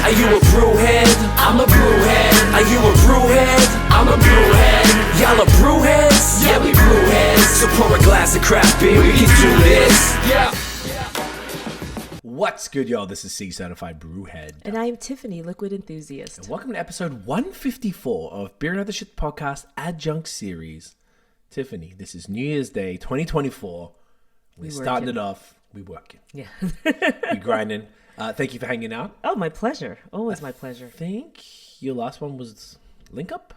Are you a brewhead? I'm a brewhead. Are you a brewhead? I'm a brewhead. Y'all are brewheads? Yeah, we brewheads. So pour a glass of craft beer, we can do this. Yeah. What's good, y'all? This is Cee Certified Brewhead. And I'm Tiffany, Liquid Enthusiast. And welcome to episode 154 of Beer and Other Shit Podcast Adjunct Series. Tiffany, this is New Year's Day 2024. We're starting it off. We working. Yeah. We grinding. Thank you for hanging out. Oh, my pleasure. Always my pleasure. I think your last one was Link Up?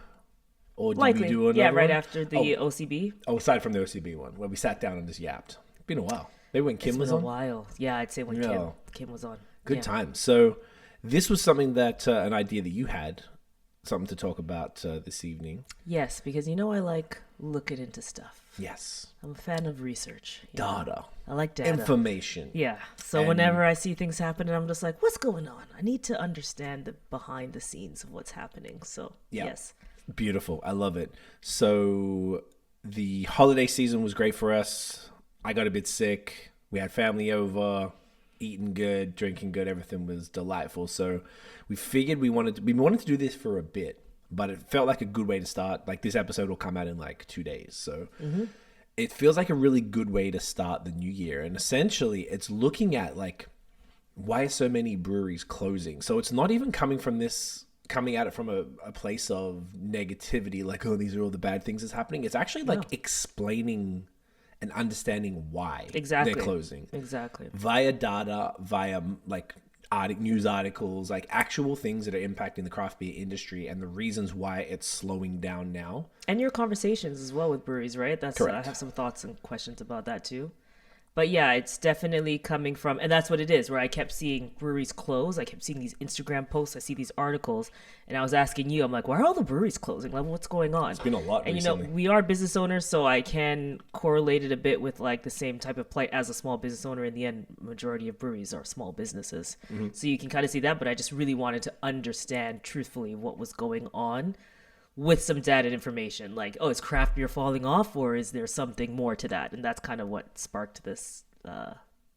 Or did Likely. we do another Yeah, right one? after the OCB. Oh, aside from the OCB one, where we sat down and just yapped. It's been a while. Maybe when Kim was on? It's been a while. Yeah, I'd say when Kim was on. Good time. So this was something that, an idea that you had, something to talk about this evening. Yes, because I like looking into stuff. Yes. I'm a fan of research. Data. I like data. Information. Yeah. So whenever I see things happening, I'm just like, what's going on? I need to understand the behind the scenes of what's happening. So, yes. Beautiful. I love it. So the holiday season was great for us. I got a bit sick. We had family over, eating good, drinking good. Everything was delightful. So we figured we wanted to do this for a bit, but it felt like a good way to start. Like this episode will come out in like 2 days. So it feels like a really good way to start the new year. And essentially it's looking at like, why are so many breweries closing? So it's not even coming at it from a place of negativity, like, oh, these are all the bad things that's happening. It's actually like explaining and understanding why they're closing. Exactly. Via data, via like news articles, like actual things that are impacting the craft beer industry and the reasons why it's slowing down now. And your conversations as well with breweries, right? That's correct. I have some thoughts and questions about that too. But yeah, it's definitely coming from, and that's what it is, where I kept seeing breweries close. I kept seeing these Instagram posts. I see these articles, and I was asking you, I'm like, why are all the breweries closing? Like, what's going on? It's been a lot recently. And we are business owners, so I can correlate it a bit with like the same type of plight as a small business owner. In the end, majority of breweries are small businesses. So you can kind of see that, but I just really wanted to understand truthfully what was going on with some data and information, like, oh, is craft beer falling off, or is there something more to that? And that's kind of what sparked this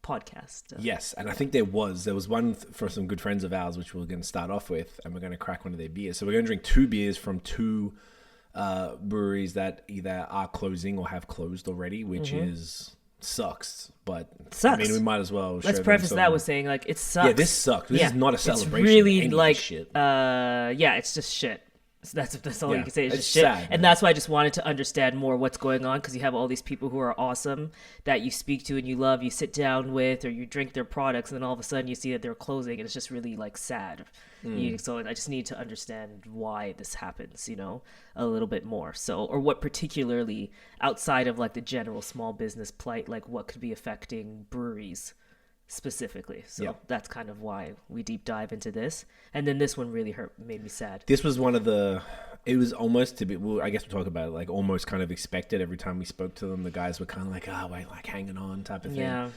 podcast. Yes, and I think there was one for some good friends of ours, which we're going to start off with, and we're going to crack one of their beers. So we're going to drink 2 beers from 2 breweries that either are closing or have closed already, which sucks. But sucks. I mean, we might as well. Let's preface that with saying like it sucks. Yeah, this sucks. This is not a celebration. It's really of like shit. It's just shit. So that's all you can say. It's just shit. Sad, and that's why I just wanted to understand more what's going on, because you have all these people who are awesome that you speak to and you love, you sit down with, or you drink their products, and then all of a sudden you see that they're closing, and it's just really like sad. So I just need to understand why this happens, a little bit more. So, or what particularly outside of like the general small business plight, like what could be affecting breweries specifically. So that's kind of why we deep dive into this. And then this one really made me sad. This was it was almost I guess we'll talk about it, like almost kind of expected. Every time we spoke to them, the guys were kind of like, we're like hanging on type of thing. Yeah.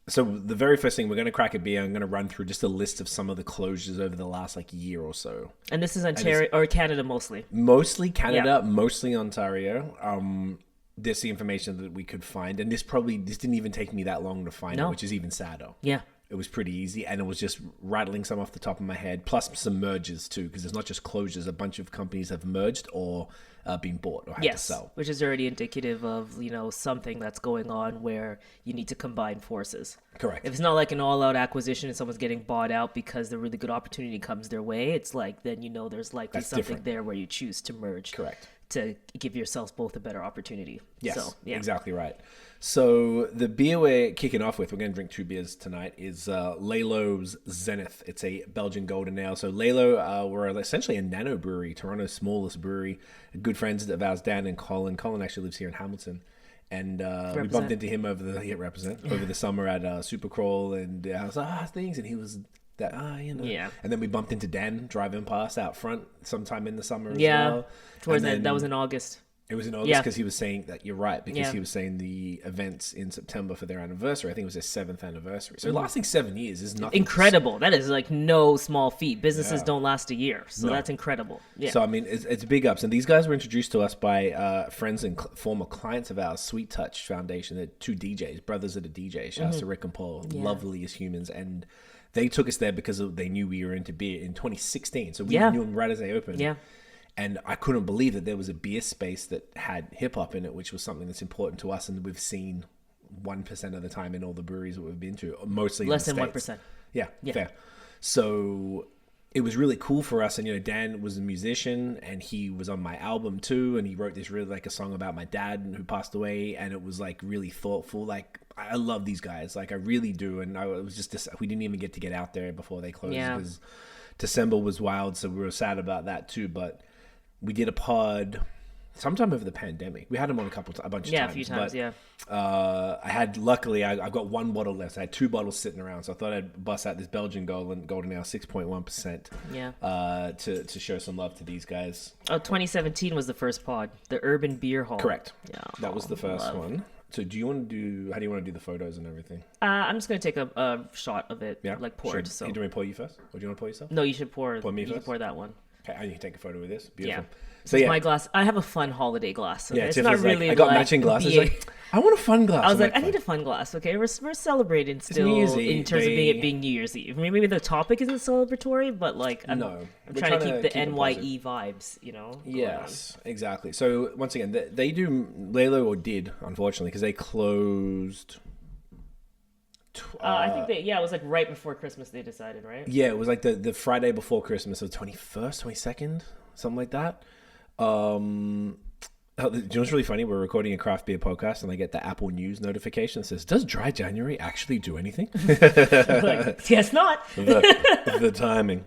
So the very first thing, we're going to crack a beer. I'm going to run through just a list of some of the closures over the last like year or so. And this is Ontario or Canada mostly? Mostly Canada, mostly Ontario. This the information that we could find, and this didn't even take me that long to find it, which is even sadder. Yeah, it was pretty easy, and it was just rattling some off the top of my head, plus some mergers too, because it's not just closures. A bunch of companies have merged or been bought or had to sell, which is already indicative of something that's going on where you need to combine forces. Correct. If it's not like an all-out acquisition and someone's getting bought out because the really good opportunity comes their way, it's like then there's likely that's something different. There where you choose to merge. Correct. To give yourselves both a better opportunity. Yes, exactly right. So the beer we're kicking off with, we're going to drink 2 beers tonight, is Laylow's Zenith. It's a Belgian golden ale. So Laylow, we're essentially a nano brewery, Toronto's smallest brewery. Good friends of ours, Dan and Colin. Colin actually lives here in Hamilton. And we bumped into him over the summer at Supercrawl, and I was like, things, and he was that, Yeah. And then we bumped into Dan driving past out front sometime in the summer as well. That was in August. It was in August because he was saying that you're right, because he was saying the events in September for their anniversary. I think it was their 7th anniversary. So lasting 7 years is nothing. Incredible. That is like no small feat. Businesses don't last a year. So that's incredible. Yeah. So, I mean, it's big ups. And these guys were introduced to us by friends and former clients of ours, Sweet Touch Foundation. They're 2 DJs, brothers that are DJs. Shout out to Rick and Paul. Lovely as humans. And They took us there because they knew we were into beer in 2016. So we Yeah. knew them right as they opened. Yeah. And I couldn't believe that there was a beer space that had hip hop in it, which was something that's important to us, and we've seen 1% of the time in all the breweries that we've been to, mostly Less in than the States. 1%. Yeah, Yeah. fair. So it was really cool for us. And, Dan was a musician and he was on my album too. And he wrote this really like a song about my dad who passed away. And it was like really thoughtful. Like, I love these guys. Like, I really do. And it was just, we didn't even get to get out there before they closed because December was wild. So we were sad about that too. But we did a pod sometime over the pandemic. We had them on a bunch of times. Yeah, a few times, but, yeah. Luckily, I got one bottle left. I had 2 bottles sitting around, so I thought I'd bust out this Belgian Golden Ale, 6.1%. Yeah. To show some love to these guys. Oh, 2017 was the first pod, the Urban Beer Hall. Correct. Yeah. That was the first one. So how do you want to do the photos and everything? I'm just gonna take a shot of it, Yeah? like poured. Do you want me to pour you first? Or do you want to pour yourself? No, you should pour. Pour me you can first? pour that one. Okay, I need to take a photo with this. Beautiful. Yeah. So It's my glass. I have a fun holiday glass. Okay? yeah, It's Tiff not was really like, I got like matching glasses. BA. Like, I want a fun glass. I was I'm like, I need a fun glass. Okay, we're celebrating still New Year's Eve. in terms of it being New Year's Eve. Maybe the topic isn't celebratory, but like I'm No, I'm we're trying to keep the it NYE vibes. Going on. Yes, exactly. So once again, they do Laylow, or did, unfortunately, because they closed. I think it was like right before Christmas they decided, right? Yeah, it was like the Friday before Christmas, so 21st, 22nd, something like that. Do you know what's really funny? We're recording a craft beer podcast, and I get the Apple News notification that says, "Does Dry January actually do anything?" Like, yes, not. the timing.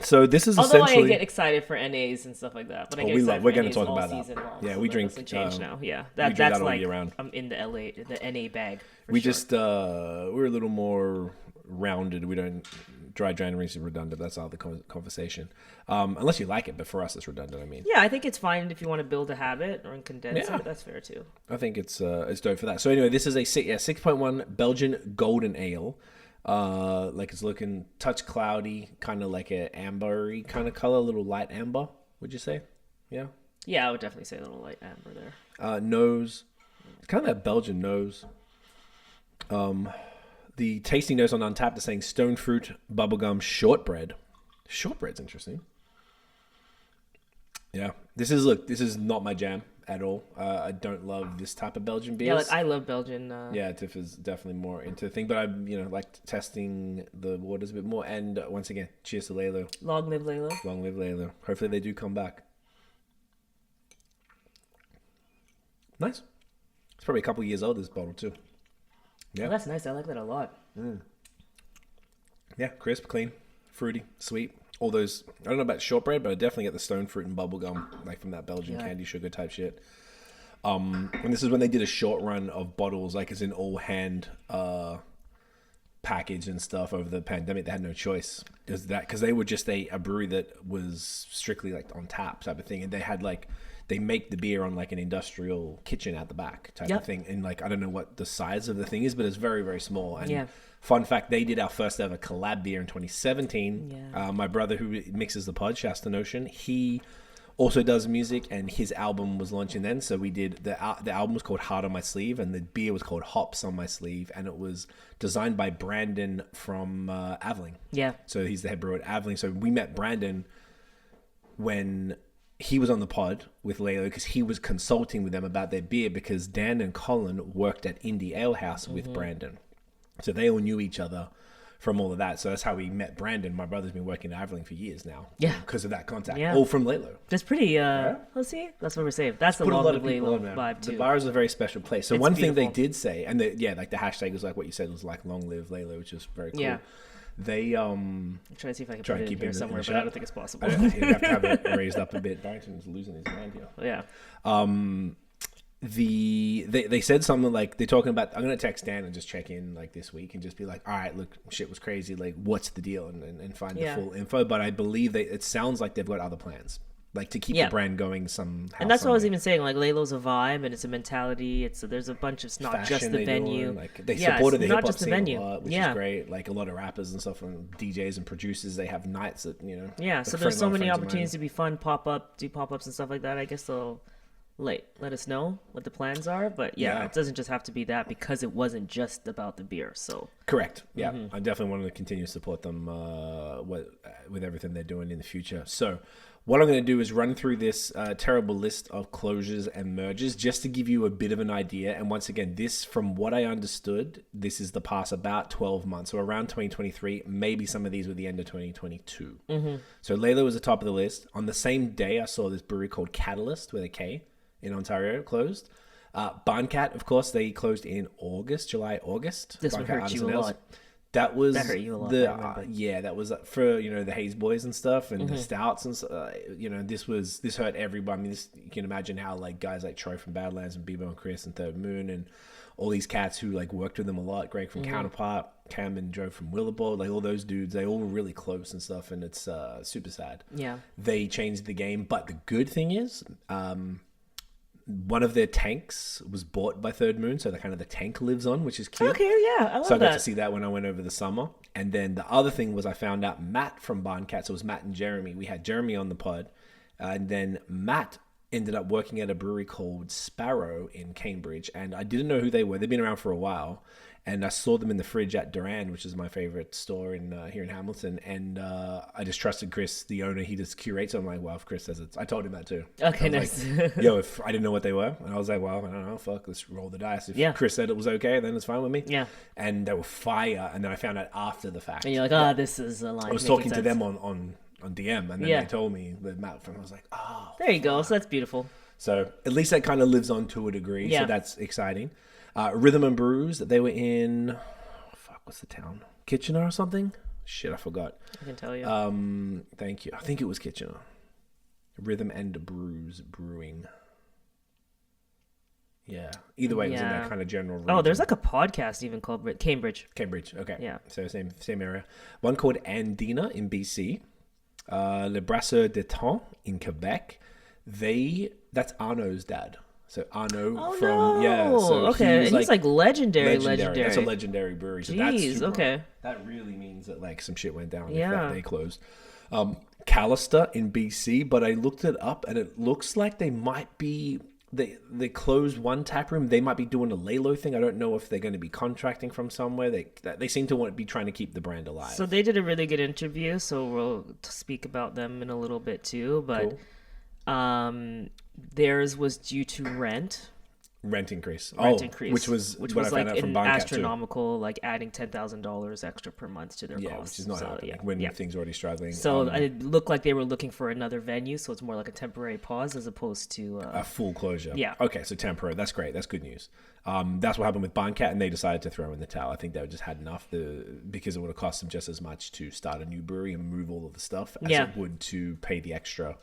So this is Although essentially. I get excited for NAs and stuff like that, but I get we excited love- we're for gonna NAs talk all about that. season long, Yeah, so we that drink, doesn't change now. Yeah, drink that's that all like year round. I'm in the NA bag. for We sure. just we're a little more rounded. We don't Dry January is redundant. That's all the conversation. Unless you like it, but for us it's redundant. I mean, Yeah, I think it's fine if you want to build a habit or condense Yeah. it. That's fair too. I think it's dope for that. So anyway, this is a 6.1 Belgian Golden Ale. Like it's looking touch cloudy, kind of like a ambery kind of color, a little light amber. Would you say? Yeah. Yeah, I would definitely say a little light amber there. Nose, kind of that Belgian nose. The tasting notes on Untapped is saying stone fruit, bubblegum, shortbread. Shortbread's interesting. Yeah, this is not my jam at all. I don't love this type of Belgian beers. Yeah, like I love Belgian. Yeah, Tiff is definitely more into the thing, but I like testing the waters a bit more. And once again, cheers to Laylow. Long live Laylow. Long live Laylow. Hopefully they do come back. Nice. It's probably a couple years old, this bottle too. Yeah. Oh, that's nice. I like that a lot. Yeah, crisp, clean, fruity, sweet. All those, I don't know about shortbread, but I definitely get the stone fruit and bubblegum, like from that Belgian candy sugar type shit. And this is when they did a short run of bottles, like as in all hand package and stuff over the pandemic. They had no choice because they were just a brewery that was strictly like on tap type of thing, and they had like they make the beer on like an industrial kitchen at the back type of thing, and like I don't know what the size of the thing is, but it's very, very small. And fun fact, they did our first ever collab beer in 2017. My brother who mixes the pod, Shasta Notion, he also does music, and his album was launching then. So we did the album was called Heart on My Sleeve, and the beer was called Hops on My Sleeve, and it was designed by Brandon from Aveling. Yeah. So he's the head brewer at Aveling. So we met Brandon when he was on the pod with Laylow because he was consulting with them about their beer because Dan and Colin worked at Indie Ale House with Brandon. So they all knew each other from all of that. So that's how we met Brandon. My brother's been working at Aveling for years now. Yeah. Because of that contact. Yeah. All from Laylow. That's pretty, let's see. That's what we're saying. That's the Put a long lot live of people Laylow on, man. vibe The too. bar is a very special place. So It's one thing they beautiful. did say, and like the hashtag was like what you said was like long live Laylow, which is very cool. Yeah. They I'm trying to see if I can try put and it in keep here it in the somewhere, shot. but I don't think it's possible. you have to have it raised up a bit. Barrington's losing his mind here. Yeah. They said something like they're talking about I'm gonna text Dan and just check in like this week and just be like, all right, look, shit was crazy, like what's the deal, and find the full info. But I believe it sounds like they've got other plans, like to keep the brand going somehow. And that's what I was even saying, like Laylow's a vibe and it's a mentality. There's a bunch of, it's not just the venue. Like they Yeah, supported it's the not hip hop just the scene venue. a lot, which is great. Like a lot of rappers and stuff and DJs and producers, they have nights that Yeah, so there's so many opportunities to be fun, do pop-ups and stuff like that. I guess they'll let us know what the plans are. But yeah, Yeah. it doesn't just have to be that, because it wasn't just about the beer. So Correct. Yeah, I definitely want to continue to support them with everything they're doing in the future. So what I'm going to do is run through this terrible list of closures and mergers just to give you a bit of an idea. And once again, this, from what I understood, this is the past about 12 months. So around 2023, maybe some of these were the end of 2022. So Laylow was the top of the list. On the same day, I saw this brewery called Catalyst with a K in Ontario closed. Barncat, of course, they closed in July, August. This would Barncat hurt you Artisan a Ales. lot. That was That hurt you a lot, I the remember. yeah, that was for the Haze Boys and stuff and Mm-hmm. the stouts and this hurt everybody. I mean, you can imagine how like guys like Troy from Badlands and Bebo and Chris and Third Moon and all these cats who like worked with them a lot. Greg from Mm-hmm. Counterpart, Cam and Joe from Willowboard, like all those dudes, they all were really close and stuff, and it's super sad. yeah. They changed the game, but the good thing is, one of their tanks was bought by Third Moon, so the tank lives on, which is cute. Okay, yeah, I love So I got that. to see that when I went over the summer. And then the other thing was I found out Matt from Barncat, so it was Matt and Jeremy. We had Jeremy on the pod. And then Matt ended up working at a brewery called Sparrow in Cambridge. And I didn't know who they were. They've been around for a while. And I saw them in the fridge at Durand, which is my favorite store here in Hamilton. And I just trusted Chris, the owner. He just curates. I'm like, well, if Chris says it, I told him that too. Okay, I was nice. like, yo, if I didn't know what they were, and I was like, well, I don't know, fuck, let's roll the dice. If Yeah. Chris said it was okay, then it's fine with me. Yeah. And they were fire. And then I found out after the fact. And you're like, this is a line. I was talking to them on DM, and then Yeah. they told me that Matt from. I was like, oh. There you go. So that's beautiful. So at least that kind of lives on to a degree. Yeah. So that's exciting. Rhythm and Brews, they were in. What's the town? Kitchener or something? Shit, I forgot. I can tell you. Thank you. I think it was Kitchener. Rhythm and Brews Brewing. Yeah. Either way, it was in that kind of general region. Oh, there's like a podcast even called Cambridge. Cambridge. Okay. Yeah. So same area. One called Andina in BC. Le Brasseur de Temps in Quebec. That's Arnaud's dad. So Arnaud So okay, he was and he's like legendary. That's a legendary brewery. So that's Jeez, super, okay. That really means that like some shit went down. If Yeah. that they closed. Callister in BC, but I looked it up and it looks like they might be they closed one tap room. They might be doing a Laylow thing. I don't know if they're going to be contracting from somewhere. They seem to be trying to keep the brand alive. So they did a really good interview. So we'll speak about them in a little bit too. But theirs was due to rent increase, increase, which was like I found out from an Barncat astronomical, like adding $10,000 extra per month to their too. Yeah, costs. which is not So, happening yeah, when yeah. things are already struggling. So it looked like they were looking for another venue, so it's more like a temporary pause as opposed to a full closure. Yeah. Okay, so temporary. That's great. That's good news. That's what happened with Barncat, and they decided to throw in the towel. I think they just had enough because it would have cost them just as much to start a new brewery and move all of the stuff as it would to pay the extra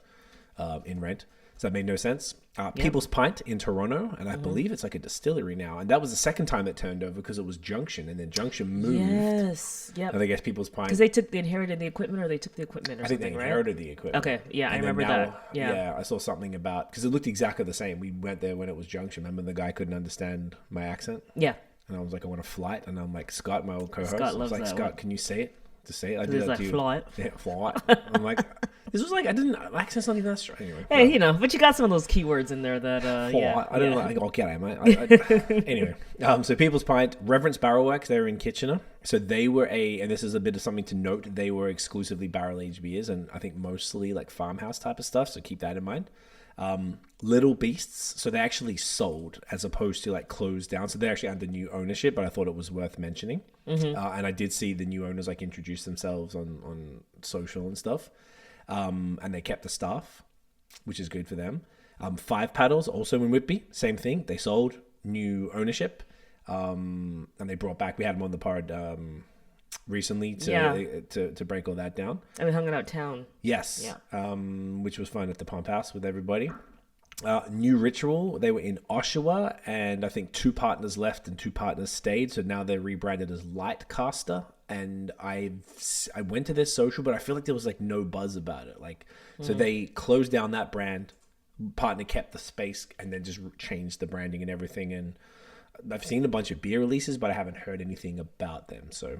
in rent. So that made no sense. People's Pint in Toronto, and I believe it's like a distillery now. And that was the second time it turned over because it was Junction, and then Junction moved. Yes, yep. And I guess People's Pint. Because they inherited the equipment, or they took the equipment, or I think something, they right? inherited the equipment. Okay, yeah, I And then remember now- that. Yeah. I saw something about because it looked exactly the same. We went there when it was Junction. Remember the guy couldn't understand my accent, Yeah. and I was like, I want a flight, and I'm like, Scott, my old co-host, Scott I was loves like, that Scott, one. can you say it? To say it, I He's did that like, to you. flight. Yeah, flight. I'm like, this was like I didn't. My accent's not even that strong. Anyway, Hey, but you got some of those keywords in there that, yeah. I don't know. Like, oh, get it, mate. Anyway, so People's Pint, Reverence Barrel Works, they were in Kitchener. So they were and this is a bit of something to note, they were exclusively barrel-aged beers, and I think mostly like farmhouse type of stuff, so keep that in mind. Little Beasts, so they actually sold as opposed to like closed down. So they're actually under new ownership, but I thought it was worth mentioning. And I did see the new owners like introduce themselves on social and stuff. And they kept the staff, which is good for them. Five Paddles, also in Whitby, same thing. They sold, new ownership. And they brought back, we had them on the pod recently to break all that down. And we hung it out town. Yes. Yeah. Which was fun at the Pump House with everybody. New Ritual, they were in Oshawa, and I think 2 partners left and 2 partners stayed, so now they're rebranded as Lightcaster. And I went to their social, but I feel like there was like no buzz about it. Like, so they closed down that brand, partner kept the space, and then just changed the branding and everything. And I've seen a bunch of beer releases, but I haven't heard anything about them. So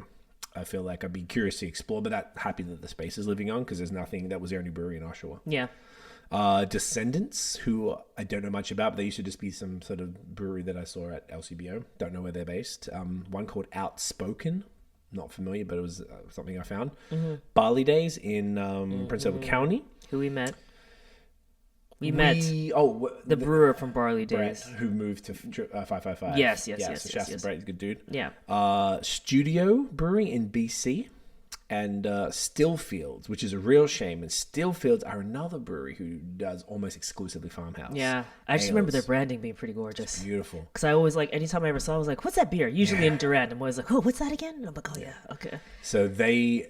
I feel like I'd be curious to explore, but happy that the space is living on because there's nothing. That was their only brewery in Oshawa. Yeah. Descendants, who I don't know much about, but they used to just be some sort of brewery that I saw at LCBO. Don't know where they're based. One called Outspoken. Not familiar, but it was something I found. Barley Days in Prince Edward County. Who we met. We met the brewer from Barley Days. Brett, who moved to 555. Yes. So Shasta Brett is a good dude. Yeah. Studio Brewing in BC. And Stillfields, which is a real shame. And Stillfields are another brewery who does almost exclusively farmhouse. Yeah. I just remember their branding being pretty gorgeous. It's beautiful. Because I always anytime I ever saw it, I was like, what's that beer? Usually in Durand, I'm always like, oh, what's that again? And I'm like, oh, yeah, okay. So they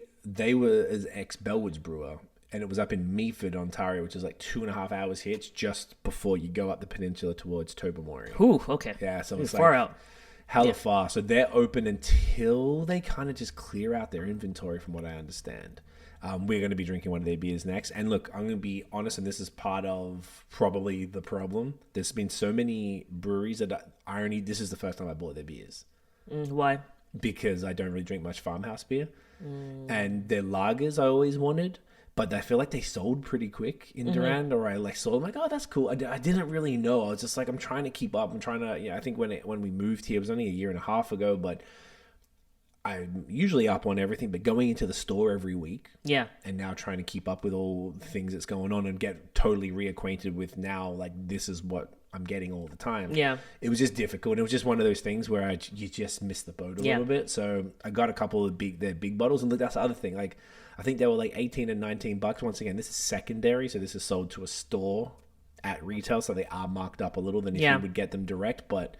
were an ex-Bellwoods brewer. And it was up in Meaford, Ontario, which is like 2.5 hours here. It's just before you go up the peninsula towards Tobermory. Ooh, okay. Yeah, so it's far out. Hella far. So they're open until they kind of just clear out their inventory, from what I understand. We're going to be drinking one of their beers next. And look, I'm going to be honest, and this is part of probably the problem. There's been so many breweries that this is the first time I bought their beers. Why? Because I don't really drink much farmhouse beer. And their lagers I always wanted. But I feel like they sold pretty quick in Durand, or I saw them like, oh, that's cool. I didn't really know. I was just like, I'm trying to keep up. I'm trying to, I think when we moved here, it was only a year and a half ago, but I'm usually up on everything. But going into the store every week, and now trying to keep up with all the things that's going on and get totally reacquainted with now, like this is what I'm getting all the time. Yeah, it was just difficult. It was just one of those things where you just missed the boat a little bit. So I got a couple of big bottles, and look, that's the other thing. Like, I think they were like $18 and $19. Once again, this is secondary, so this is sold to a store at retail, so they are marked up a little than if you would get them direct. But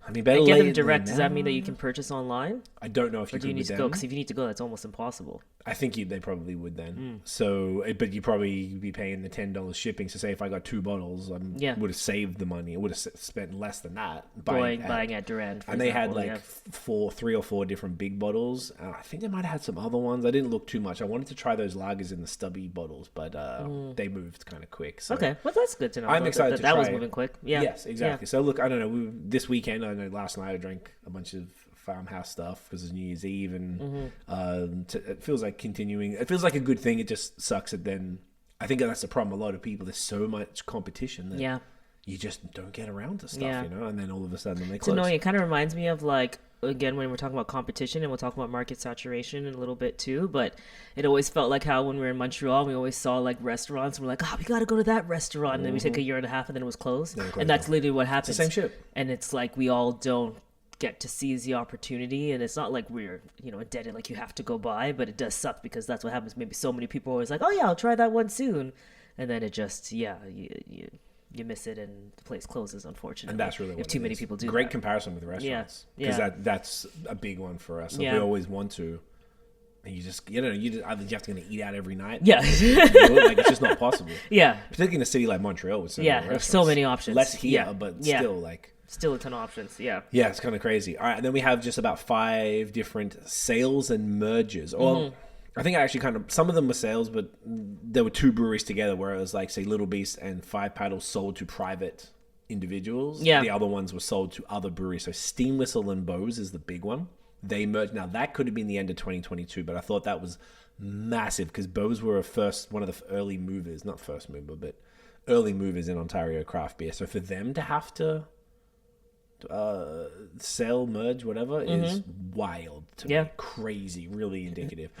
I mean, better get late them direct. than Does that mean that you can purchase online? I don't know if or do you need to go? Because if you need to go, that's almost impossible. I think they probably would then. So, but you probably be paying the $10 shipping. So, say if I got 2 bottles, I would have saved the money. I would have spent less than that buying at Durand. And they had like 3 or 4 different big bottles. I think they might have had some other ones. I didn't look too much. I wanted to try those lagers in the stubby bottles, but they moved kind of quick. So okay, well that's good to know. I'm excited to try. That was moving quick. Yeah. Yes, exactly. So look, I don't know. This weekend, I know last night I drank a bunch of farmhouse stuff because it's New Year's Eve, and it feels like continuing. It feels like a good thing. It just sucks that then I think that's the problem. A lot of people, there's so much competition that you just don't get around to stuff, and then all of a sudden they close. It's annoying. It kind of reminds me of again, when we're talking about competition, and we'll talk about market saturation in a little bit too, but it always felt like how when we were in Montreal, we always saw like restaurants, and we're like, we got to go to that restaurant, and then we take a year and a half, and then it was closed. And that's literally what happens. It's the same shit. And it's like we all don't get to seize the opportunity, and it's not like we're indebted, like you have to go buy, but it does suck because that's what happens. Maybe so many people are always like, oh yeah, I'll try that one soon, and then it just you miss it and the place closes, unfortunately. And that's really what if too many people do great that. Comparison with restaurants, because that's a big one for us. We always want to, and you just either you have to eat out every night. It's just not possible. Particularly in a city like Montreal with so many restaurants. So many options. Less here, but still a ton of options. Yeah, it's kind of crazy. All right, and then we have just about 5 different sales and mergers. Well, I think actually some of them were sales, but there were 2 breweries together where it was like, say, Little Beast and 5 Paddles sold to private individuals. The other ones were sold to other breweries. So Steam Whistle and BAOS is the big one. They merged. Now that could have been the end of 2022, but I thought that was massive because BAOS were one of the early movers, not first mover, but early movers in Ontario craft beer. So for them to have to sell, merge, whatever is wild to me. Crazy, really indicative.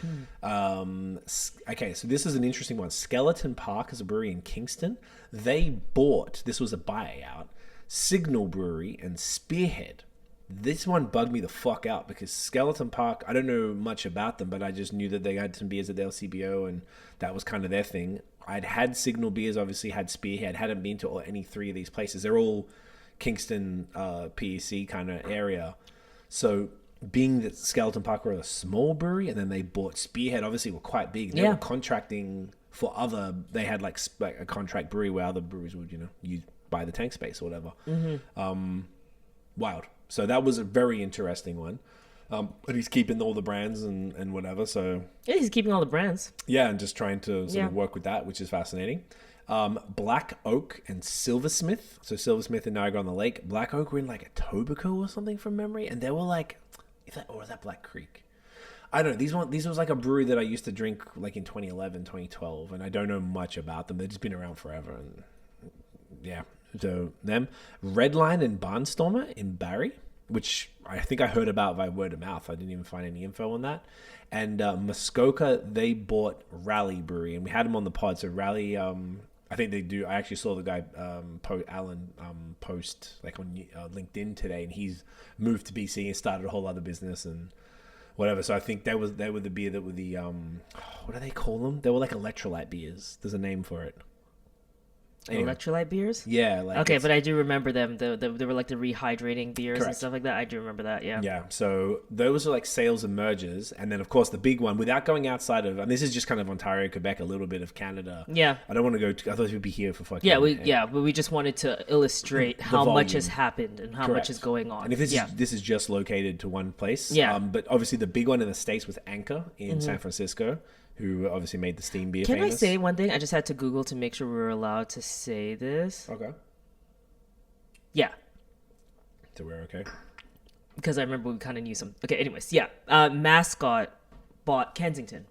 Okay, so this is an interesting one. Skeleton Park is a brewery in Kingston. They bought, this was a buyout, Signal Brewery and Spearhead. This one bugged me the fuck out because Skeleton Park, I don't know much about them, but I just knew that they had some beers at the LCBO and that was kind of their thing. I'd had Signal beers, obviously had Spearhead, hadn't been to any 3 of these places. They're all Kingston PEC kind of area. So being that Skeleton Park were a small brewery and then they bought Spearhead, obviously were quite big. They were contracting for they had like a contract brewery where other breweries would, you buy the tank space or whatever. Wild. So that was a very interesting one. But he's keeping all the brands and whatever. So yeah, he's keeping all the brands. Yeah, and just trying to sort of work with that, which is fascinating. Black Oak and Silversmith. So Silversmith and Niagara-on-the-Lake. Black Oak were in like Etobicoke or something from memory. And they were like, or is that Black Creek? I don't know. These was like a brewery that I used to drink like in 2011, 2012, and I don't know much about them. They've just been around forever, and yeah. So them, Redline and Barnstormer in Barrie, which I think I heard about by word of mouth. I didn't even find any info on that. And Muskoka, they bought Rally Brewery, and we had them on the pod. So Rally, I think they do. I actually saw the guy Alan post like on LinkedIn today, and he's moved to BC and started a whole other business and whatever. So I think they were the beer that were the what do they call them? They were like electrolyte beers. There's a name for it. Anyway. Electrolyte beers? Yeah. Like okay, but I do remember them. They were like the rehydrating beers Correct. and stuff like that. I do remember that, yeah. Yeah, so those are like sales and mergers. And then, of course, the big one, without going outside of, and this is just kind of Ontario, Quebec, a little bit of Canada. Yeah. I don't want to go, I thought we'd be here for fucking... But we just wanted to illustrate how much has happened and how much is going on. And if this is just located to one place. Yeah. But obviously the big one in the States was Anchor in San Francisco, who obviously made the steam beer famous. Can I say one thing? I just had to Google to make sure we were allowed to say this. Okay. Yeah. So we're okay. Because I remember we kind of knew some. Okay, anyways, yeah. Mascot bought Kensington.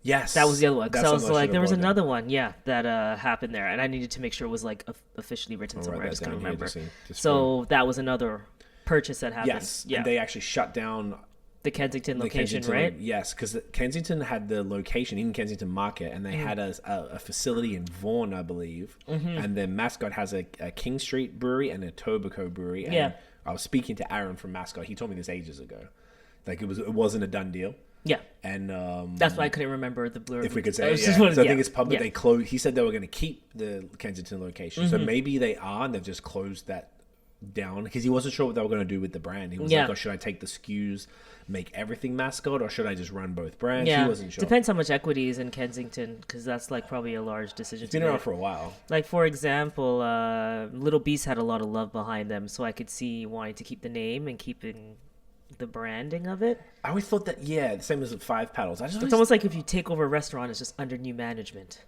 Yes. That was the other one. Because I was like, there was another one. one, that happened there. And I needed to make sure it was like officially written somewhere. I just couldn't remember. So that was another purchase that happened. Yes. Yeah. And they actually shut down... The Kensington location, right? Yes, because Kensington had the location in Kensington Market, and they had a facility in Vaughan, I believe. And then Mascot has a King Street brewery and a Tobacco brewery. And I was speaking to Aaron from Mascot. He told me this ages ago. Like it wasn't a done deal. Yeah. And that's why I couldn't remember the brewery. If we could say it, yeah. So I think it's public. They closed. He said they were going to keep the Kensington location. So maybe they are, and they've just closed that down because he wasn't sure what they were going to do with the brand. He was like, "Oh, should I take the SKUs, make everything Mascot, or should I just run both brands?" He wasn't sure. Depends how much equity is in Kensington, because that's like probably a large decision. It's been around for a while. Like for example, Little Beast had a lot of love behind them, so I could see wanting to keep the name and keeping the branding of it. I always thought that, the same as with Five Paddles. It's almost like if you take over a restaurant, it's just under new management.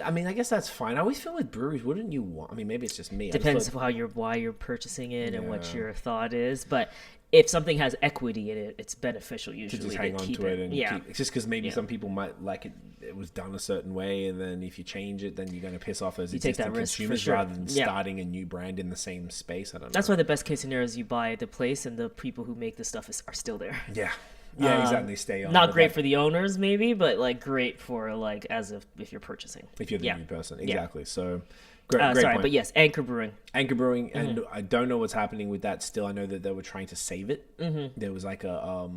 I mean, I guess that's fine. I always feel with breweries, wouldn't you want... I mean, maybe it's just me. Depends why you're purchasing it and what your thought is. But if something has equity in it, it's beneficial usually to just hang on to it. And keep, it's just because maybe some people might like it was done a certain way, and then if you change it, then you're going to piss off those existing consumers rather than starting a new brand in the same space. I don't know. That's why the best case scenario is you buy the place and the people who make the stuff are still there. Yeah. Yeah, exactly. Stay on. Not great for the owners, maybe, but like great for like if you're purchasing. If you're the new person, exactly. So, great sorry, point. But yes, Anchor Brewing, and I don't know what's happening with that. Still, I know that they were trying to save it. There was like a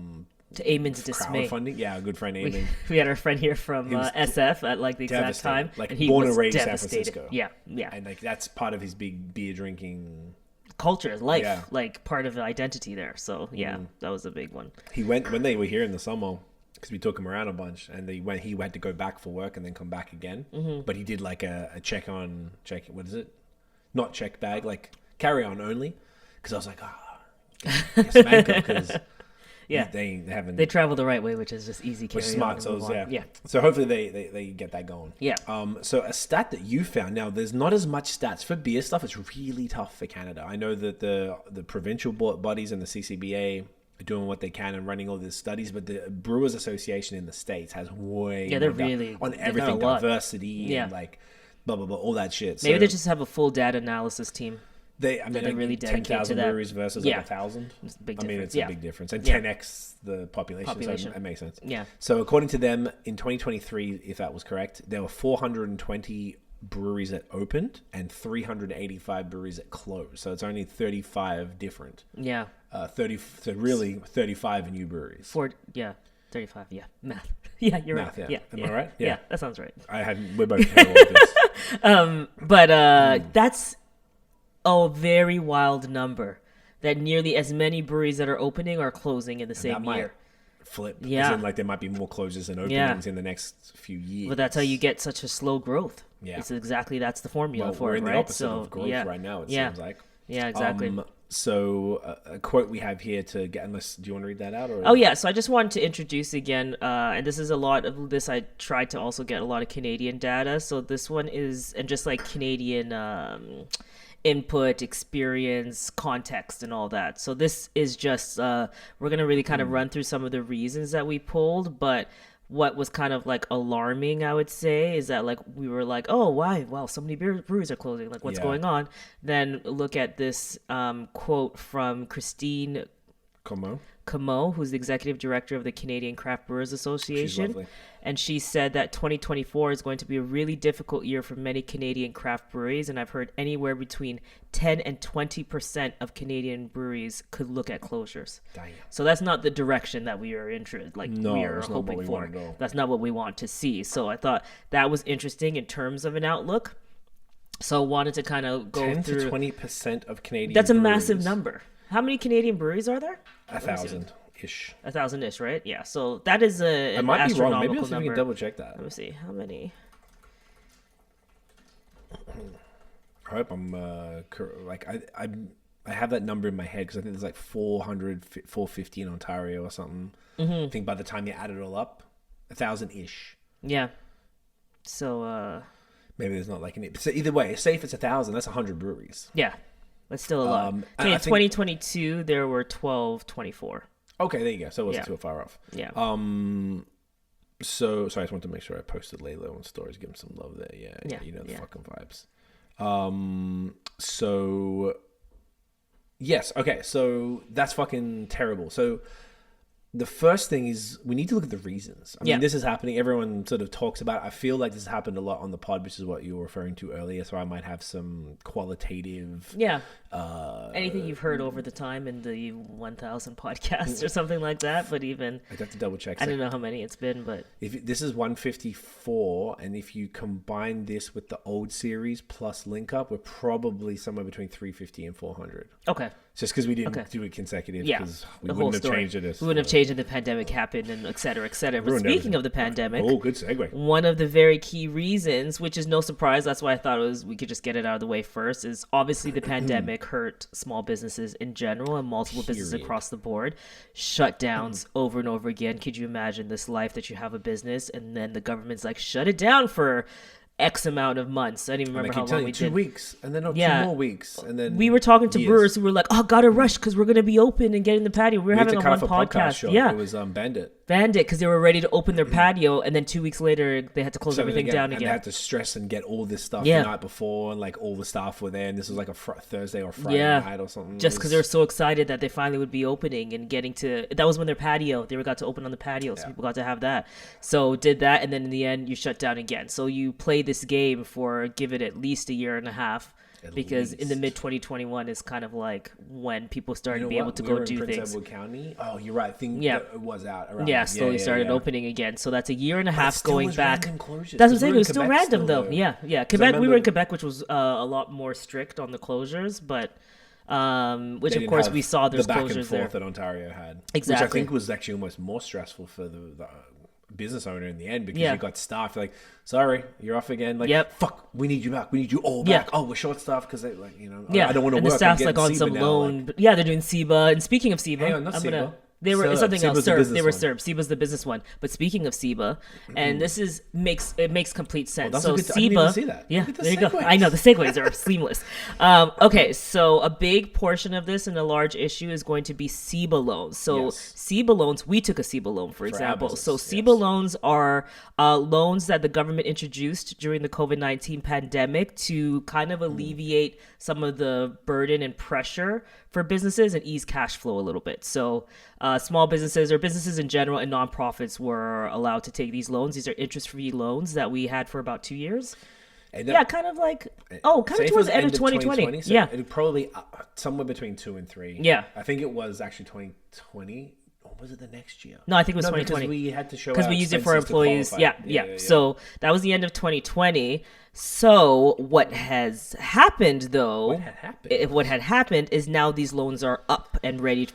to Eamon's dismay. Crowdfunding. Yeah, a good friend Eamon. We had our friend here from SF at like the exact time, like and he born was and raised devastated. San Francisco. Yeah, and like that's part of his big beer drinking culture, life, like part of the identity there. So that was a big one. He went when they were here in the summer because we took him around a bunch, and he had to go back for work and then come back again. But he did like a check. What is it? Not check bag, like carry on only. Because I was like, because they travel the right way, which is just easy carry on. Smart, so So hopefully they get that going. Yeah. So a stat that you found, now there's not as much stats for beer stuff. It's really tough for Canada. I know that the provincial bodies and the CCBA are doing what they can and running all these studies, but the Brewers Association in the States has way they're really on everything, diversity and like blah blah blah, all that shit. Maybe they just have a full data analysis team. They really dedicate 10,000 breweries versus like 1,000. It's a big difference. It's a big difference. And 10x the population. So it makes sense. Yeah. So according to them, in 2023, if that was correct, there were 420 breweries that opened and 385 breweries that closed. So it's only 35 different. Yeah. 35 new breweries. 35. Yeah. Math. Yeah, you're Math, right. Yeah. Am I right? Yeah, that sounds right. We're both terrible at this. But that's a very wild number that nearly as many breweries that are opening are closing in the same year. Flip. Yeah. As in, like there might be more closures than openings in the next few years. But that's how you get such a slow growth. Yeah. It's that's the formula for we're it, in the right? opposite of growth right now, it seems like. Yeah, exactly. So a quote we have here to get, do you want to read that out? Or? Oh, yeah. So I just wanted to introduce again, and this is a lot of this. I tried to also get a lot of Canadian data. So this one is, and just like Canadian input, experience, context, and all that. So this is just we're gonna really kind of run through some of the reasons that we pulled, but what was kind of like alarming, I would say, is that like we were like, oh, why? Wow, so many breweries are closing. Like, what's going on? Then look at this quote from Christine Comeau, who's the executive director of the Canadian Craft Brewers Association. And she said that 2024 is going to be a really difficult year for many Canadian craft breweries. And I've heard anywhere between 10 and 20% of Canadian breweries could look at closures. Damn. So that's not the direction that we are interested, like we are hoping for. That's not what we want to see. So I thought that was interesting in terms of an outlook. So I wanted to kind of go 10 through. 10 to 20% of Canadian That's a breweries. Massive number. How many Canadian breweries are there? 1,000-ish. 1,000-ish, right? Yeah. So that is an I might be wrong. Maybe astronomical we number. can double check that. Let me see. How many? I hope I'm like I have that number in my head because I think there's like 400, 450 in Ontario or something. I think by the time you add it all up, 1,000-ish. Yeah. So maybe there's not like so either way, say if it's 1,000, that's 100 breweries. Yeah. That's still a lot. Okay, in 2022, there were 1224. Okay, there you go. So it wasn't too far off. Yeah. So, sorry, I just wanted to make sure I posted Laylow on stories, give him some love there. Yeah, you know the fucking vibes. So, yes, okay, so that's fucking terrible. So, the first thing is we need to look at the reasons. I mean, this is happening. Everyone sort of talks about it. I feel like this has happened a lot on the pod, which is what you were referring to earlier. So I might have some qualitative... Yeah. Anything you've heard over the time in the 1,000 podcasts or something like that. But even... I'd have to double check. I don't know how many it's been, but... This is 154, and if you combine this with the old series plus Link Up, we're probably somewhere between 350 and 400. Okay. Just because we didn't do it consecutive, because we wouldn't have changed it. We wouldn't have changed it. The pandemic happened, and et cetera, et cetera. But speaking of the pandemic, good segue. One of the very key reasons, which is no surprise, that's why I thought we could just get it out of the way first, is obviously the pandemic hurt small businesses in general and multiple businesses across the board. Shutdowns over and over again. Could you imagine this life that you have a business and then the government's like, shut it down for X amount of months. I don't even remember how long we did. 2 weeks, and then 2 more weeks, and then we were talking to brewers who were like, "Oh, gotta rush because we're gonna be open and get in the patio." We were having a one podcast. It was Bandit because they were ready to open their patio, and then 2 weeks later they had to close everything down again. And they had to stress and get all this stuff the night before, and like all the staff were there, and this was like a Thursday or Friday night or something. Just because they were so excited that they finally would be opening and getting to. That was when their patio. They got to open on the patio, so people got to have that. So did that, and then in the end you shut down again. So you play this game for give it at least a year and a half. Because in the mid 2021 is kind of like when people started to be able to go do Prince things. Edward County. Oh, you're right. It was out around. Slowly started opening again. So that's a year and a half going back. That's what I'm saying. It was still random though. Yeah. Quebec. We were in Quebec, which was a lot more strict on the closures, but which of course we saw there's the back closures and forth there that Ontario had, exactly. Which I think was actually almost more stressful for the business owner in the end because you got staff. You're like, sorry, you're off again. Like, fuck, we need you back. We need you all back. Oh, we're short staffed because I don't want to work. And the staff's like on some loan. Like, they're doing SEBA. And speaking of SEBA, They were something else. Serb. They were Serb. SEBA's the business one. But speaking of SEBA, and this makes complete sense. Well, so SEBA, I didn't even see that. Yeah, there you go. I know the segues are seamless. Okay, so a big portion of this and a large issue is going to be SEBA loans. So SEBA loans, we took a SEBA loan for example. So SEBA loans are loans that the government introduced during the COVID-19 pandemic to kind of alleviate some of the burden and pressure for businesses and ease cash flow a little bit. So small businesses or businesses in general and nonprofits were allowed to take these loans. These are interest-free loans that we had for about 2 years. Kind of like, kind of towards the end of 2020. So it probably somewhere between 2 and 3. Yeah. I think it was actually 2020. Or was it the next year? No, I think it was 2020. Because we had to show because we used it for employees. Yeah. So that was the end of 2020. So what has happened though? What had happened is now these loans are up and ready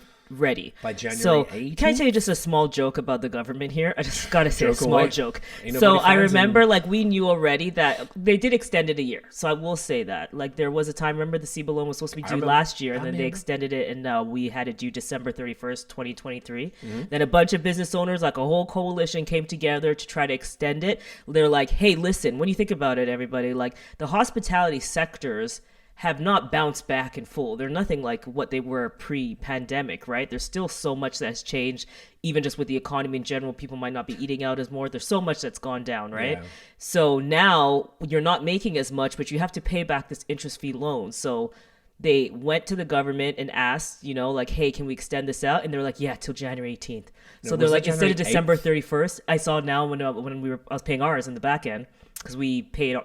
by January 18th. Can I tell you just a small joke about the government here? I just gotta say a small joke. So I remember we knew already that they did extend it a year. So I will say that there was a time, remember the SEBA loan was supposed to be due last year and then they extended it and now we had it due December 31st, 2023. Then a bunch of business owners, like a whole coalition came together to try to extend it. They're like, hey, listen, when you think about it, everybody, the hospitality sectors have not bounced back in full. They're nothing like what they were pre-pandemic, right? There's still so much that's changed, even just with the economy in general. People might not be eating out as more. There's so much that's gone down, right? Yeah. So now you're not making as much, but you have to pay back this interest-free loan. So they went to the government and asked, you know, like, hey, can we extend this out? And they're like, yeah, till January 18th. So they're like, instead of December 31st, I saw now when I was paying ours in the back end, because we paid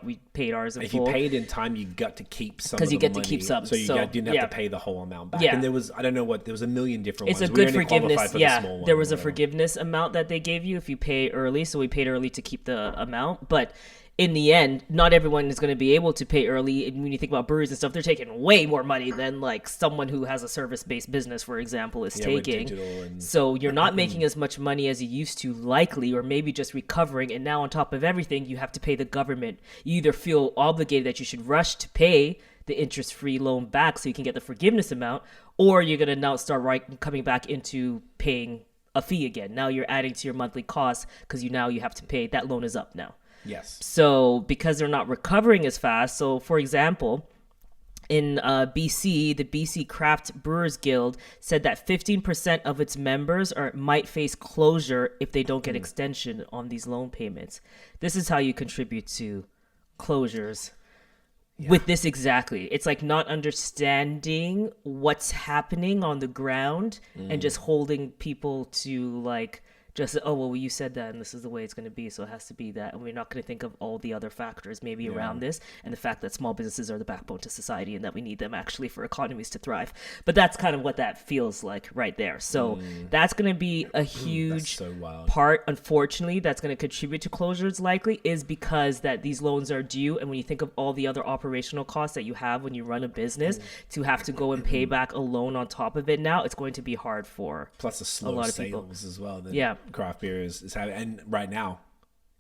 ours in If full. you paid in time, you got to keep some. Because you get money, to keep some. so you didn't have to pay the whole amount back. Yeah. And there was, I don't know what, there was a million different It's ones. a We good only qualified forgiveness. for Yeah, the small one there or was a whatever. forgiveness amount that they gave you if you pay early. So we paid early to keep the amount, but in the end, not everyone is going to be able to pay early. And when you think about breweries and stuff, they're taking way more money than like someone who has a service-based business, for example, is with taking. digital and- So you're not making as much money as you used to, likely, or maybe just recovering. And now on top of everything, you have to pay the government. You either feel obligated that you should rush to pay the interest-free loan back so you can get the forgiveness amount, or you're going to now start coming back into paying a fee again. Now you're adding to your monthly costs because you have to pay. That loan is up now. Yes. So because they're not recovering as fast, so for example, in BC, the BC Craft Brewers Guild said that 15% of its members might face closure if they don't get extension on these loan payments. This is how you contribute to closures. With this exactly. It's like not understanding what's happening on the ground and just holding people to like, just, oh, well, you said that and this is the way it's going to be, so it has to be that. And we're not going to think of all the other factors maybe around this, and the fact that small businesses are the backbone to society and that we need them actually for economies to thrive. But that's kind of what that feels like right there. So that's going to be a huge so wild. part, unfortunately, that's going to contribute to closures likely, is because that these loans are due. And when you think of all the other operational costs that you have when you run a business, to have to go and pay back a loan on top of it now, it's going to be hard for Plus the slow lot of sales people. as well. That Yeah. craft beer is having, and right now,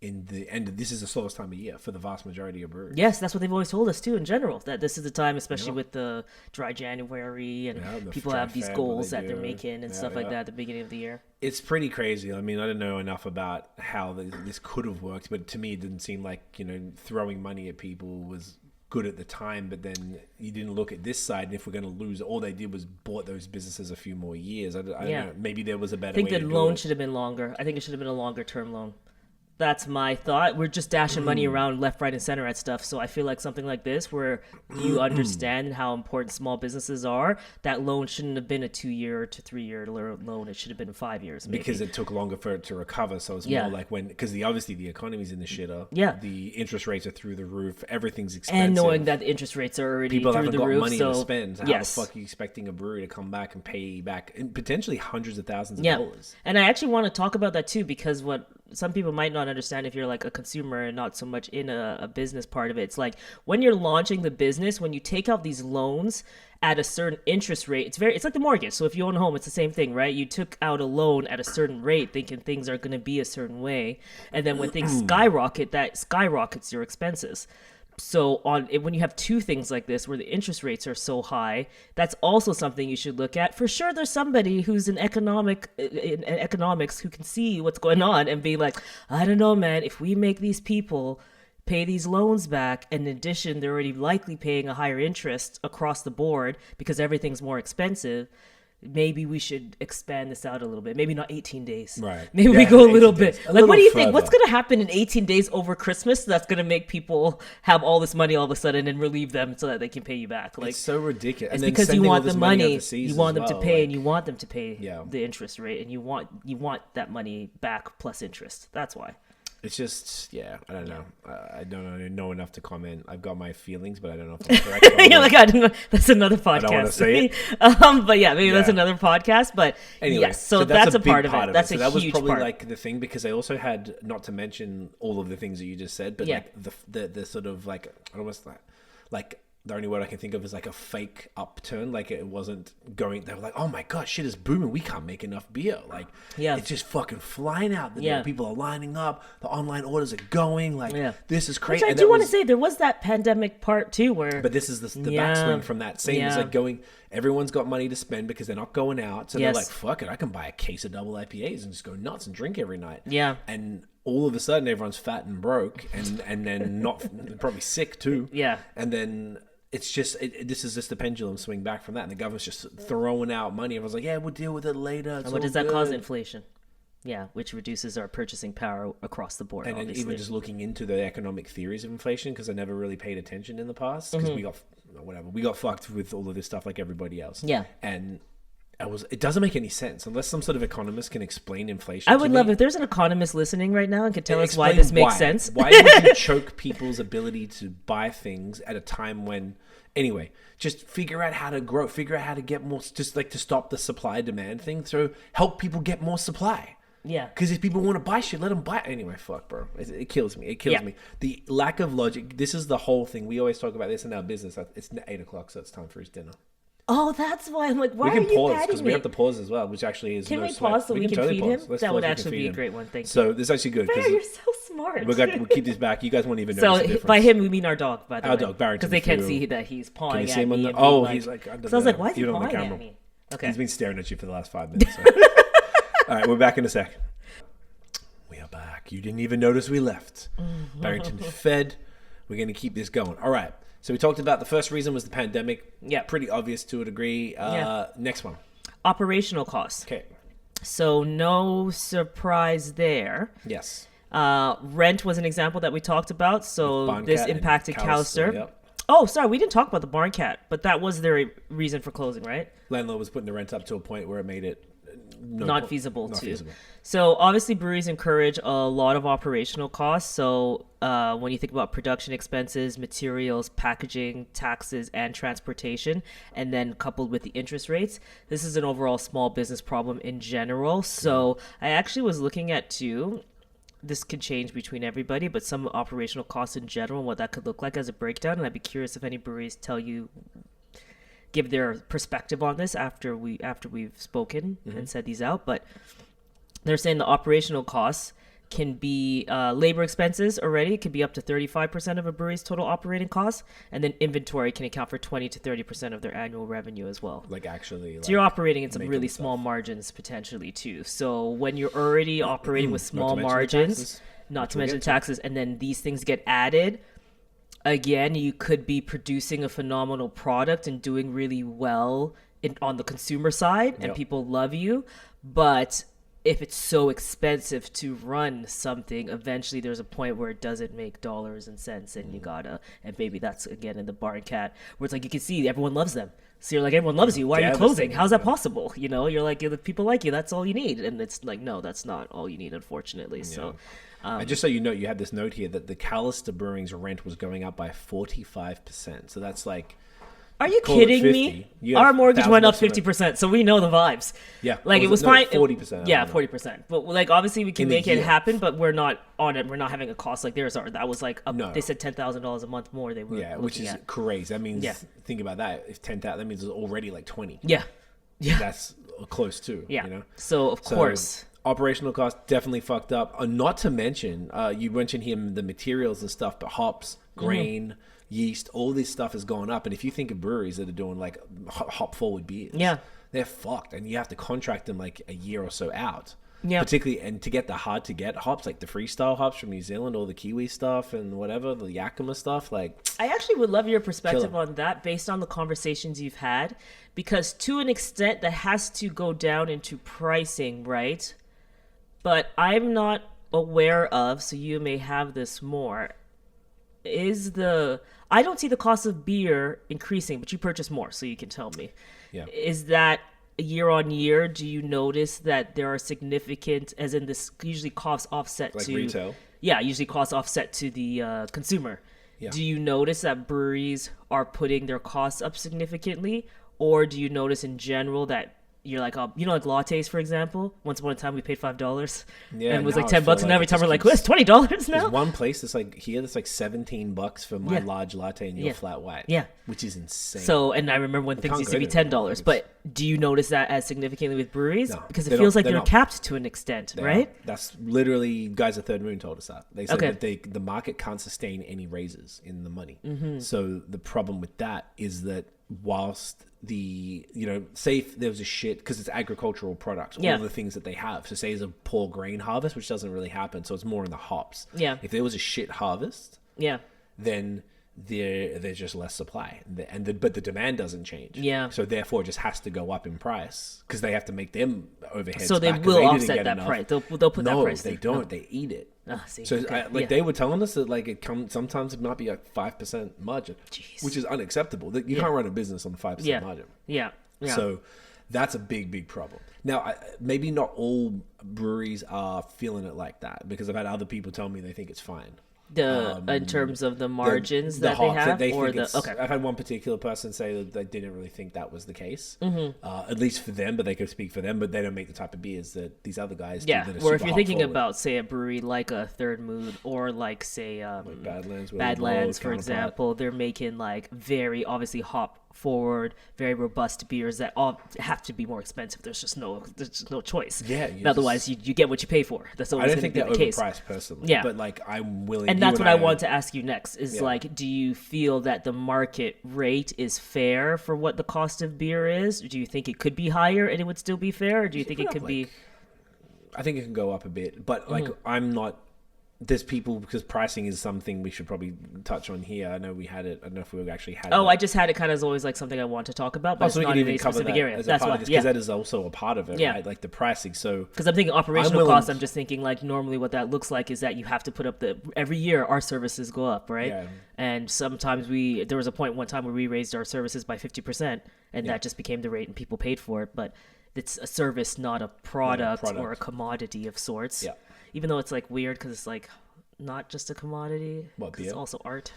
in the end, this is the slowest time of year for the vast majority of breweries. Yes, that's what they've always told us too. In general, that this is the time, especially with the dry January and the people dry have these Feb, goals what they that they're do. making and stuff like that at the beginning of the year. It's pretty crazy. I mean, I don't know enough about how this could have worked, but to me, it didn't seem like, you know, throwing money at people was good at the time. But then you didn't look at this side, and if we're going to lose, all they did was bought those businesses a few more years. I don't know. Maybe there was a better I think way the to do loan it. should have been longer. I think it should have been a longer term loan. That's my thought. We're just dashing money around left, right, and center at stuff. So I feel like something like this, where you understand how important small businesses are, that loan shouldn't have been a 2-year to 3-year loan. It should have been 5 years. Maybe. Because it took longer for it to recover. So it's more like because obviously the economy's in the shitter. Yeah. The interest rates are through the roof. Everything's expensive. And knowing that the interest rates are already people through haven't the got roof, money so to spend. How yes. the fuck are you expecting a brewery to come back and pay back and potentially hundreds of thousands of Yeah, dollars? and I actually want to talk about that too, because what some people might not understand if you're like a consumer and not so much in a business part of it, it's like when you're launching the business, when you take out these loans at a certain interest rate, it's like the mortgage. So if you own a home, it's the same thing, right? You took out a loan at a certain rate thinking things are going to be a certain way, and then when things skyrocket, that skyrockets your expenses. So when you have two things like this where the interest rates are so high, that's also something you should look at. For sure, there's somebody who's in economics who can see what's going on and be like, I don't know, man, if we make these people pay these loans back, and in addition, they're already likely paying a higher interest across the board because everything's more expensive, maybe we should expand this out a little bit. Maybe not 18 days. Right. Maybe we Yeah, go a 18 little days. bit. A Like, what little do you think? What's further. going to happen in 18 days over Christmas that's going to make people have all this money all of a sudden and relieve them so that they can pay you back? Like, It's so ridiculous. it's And then because you sending all want this the money, overseas you want as them to well, pay, like- and you want them to pay Yeah. the interest rate, and you want that money back plus interest. That's why. It's just, I don't know. I don't know enough to comment. I've got my feelings, but I don't know if I'm correct. You're like, I don't know. That's another podcast. don't wanna say it. But yeah, maybe that's another podcast. But Anyway, yes, so that's a big part of it. That's so a that was huge probably part. like the thing, because I also had, not to mention all of the things that you just said, but Yeah. like the sort of like almost like the only word I can think of is like a fake upturn. Like it wasn't going. They were like, "Oh my god, shit is booming. We can't make enough beer." Like, it's just fucking flying out. People are lining up. The online orders are going. Like, this is crazy. Which I And do that want to was- say, there was that pandemic part too, where. But this is the backswing from that scene. It's Yeah. like going, everyone's got money to spend because they're not going out. So Yes. they're like, fuck it, I can buy a case of double IPAs and just go nuts and drink every night. Yeah. And all of a sudden, everyone's fat and broke and then not, probably sick too. Yeah. And then it's just this is just the pendulum swing back from that, and the government's just throwing out money. Everyone's like, yeah, we'll deal with it later. And what does that cause? Inflation. Yeah, which reduces our purchasing power across the board. And obviously. even just looking into the economic theories of inflation, because I never really paid attention in the past, because we got fucked with all of this stuff like everybody else. Yeah, and it doesn't make any sense unless some sort of economist can explain inflation. I would love if there's an economist listening right now and could tell us why this makes sense. Why would you choke people's ability to buy things at a time when... Anyway, just figure out how to grow, figure out how to get more, just like to stop the supply demand thing. So help people get more supply. Yeah. Because if people want to buy shit, let them buy it. Anyway, fuck, bro. It kills me. It kills me. The lack of logic. This is the whole thing. We always talk about this in our business. It's 8 o'clock, so it's time for his dinner. Oh, that's why I'm like, why are you We can pause patting because me? we have to pause as well, which actually is Can no we sweat. pause so we can totally feed pause. him? Let's That pause, would we can actually feed be a him. great one. Thank you. So this is actually good. Bear, you're so smart. We'll keep this back. You guys won't even So notice the difference. by him, we mean our dog, by the way. Our dog, Barrington. Because they can't Through- see that he's pawing Can you at see him on me. the... and being Oh, like, he's like... Under so I was like, why is he even on the pawing camera. at me? Okay. He's been staring at you for the last 5 minutes. So. All right, we're back in a sec. We are back. You didn't even notice we left. Barrington is fed. We're going to keep this going. All right. So we talked about the first reason was the pandemic. Yeah. Pretty obvious to a degree. Next one. Operational costs. Okay. So no surprise there. Yes. Rent was an example that we talked about. So this Barncat impacted and Callister. Yep. Oh, sorry, we didn't talk about the Barncat, but that was their reason for closing, right? Landlord was putting the rent up to a point where it made it not feasible not too. feasible. So obviously breweries encourage a lot of operational costs. So when you think about production expenses, materials, packaging, taxes, and transportation, and then coupled with the interest rates, this is an overall small business problem in general. So I actually was looking at too. This could change between everybody, but some operational costs in general, what that could look like as a breakdown. And I'd be curious if any breweries give their perspective on this after we've spoken and said these out. But they're saying the operational costs can be labor expenses already. It could be up to 35% of a brewery's total operating costs. And then inventory can account for 20 to 30% of their annual revenue as well. Like actually. So you're operating in some really small margins potentially too. So when you're already operating with small margins, not to mention taxes, and then these things get added, again, you could be producing a phenomenal product and doing really well on the consumer side, and people love you. But if it's so expensive to run something, eventually there's a point where it doesn't make dollars and cents, and you gotta, and maybe that's again in the Barncat, where it's like you can see everyone loves them. So you're like, everyone loves you. Why are you closing? How's that possible? You know, you're like, if people like you, that's all you need. And it's like, no, that's not all you need, unfortunately. So. And just so you know, you had this note here that the Callister Brewing's rent was going up by 45%. So that's like... Are you kidding me? Our mortgage went up 50%, so we know the vibes. Yeah. Like it was fine. 40%. Yeah, 40%. But like obviously we can make it happen, but we're not on it. We're not having a cost like theirs are. That was like they said $10,000 a month more. They were which is crazy. That means think about that. If 10,000, that means it's already like 20. Yeah. That's close too. Yeah. You know. So of course. Operational costs definitely fucked up. Not to mention, you mentioned the materials and stuff, but hops, grain, yeast, all this stuff has gone up. And if you think of breweries that are doing like hop forward beers, they're fucked, and you have to contract them like a year or so out. Yeah. Particularly, and to get the hard to get hops, like the freestyle hops from New Zealand, all the Kiwi stuff and whatever, the Yakima stuff, like... I actually would love your perspective on that based on the conversations you've had, because to an extent that has to go down into pricing, right? But I'm not aware of, so you may have this more, I don't see the cost of beer increasing, but you purchase more, so you can tell me. Yeah. Is that year on year? Do you notice that there are significant, as in this usually costs offset like to retail? Yeah, usually costs offset to the consumer. Yeah. Do you notice that breweries are putting their costs up significantly, or do you notice in general that you're like, you know, like lattes, for example. Once upon a time, we paid $5, and it was like $10, and every time we're like, well, it's $20 now. There's one place that's like here, that's like $17 for my large latte and your flat white. Yeah, which is insane. So, and I remember when things used to be $10. But do you notice that as significantly with breweries? No, because it feels like they're capped to an extent, right? That's literally guys at Third Moon told us that. They said that the market can't sustain any raises in the money. Mm-hmm. So the problem with that is that whilst say if there was a shit, because it's agricultural products, all the things that they have. So say there's a poor grain harvest, which doesn't really happen, so it's more in the hops. Yeah. If there was a shit harvest, then there's just less supply, but the demand doesn't change. Yeah. So therefore, it just has to go up in price because they have to make them overheads. So they back 'cause will didn't offset get that enough. price. They'll put that price. No, they don't. They eat it. See, So okay, like yeah. they were telling us that like sometimes it might be like 5% margin, Jeez. which is unacceptable. You can't run a business on a 5% margin. Yeah. So that's a big problem. Now, maybe not all breweries are feeling it like that because I've had other people tell me they think it's fine. In terms of the margins that they hops, have, or the okay. I've had one particular person say that they didn't really think that was the case, at least for them. But they could speak for them. But they don't make the type of beers that these other guys do. Yeah, That are or if super you're hop thinking forward. about, say, a brewery like a Third Mood or like, say, Like Badlands, Badlands, for Counterpart. example, they're making like very obviously hop forward, very robust beers that all have to be more expensive. There's just no choice. Yeah, Otherwise, you get what you pay for. That's I always don't going think to be they're the case. overpriced personally. Yeah. But like I'm willing. And that's what I want to ask you next is like, do you feel that the market rate is fair for what the cost of beer is? Do you think it could be higher and it would still be fair? Or do you think it could be... I think it can go up a bit, but like I'm not. There's people because pricing is something we should probably touch on here. I know we had it. I don't know if we actually had. Oh, I just had it kind of as always like something I want to talk about, but so it's we not can in even a cover specific that area. as a That's part why, of this because that is also a part of it, Yeah. right? Like the pricing. So because I'm thinking operational willing- costs. I'm just thinking like normally what that looks like is that you have to put up every year our services go up, right? Yeah. And sometimes there was a point one time where we raised our services by 50%, and that just became the rate, and people paid for it. But it's a service, not a product, or a commodity of sorts. Yeah. Even though it's like weird because it's like not just a commodity. What, 'cause it's beer? also art.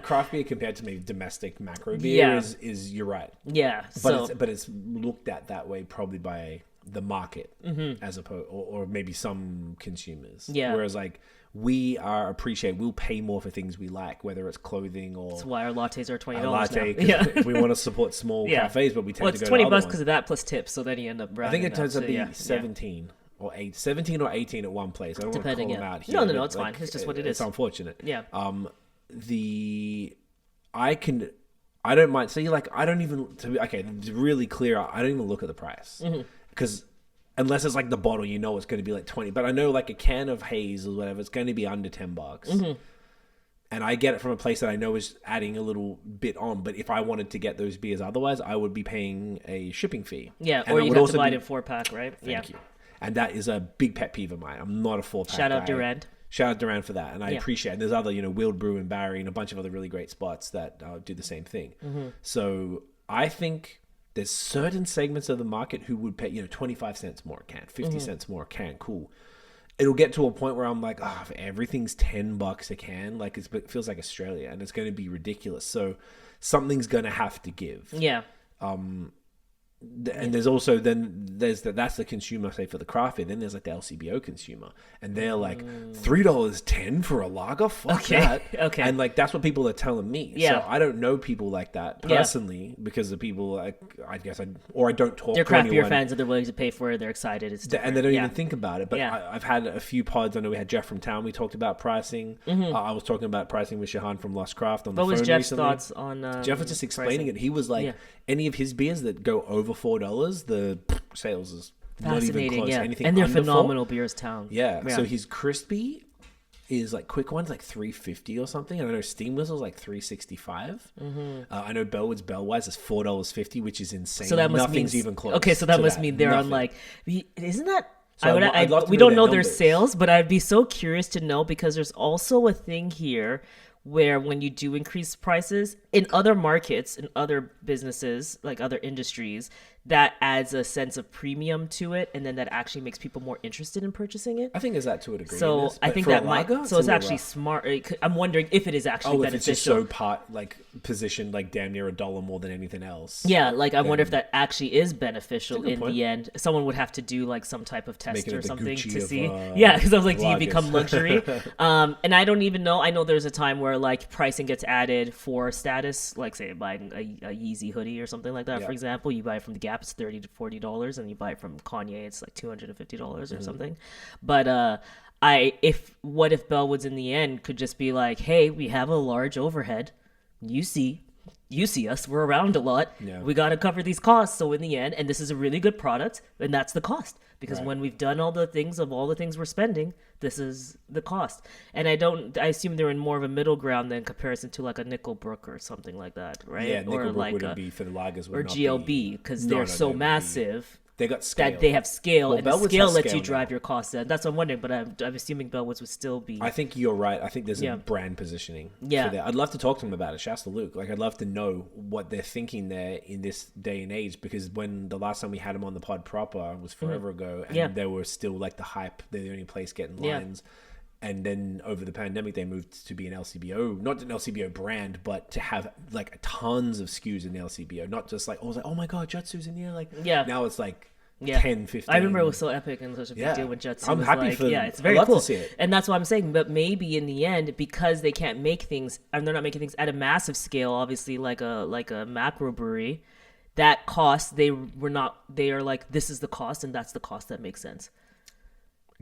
craft beer compared to maybe domestic macro beer Yeah. is you're right. Yeah. But it's looked at that way probably by the market as opposed or maybe some consumers. Yeah. Whereas like we'll pay more for things we like, whether it's clothing or that's why our lattes are $20 a latte. now. Yeah. We want to support small cafes, but we tend Well, to it's go $20 to other because ones. of that plus tips, so then you end up. I think it turns out to be yeah. 17 or 18 at one place. I don't Depending, want to call yeah. them out here. No, but, it's fine. It's just what it It's is. unfortunate. Yeah. I don't mind. See, like, I don't even, to be really clear, I don't even look at the price. Because unless it's like the bottle, you know it's going to be like 20. But I know like a can of Haze or whatever, it's going to be under $10. And I get it from a place that I know is adding a little bit on. But if I wanted to get those beers otherwise, I would be paying a shipping fee. Yeah, And or I you would have also to buy it be- in 4-pack, right? Thank you. And that is a big pet peeve of mine. I'm not a 4-pack Shout out guy. Durand. Shout out Durand for that. And I Yeah. appreciate it. And there's other, Wheeled Brew and Barry and a bunch of other really great spots that do the same thing. So I think there's certain segments of the market who would pay, 25 cents more a can, 50 cents more a can. Cool. It'll get to a point where I'm like, if everything's $10 a can, like it feels like Australia and it's going to be ridiculous. So something's going to have to give. Yeah. And there's also that's the consumer, say, for the craft beer. Then there's like the LCBO consumer, and they're like $3.10 for a lager. Fuck that. Okay. And like that's what people are telling me. Yeah. So I don't know people like that personally because the people like I guess I don't talk. They're to craft beer anyone. fans and they're willing to pay for it. They're excited. It's different. And they don't Yeah. even think about it. But Yeah. I've had a few pods. I know we had Jeff from town. We talked about pricing. I was talking about pricing with Shahan from Lost Craft on the What phone was Jeff's recently. thoughts on? Jeff was just explaining pricing? it. He was like, Yeah. any of his beers that go over $4, the sales is not even Fascinating, close. yeah. Anything And they're under phenomenal beers, town. $4. Yeah. So his crispy is like quick ones like $3.50 or something. And I know Steam Whistle's like $3.65. I know Bellwood's Bellwise is $4.50, which is insane. So that must Nothing's mean even close. Okay, so that to must mean they're on Nothing. like. Isn't that? So I'd love to we know don't their know their numbers. sales, but I'd be so curious to know because there's also a thing here where when you do increase prices in other markets, in other businesses, like other industries, that adds a sense of premium to it, and then that actually makes people more interested in purchasing it. I think is that to a degree. So in this, I but think for a that might. lager, So it's a little actually rough. smart. I'm wondering if it is actually if it's just beneficial. so positioned like damn near $1 more than anything else. Yeah, like I wonder if that actually is beneficial good in point. the end. Someone would have to do like some type of test Making or it the something Gucci to of, see. Yeah, because I was like, do you lagers. become luxury? And I don't even know. I know there's a time where like pricing gets added for status, like say buying a Yeezy hoodie or something like that. Yeah. For example, you buy it from the Gap, it's $30 to $40, and you buy it from Kanye, it's like $250 or something. But what if Bellwoods in the end could just be like, hey, we have a large overhead. You see, you see us, we're around a lot. Yeah. We got to cover these costs. So in the end, and this is a really good product, and that's the cost. Because when we've done all the things we're spending, this is the cost. And I assume they're in more of a middle ground than comparison to like a Nickelbrook or something like that, right? Yeah, or Nickelbrook like wouldn't be for the lagers. or GLB, because they're so massive. They got scale. That they have scale, and the Bellwoods scale has lets scale you drive now. your costs down. That's what I'm wondering, but I'm assuming Bellwoods would still be. I think you're right. I think there's a brand positioning for that. I'd love to talk to them about it. Shouts to Luke. Like, I'd love to know what they're thinking there in this day and age, because when the last time we had them on the pod proper was forever ago, and they were still like the hype. They're the only place getting lines. And then over the pandemic, they moved to be an LCBO, not an LCBO brand, but to have like tons of SKUs in the LCBO, not just like, I was like, oh my God, Jutsu's in here. Like, now it's like 10, 15. I remember it was so epic and such a big deal when Jutsu I'm was happy like, for them. it's very I'd love cool. to see it. And that's what I'm saying. But maybe in the end, because they can't make things, and they're not making things at a massive scale, obviously like a macro brewery, that cost, they are like, this is the cost, and that's the cost that makes sense.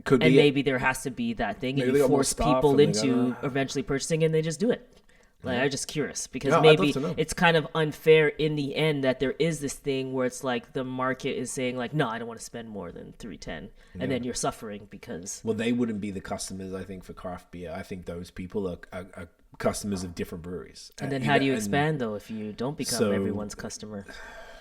Could And be maybe there has to be that thing, and they you got more force staff people and they into gotta- eventually purchasing, and they just do it. Like, I'm just curious, because No, I'd love maybe to know. it's kind of unfair in the end that there is this thing where it's like the market is saying like, no, I don't want to spend more than $3.10, and then you're suffering because Well, they wouldn't be the customers, I think, for craft beer. I think those people are customers of different breweries. And then how do you expand though if you don't become everyone's customer?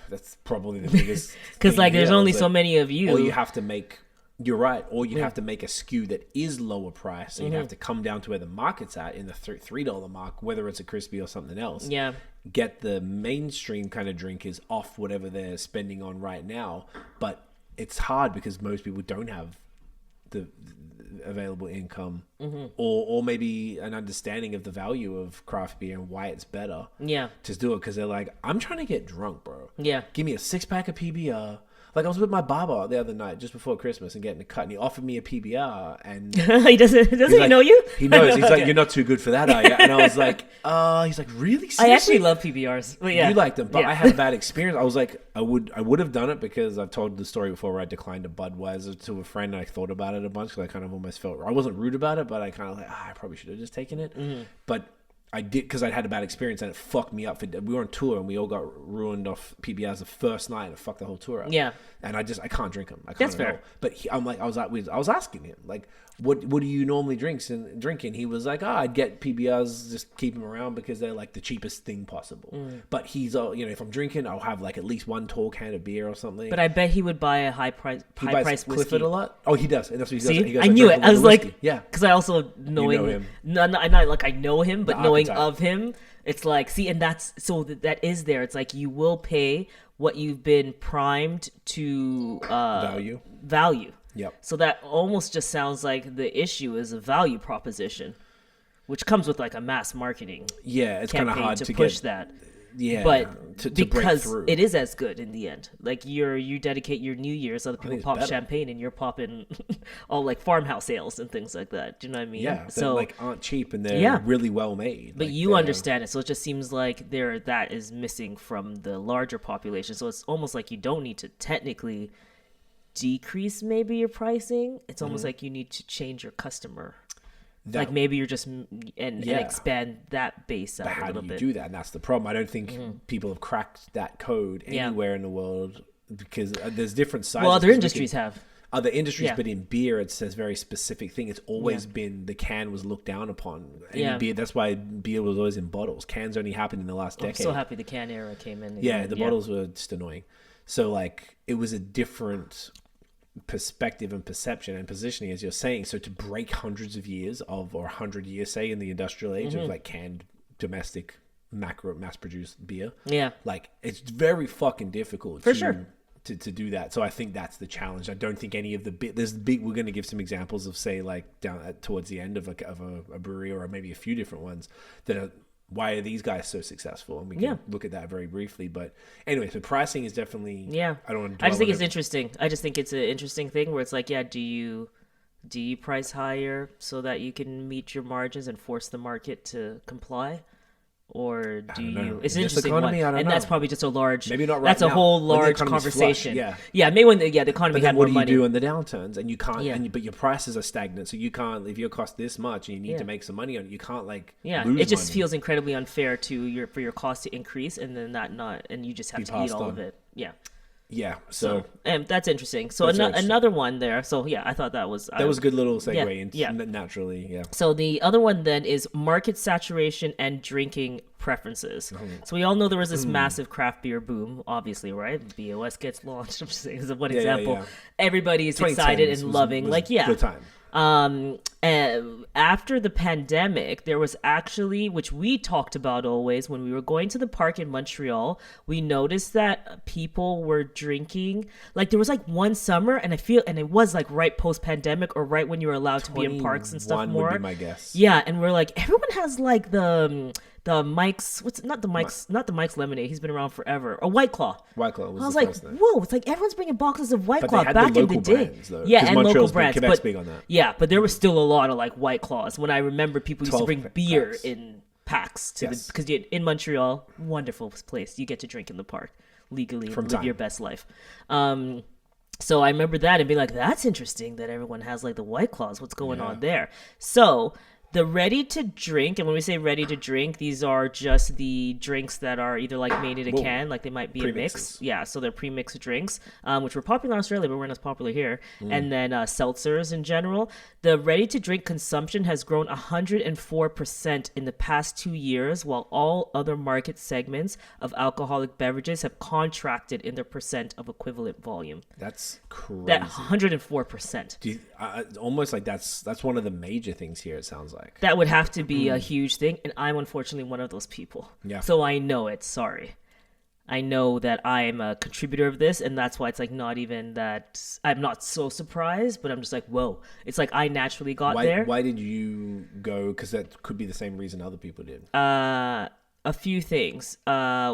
That's probably the biggest. Because thing like there's here, only is so like, many of you. Or you have to make. You're right. Or you have to make a SKU that is lower price. So you have to come down to where the market's at in the $3 mark, whether it's a crispy or something else. Yeah. Get the mainstream kind of drinkers off whatever they're spending on right now. But it's hard because most people don't have the available income or maybe an understanding of the value of craft beer and why it's better to do it, because they're like, I'm trying to get drunk, bro. Give me a 6-pack of PBR. Like, I was with my barber the other night just before Christmas and getting a cut, and he offered me a PBR, and he doesn't like, know you? He knows. He's like, Okay. you're not too good for that, are you? And I was like, he's like, really? Seriously? I actually love PBRs. But yeah. You like them, but I had a bad experience. I was like, I would have done it because I've told the story before where I declined a Budweiser to a friend, and I thought about it a bunch because I kind of almost felt, I wasn't rude about it, but I kind of like, I probably should have just taken it. But I did, because I'd had a bad experience and it fucked me up. We were on tour and we all got ruined off PBRs the first night and it fucked the whole tour up. Yeah. And I can't drink them. I can't That's at all. fair. But I was asking him, like, what do you normally drink? He was like, I'd get PBRs, just keep them around because they're like the cheapest thing possible. But he's, if I'm drinking, I'll have like at least one tall can of beer or something. But I bet he would buy a high price whiskey. Clifford a lot. Oh, he does, and that's what he does. See, He goes, I knew drink it. a I was lot of like, whiskey. Yeah, because I also knowing know him. not like I know him, but knowing archetype. of him, it's like, see, and that's so that is there. It's like you will pay what you've been primed to value. Yep. So that almost just sounds like the issue is a value proposition, which comes with like a mass marketing it's kind of campaign hard to to push get, that. Yeah, But to break because through. it is as good in the end. Like you dedicate your New Year's, other people it's pop better. champagne, and you're popping all like farmhouse ales and things like that. Do you know what I mean? Yeah, So like aren't cheap and they're really well made. but Like, you they're- understand it, so it just seems like that is missing from the larger population. So it's almost like you don't need to technically decrease maybe your pricing. It's almost like you need to change your customer. Like maybe you're just and expand that base out But a how little do you bit. do that? And that's the problem. I don't think people have cracked that code anywhere in the world because there's different sizes. Well, other industries have. Other industries, Yeah. but in beer, it says very specific thing. It's always been the can was looked down upon. In beer, that's why beer was always in bottles. Cans only happened in the last I'm decade. so happy the can era came in. Yeah, again. the bottles were just annoying. So like it was a different perspective and perception and positioning, as you're saying. So to break hundreds of years or 100 years, say in the industrial age of like canned domestic mass produced beer, like it's very fucking difficult For sure. to do that. So I think that's the challenge. I don't think any of the we're going to give some examples of, say, like down towards the end of a brewery, or maybe a few different ones that are, why are these guys so successful? And we can look at that very briefly. But anyway, so pricing is definitely I don't want to I just think it's interesting. I just think it's an interesting thing where it's like, do you price higher so that you can meet your margins and force the market to comply, or do don't know. you? It's In an this interesting economy, one, I don't and know. that's probably just a large. Maybe not right That's a now, whole when the large economy's flush, conversation. yeah. Yeah. Maybe when the economy But then had what more do you money. do in the downturns? And you can't. Yeah. But your prices are stagnant, so you can't. If your cost this much and you need Yeah. to make some money on it, you can't like Yeah, lose it just money. feels incredibly unfair for your cost to increase, and then and you just have to eat passed all on. of it. Yeah. Yeah. So, So and that's interesting. So That's interesting. another one there. So yeah, I thought that was that was a good little segue Yeah, into yeah. naturally. Yeah. So the other one then is market saturation and drinking preferences. So we all know there was this massive craft beer boom, obviously, right? BAOS gets launched. I'm just saying as one Yeah, example. yeah. Everybody is 2010s excited and was- loving. was Like, yeah. good time. After the pandemic, there was actually, which we talked about always when we were going to the park in Montreal, we noticed that people were drinking. Like there was like one summer, and it was like right post pandemic or right when you were allowed to be in parks and stuff 21 more. would be my guess. Yeah, and we're like, everyone has like the Mike's, not the Mike's lemonade. He's been around forever. A White Claw. White Claw was I was the like, first thing. whoa! It's like everyone's bringing boxes of White But Claw they had back the in the local day. brands, though, Yeah, 'cause and local Montreal's big- brands. Quebec's But big on that. yeah, but there was still a lot of like White Claws. When I remember, people used to 12 bring beer packs. in packs to Yes. because in Montreal, wonderful place. You get to drink in the park legally, From live time. your best life. So I remember that and be like, that's interesting that everyone has like the White Claws. What's going on there? So the ready to drink, and when we say ready to drink, these are just the drinks that are either like made in a can, like they might be a mix. Premixes. Yeah, so they're pre-mixed drinks, which were popular in Australia, but weren't as popular here. And then seltzers in general. The ready to drink consumption has grown 104% in the past 2 years, while all other market segments of alcoholic beverages have contracted in their percent of equivalent volume. That's crazy. That 104%. Do you, almost like that's one of the major things here. It sounds like. That would have to be a huge thing, and I'm unfortunately one of those people. Yeah. So I know it. Sorry. I know that I am a contributor of this, and that's why it's like not even that I'm not so surprised, but I'm just like, whoa. It's like I naturally got there. Why did you go? Because that could be the same reason other people did. A few things,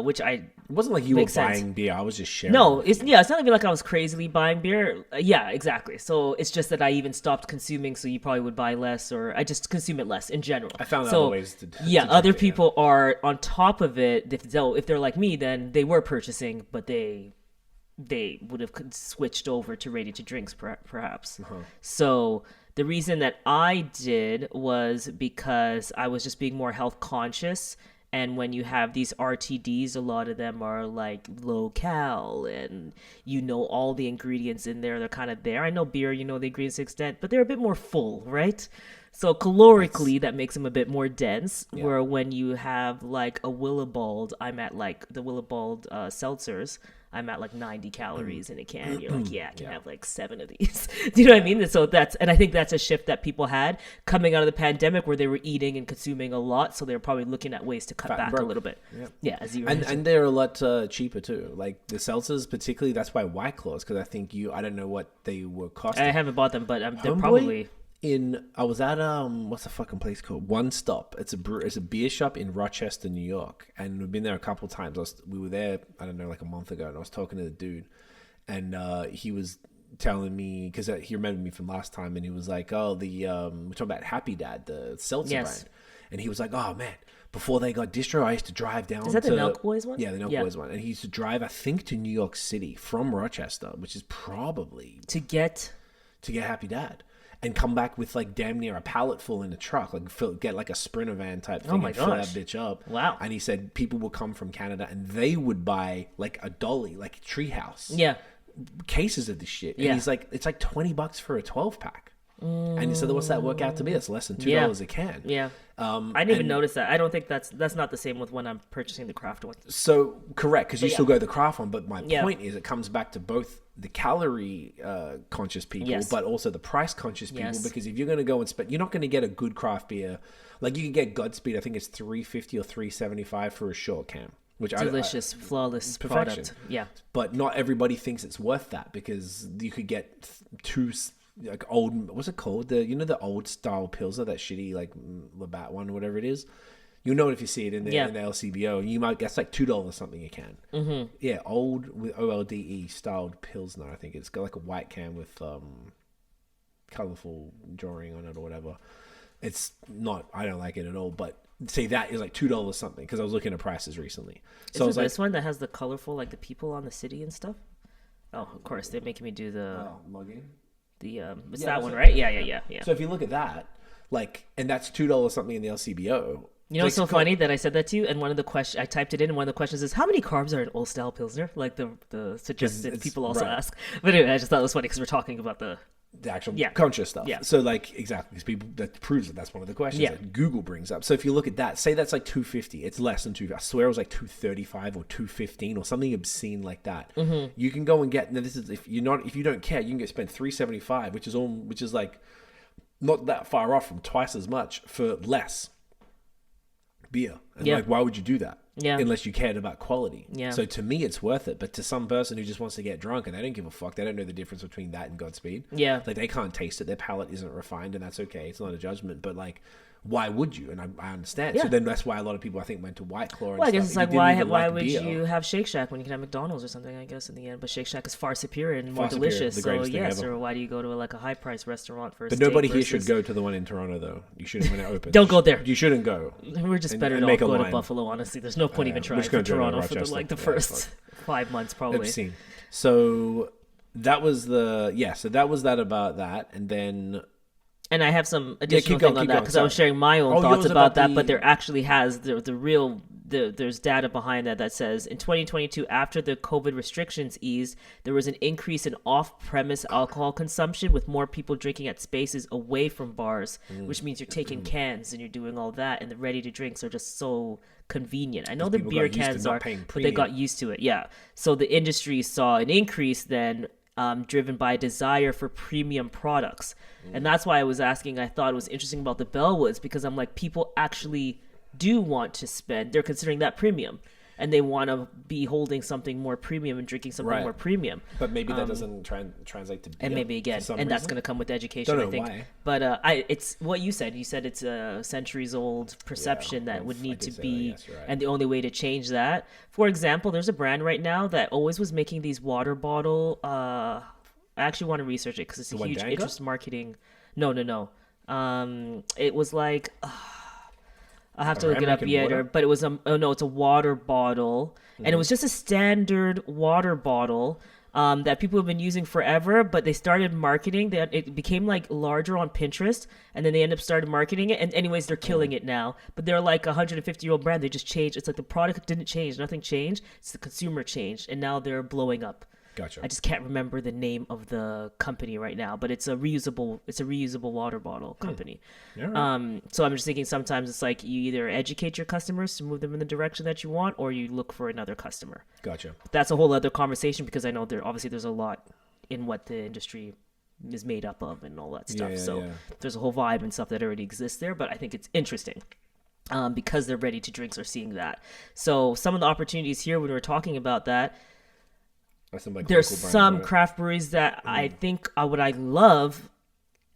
which I It wasn't like you were makes sense. buying beer. I was just sharing. No, it's not even like I was crazily buying beer. Yeah, exactly. So it's just that I even stopped consuming, so you probably would buy less, or I just consume it less in general. I found so, other ways to yeah, drink other it, yeah. people are on top of it. If they're like me, then they were purchasing, but they would have switched over to ready to drinks perhaps. So the reason that I did was because I was just being more health conscious. And when you have these RTDs, a lot of them are like low cal, and you know all the ingredients in there. They're kind of there. I know beer, you know the ingredients to an extent, but they're a bit more full, right? So calorically, that makes them a bit more dense. Yeah. Where when you have like a Willibald, I'm at like the Willibald seltzers, I'm at like 90 calories in a can. You're like, yeah, I can have like 7 of these. Do you know what I mean? So and I think that's a shift that people had coming out of the pandemic where they were eating and consuming a lot. So they were probably looking at ways to cut Fat and back a broke. little bit. Yep. Yeah, as you And they're a lot cheaper too. Like the seltzers, particularly, that's why White Claws, because I think I don't know what they were costing. I haven't bought them, but they're Homeboy, probably. I was at what's the fucking place called? One Stop. It's a beer shop in Rochester, New York, and we've been there a couple of times. We were there, I don't know, like a month ago, and I was talking to the dude, and he was telling me, because he remembered me from last time, and he was like, "Oh, we're talking about Happy Dad, the seltzer Yes. brand," and he was like, "Oh man." Before they got distro, I used to drive down. Is that the Nelk Boys one? Yeah, the Nelk Yeah. Boys one, and he used to drive, I think, to New York City from Rochester, which is probably To get. to get Happy Dad, and come back with like damn near a pallet full in the truck, like get like a Sprinter van type thing, Oh my and fill that gosh. bitch up. Wow. And he said people will come from Canada and they would buy like a dolly, like a treehouse, Yeah. cases of this shit. And Yeah. he's like, it's like $20 for a 12-pack. And he said, what's that work out to be? It's less than $2 Yeah. a can. Yeah. I didn't even notice that. I don't think that's not the same with when I'm purchasing the craft one. So correct, because you still go the craft one, but my Yeah. point is it comes back to both the calorie conscious people, Yes. but also the price conscious people. Yes. Because if you're going to go and spend, you're not going to get a good craft beer. Like you can get Godspeed, I think it's $3.50 or $3.75 for a short can, which Delicious, flawless perfection. product. Yeah. But not everybody thinks it's worth that, because you could get two like old, what's it called? The old style Pilsner, that shitty like Labatt one, whatever it is. You'll know it if you see it in the LCBO. You might guess like $2 something a can. Mm-hmm. Yeah, old with OLDE styled Pilsner. I think it's got like a white can with colorful drawing on it or whatever. It's not. I don't like it at all. But say that is like $2 something because I was looking at prices recently. So Is I it was like, this one that has the colorful, like the people on the city and stuff? Oh, of course, they're making me do the login. it's Yeah, that that's one, it. right? Yeah. So if you look at that, like, and that's $2 something in the LCBO. You know, it's so funny that I said that to you, and one of the questions I typed it in, and one of the questions is, "How many carbs are in old style pilsner?" Like the suggested people also right. ask. But anyway, I just thought it was funny because we're talking about the actual conscious stuff. Yeah. So like exactly, because people that proves that that's one of the questions that Google brings up. So if you look at that, say that's like 250, it's less than 250. I swear it was like 235 or 215 or something obscene like that. You can go and get. Now this is if you don't care, you can get spend 375, which is like not that far off from twice as much for less beer. And like, why would you do that? Yeah. Unless you cared about quality. Yeah. So to me, it's worth it. But to some person who just wants to get drunk and they don't give a fuck, they don't know the difference between that and Godspeed. Yeah. Like they can't taste it. Their palate isn't refined, and that's okay. It's not a judgment. But like, why would you? And I understand. Yeah. So then that's why a lot of people I think went to White Claw. And Well, I guess stuff. it's like If you didn't even why like would beer, you have Shake Shack when you can have McDonald's or something? I guess in the end, but Shake Shack is far superior and more Far superior, delicious. the So greatest thing yes, ever. or why do you go to like a high price restaurant for? A But steak nobody here should versus- go to the one in Toronto, though. You shouldn't when it opens. Don't go there. You shouldn't go. We're just better and to make a go to line. Buffalo. Honestly, there's no point even we're trying just for gonna do it in Toronto for the Rochester. like the Yeah, first 5 months probably. Obscene. So that was that about that, and then. And I have some additional keep thing going, on that because I was sharing my own yours thoughts about that, the- but there actually has there's data behind that says in 2022, after the COVID restrictions eased, there was an increase in off-premise alcohol consumption with more people drinking at spaces away from bars, which means you're taking cans and you're doing all that, and the ready-to-drinks are just so convenient. I know the people beer got used to cans not are, paying but they got premium. used to it. Yeah. So the industry saw an increase then driven by a desire for premium products. And that's why I was asking, I thought it was interesting about the Bellwoods because I'm like, people actually do want to spend, they're considering that premium. And they want to be holding something more premium and drinking something Right. more premium. But maybe that doesn't translate to beer. And maybe again, for some and that's reason. going to come with education, Don't I think. know why. But it's what you said. You said it's a centuries-old perception that would I need did to say that, be, yes, you're right. and the only way to change that. For example, there's a brand right now that always was making these water bottle. I actually want to research it because it's a one huge Danko? interest marketing. No. It was like. I'll have to look it up American yet, water? but it was it's a water bottle, and it was just a standard water bottle that people have been using forever. But they started marketing; it became like larger on Pinterest, and then they end up started marketing it. And anyways, they're killing it now. But they're like a 150-year-old brand. They just changed. It's like the product didn't change, nothing changed. It's the consumer changed, and now they're blowing up. Gotcha. I just can't remember the name of the company right now, but it's a reusable water bottle company. Yeah. So I'm just thinking sometimes it's like you either educate your customers to move them in the direction that you want, or you look for another customer. Gotcha. That's a whole other conversation because I know there's a lot in what the industry is made up of and all that stuff. There's a whole vibe and stuff that already exists there, but I think it's interesting. Because they're ready to drinks are seeing that. So some of the opportunities here when we were talking about that, there's some craft breweries that I think what I love,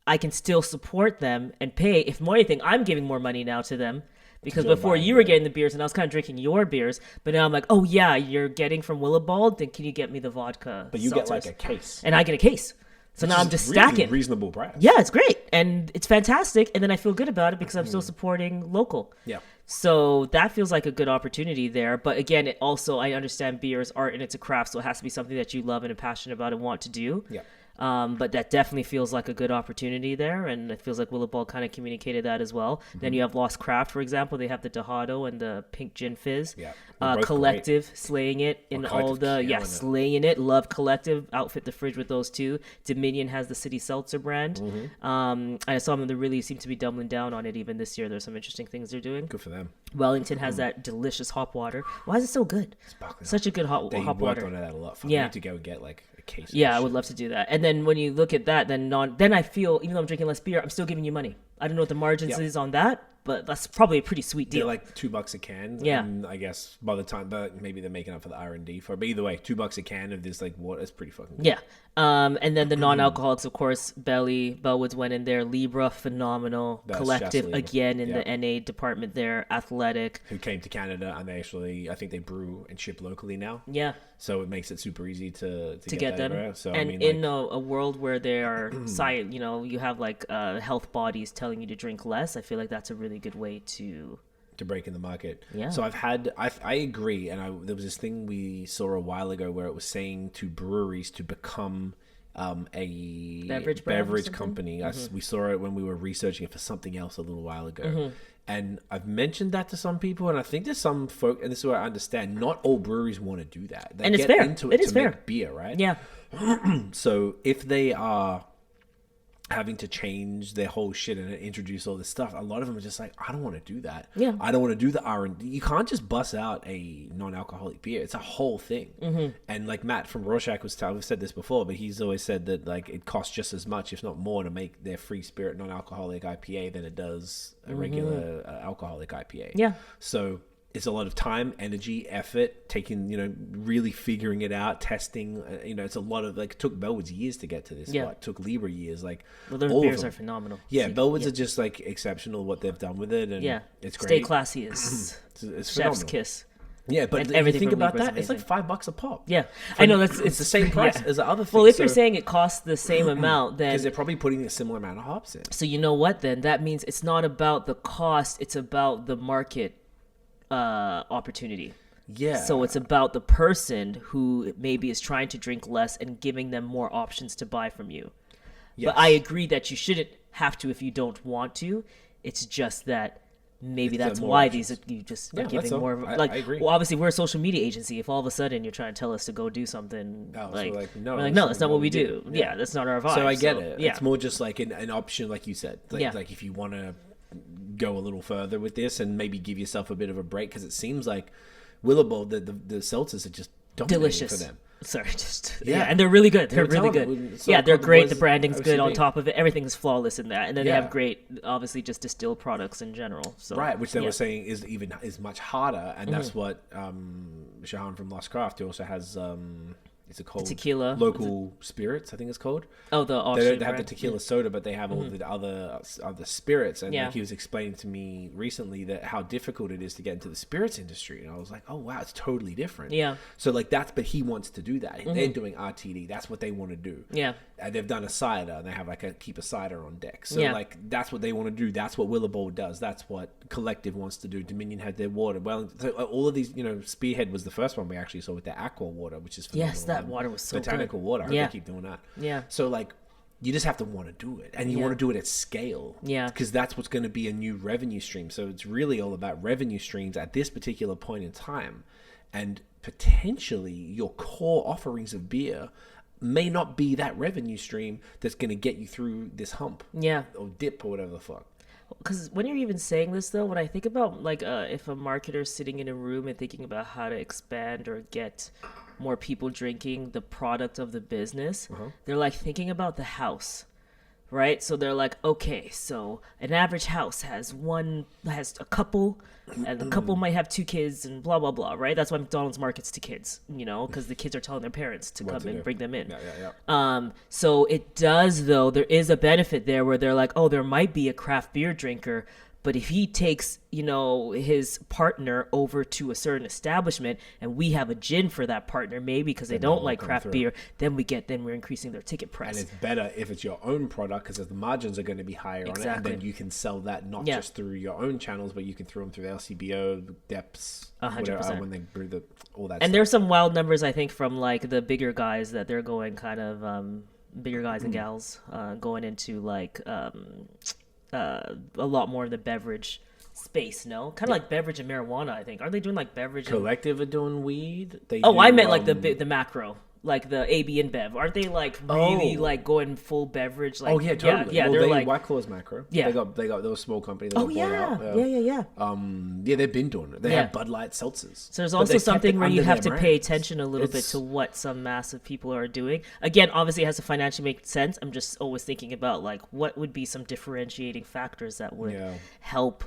I can still support them and pay. If more anything, I'm giving more money now to them because before you were getting the beers and I was kind of drinking your beers, but now I'm like, oh yeah, you're getting from Willowbald, then can you get me the vodka? But you get like seltzers? a case. And I get a case. So now I'm just stacking. Reasonable price. Yeah, it's great. And it's fantastic. And then I feel good about it because I'm still supporting local. Yeah. So that feels like a good opportunity there. But again, it also, I understand beer is art and it's a craft. So it has to be something that you love and are passionate about and want to do. Yeah. But that definitely feels like a good opportunity there. And it feels like Willowball kind of communicated that as well. Then you have Lost Craft, for example. They have the Dahado and the Pink Gin Fizz. Yeah. They're both Collective slaying it in all Collective the, killing it. slaying it. Love Collective. Outfit the fridge with those two. Dominion has the City Seltzer brand. I saw them, they really seem to be doubling down on it even this year. There's some interesting things they're doing. Good for them. Wellington has that delicious hop water. Why is it so good? Sparkling Such a good hop They water. worked on that a lot. Yeah. I need to go and get like a case. Yeah, I of would love to do that. And then when you look at that, then I feel, even though I'm drinking less beer, I'm still giving you money. I don't know what the margins is on that, but that's probably a pretty sweet They're deal. like $2 a can. Yeah. And I guess by the time, but maybe they're making up for the R&D for it. But either way, $2 a can of this like water is pretty fucking good. Yeah. And then the non-alcoholics, of course, Bellwoods went in there. Libra, phenomenal. That's Collective, just Libra. again, in Yeah. the NA department there. Athletic. Who came to Canada and they actually, I think they brew and ship locally now. Yeah. So it makes it super easy to Get them. over. So and I mean, in like, a world where there are you have like health bodies telling you to drink less, I feel like that's a really good way to to break in the market. Yeah. So I agree, and there was this thing we saw a while ago where it was saying to breweries to become a beverage company. We saw it when we were researching it for something else a little while ago. And I've mentioned that to some people, and I think there's some folk, and this is what I understand, not all breweries want to do that. They and it's get fair. into It it is to fair. make beer, right? Yeah. So if they are having to change their whole shit and introduce all this stuff, a lot of them are just like, I don't want to do that. Yeah. I don't want to do the R&D. You can't just bust out a non-alcoholic beer. It's a whole thing. And like Matt from Rorschach was telling, we've said this before, but he's always said that like it costs just as much, if not more, to make their free spirit non-alcoholic IPA than it does a regular alcoholic IPA. Yeah. So it's a lot of time, energy, effort, taking, really figuring it out, testing. It's a lot of, like, it took Bellwoods years to get to this. Yeah. It took Libra years. Like, Well, their all of beers them. are phenomenal. Yeah, So, Bellwoods are just, like, exceptional what they've done with it. And it's great. Stay classy is It's chef's phenomenal. kiss. Yeah, but And if you everything think from about Libra's that, it's like amazing. $5 a pop. Yeah, I know It's the same price as the other things. Well, if you're saying it costs the same amount, then because they're probably putting a similar amount of hops in. so you know what? Then that means it's not about the cost; it's about the market opportunity. Yeah. So it's about the person who maybe is trying to drink less and giving them more options to buy from you. Yes. But I agree that you shouldn't have to if you don't want to. It's just that maybe It's that's more why options. these you just Yeah, are that's giving all. more of I like. agree. Well, obviously we're a social media agency. If all of a sudden you're trying to tell us to go do something, Oh, so like, no, we're like, no, that's not what we do. Yeah. Yeah, that's not our vibe. So I get it. Yeah, It's more just like an option, like you said. Like, Yeah. like if you want to go a little further with this and maybe give yourself a bit of a break, because it seems like Willowbold, the seltzers are just dominating delicious for them. Sorry, just Yeah. and they're really good. They're were really telling good. me, so Yeah, they're called the great. boys The branding's good on OCD. top of it. Everything's flawless in that, and then they Yeah. have great, obviously, just distilled products in general. So Right, which they yeah. were saying is much harder, and that's what Shahan from Lost Craft, who also has is it called tequila. local spirits, I think it's called. Oh, the They offshoot don't have the brand. tequila soda, but they have all the other spirits. And Yeah. like he was explaining to me recently that how difficult it is to get into the spirits industry, and I was like, oh wow, it's totally different. Yeah. So like but he wants to do that. They're doing RTD. That's what they want to do. Yeah. And they've done a cider, and they have like keep a cider on deck. So Yeah. like that's what they want to do. That's what Willowbold does. That's what Collective wants to do. Dominion had their water. Well, so all of these, Spearhead was the first one we actually saw with their aqua water, which is phenomenal. Yes, that water was so botanical water. I hope Yeah. they keep doing that. Yeah. So like, you just have to want to do it, and you Yeah. want to do it at scale. Yeah. Because that's what's going to be a new revenue stream. So it's really all about revenue streams at this particular point in time, and potentially your core offerings of beer may not be that revenue stream that's going to get you through this hump. Yeah. Or dip or whatever the fuck. Because when you're even saying this, though, when I think about like if a marketer's sitting in a room and thinking about how to expand or get more people drinking the product of the business, they're like thinking about the house, right? So they're like, okay, so an average house has a couple, and the couple might have 2 kids and blah blah blah, right? That's why McDonald's markets to kids, because the kids are telling their parents to come to and do. bring them in. Yeah. So it does, though, there is a benefit there where they're like, oh, there might be a craft beer drinker, but if he takes, his partner over to a certain establishment and we have a gin for that partner, maybe because they don't like come craft through. beer, then we're increasing their ticket And price. it's better if it's your own product, because the margins are going to be higher on it, and Exactly. then you can sell that not Yeah. just through your own channels, but you can throw them through the LCBO, Depths, 100%. when they brew all that And stuff. there's some wild numbers, I think, from like the bigger guys that they're going kind of bigger guys and gals going into like a lot more of the beverage space, no? Kind of like beverage and marijuana, I think. Are they doing like beverage and... Collective are doing weed. They Oh, do, I meant like the macro. Like the AB and Bev. Aren't they like really Oh. like going full beverage? Like, Oh yeah, totally. Yeah, well, they're they like... White Claw's macro. Yeah. they got those small company. That Oh, got bought yeah. out. Yeah. Yeah, they've been doing it. They Yeah. have Bud Light seltzers. So there's But also they've kept something it where you under have to their pay brands. attention a little bit It's- to what some massive people are doing. Again, obviously it has to financially make sense. I'm just always thinking about like what would be some differentiating factors that would Yeah. help,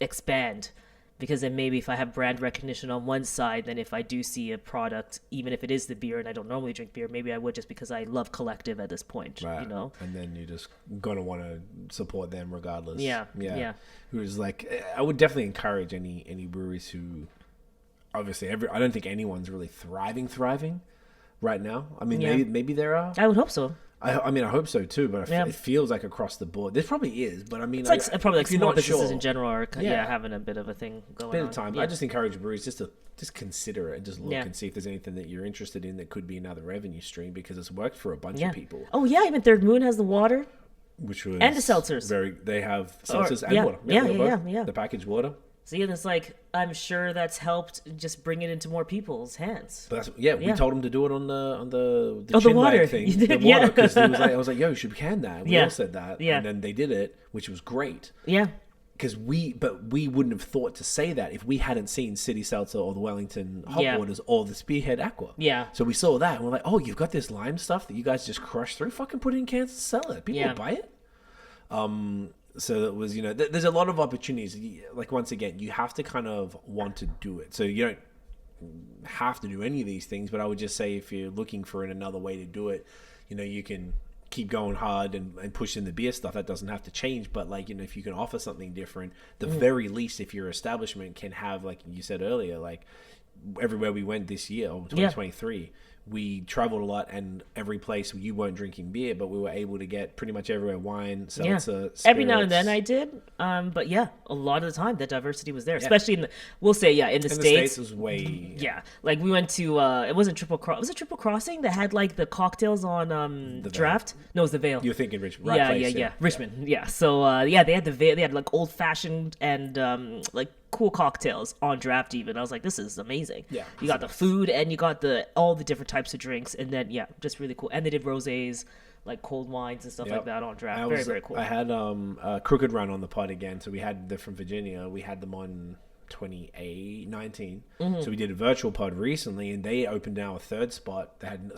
expand. Because then maybe if I have brand recognition on one side, then if I do see a product, even if it is the beer and I don't normally drink beer, maybe I would just because I love Collective at this point, Right. And then you're just gonna want to support them regardless. Yeah. Who's like, I would definitely encourage any breweries who, obviously, I don't think anyone's really thriving right now. I mean, Yeah. maybe there are. I would hope so. I mean, I hope so too, but Yeah. it feels like across the board. There probably is, but I mean, It's like probably like if you're small not businesses sure, in general are Yeah. having a bit of a thing going bit on. of time. Yeah. I just encourage breweries just to consider it and just look Yeah. and see if there's anything that you're interested in that could be another revenue stream, because it's worked for a bunch yeah. of people. Oh yeah, even Third Moon has the water. Which was And the seltzers. They have seltzers and yeah. water. Yeah, they yeah, both. yeah. The packaged water. So yeah, it's like I'm sure that's helped just bring it into more people's hands. But we Yeah. told him to do it on the the chin water. bag thing. You did, the water, yeah. because I was like, yo, you should can that. We Yeah. all said that. Yeah. And then they did it, which was great. Yeah. Because we wouldn't have thought to say that if we hadn't seen City Seltzer or the Wellington Hot Yeah. Waters or the Spearhead Aqua. Yeah. So we saw that and we're like, oh, you've got this lime stuff that you guys just crushed through. Fucking put it in cans and sell it. People Yeah. will buy it. So it was, there's a lot of opportunities. Like, once again, you have to kind of want to do it. So you don't have to do any of these things, but I would just say if you're looking for another way to do it, you can keep going hard and push in the beer stuff. That doesn't have to change, but like, if you can offer something different, the very least, if your establishment can have, like you said earlier, like everywhere we went this year, or 2023, we traveled a lot, and every place you weren't drinking beer, but we were able to get pretty much everywhere wine, seltzer, Every now and spirits. then I did, but yeah, a lot of the time the diversity was there, especially in we'll say in the In States. the States was way... Yeah, like we went to it wasn't was it Triple Crossing that had like the cocktails on draft? No, it was the Veil. You're thinking Richmond. Yeah, Richmond. Yeah. So they had the Veil. They had like old fashioned and like cool cocktails on draft. Even I was like, this is amazing. Yeah, you got the food and you got all the different types of drinks, and then just really cool. And they did rosés, like cold wines and stuff like that on draft. Very cool. I had Crooked Run on the pod again. So they're from Virginia. We had them on 2019. So we did a virtual pod recently, and they opened now a third spot. They had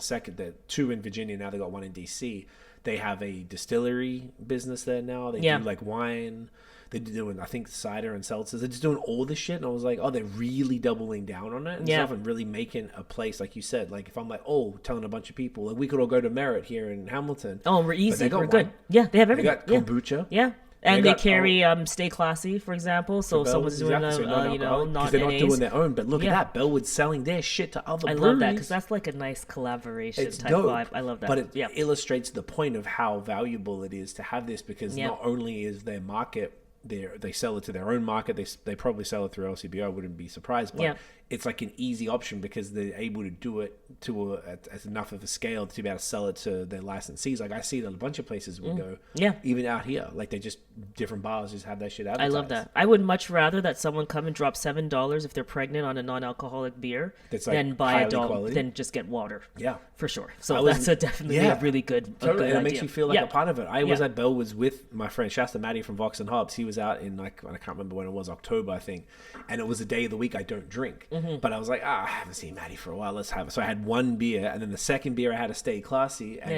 two in Virginia. Now they got one in DC. They have a distillery business there now. They do like wine. They're doing, I think, cider and seltzers. They're just doing all this shit. And I was like, oh, they're really doubling down on it and stuff, and really making a place, like you said. Like, if I'm like, telling a bunch of people, like, we could all go to Merritt here in Hamilton. Oh, we're easy. We're good. wine. Yeah, they have They everything. got kombucha. Yeah. And They they got carry Stay Classy, for example. So if someone's doing because not they're not NAs. doing their own. But look at that, Bellwood's selling their shit to other breweries. I love that because that's like a nice collaboration It's type dope, vibe. I love that. But it illustrates the point of how valuable it is to have this, because not only is their market, they sell it to their own market. They probably sell it through LCBO. I wouldn't be surprised, but it's like an easy option because they're able to do it to at enough of a scale to be able to sell it to their licensees. Like, I see that a bunch of places we go, even out here, like they just different bars just have that shit advertised. I love that. I would much rather that someone come and drop $7 if they're pregnant on a non-alcoholic beer than buy $1 than just get water. Yeah, for sure. So that's definitely a really good, totally. good It makes idea. you feel like a part of it. I was at Bellwoods with my friend Shasta Matty from Vox and Hops. He was out in, like, I can't remember when it was, October, I think, and it was a day of the week I don't drink. But I was like, I haven't seen Matty for a while. Let's have it. So I had one beer, and then the second beer I had to stay classy, and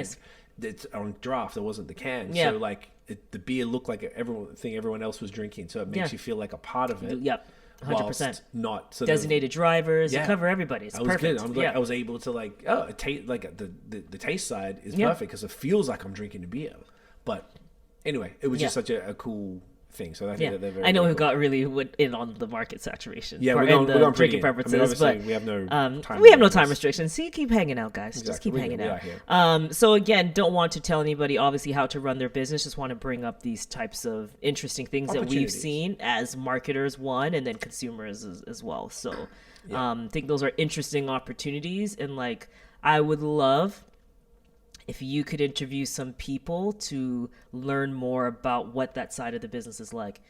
it's on draft. It wasn't the can. So like the beer looked like everyone else was drinking. So it makes you feel like a part of it. Yep. 100%. Not so designated drivers. You cover everybody. It's perfect. Good. I was able to it taste like the taste side is perfect because it feels like I'm drinking a beer. But anyway, it was just such a cool thing. So I think that they're very, I know very we got really in on the market saturation. Yeah, for, we're going drinking pretty preferences, but we have no time. We have no time restrictions. So you keep hanging out, guys. Just Exactly. keep hanging out. Here. So again, don't want to tell anybody obviously how to run their business. Just want to bring up these types of interesting things that we've seen as marketers, one, and then consumers as well. So I think those are interesting opportunities, and like I would love if you could interview some people to learn more about what that side of the business is like.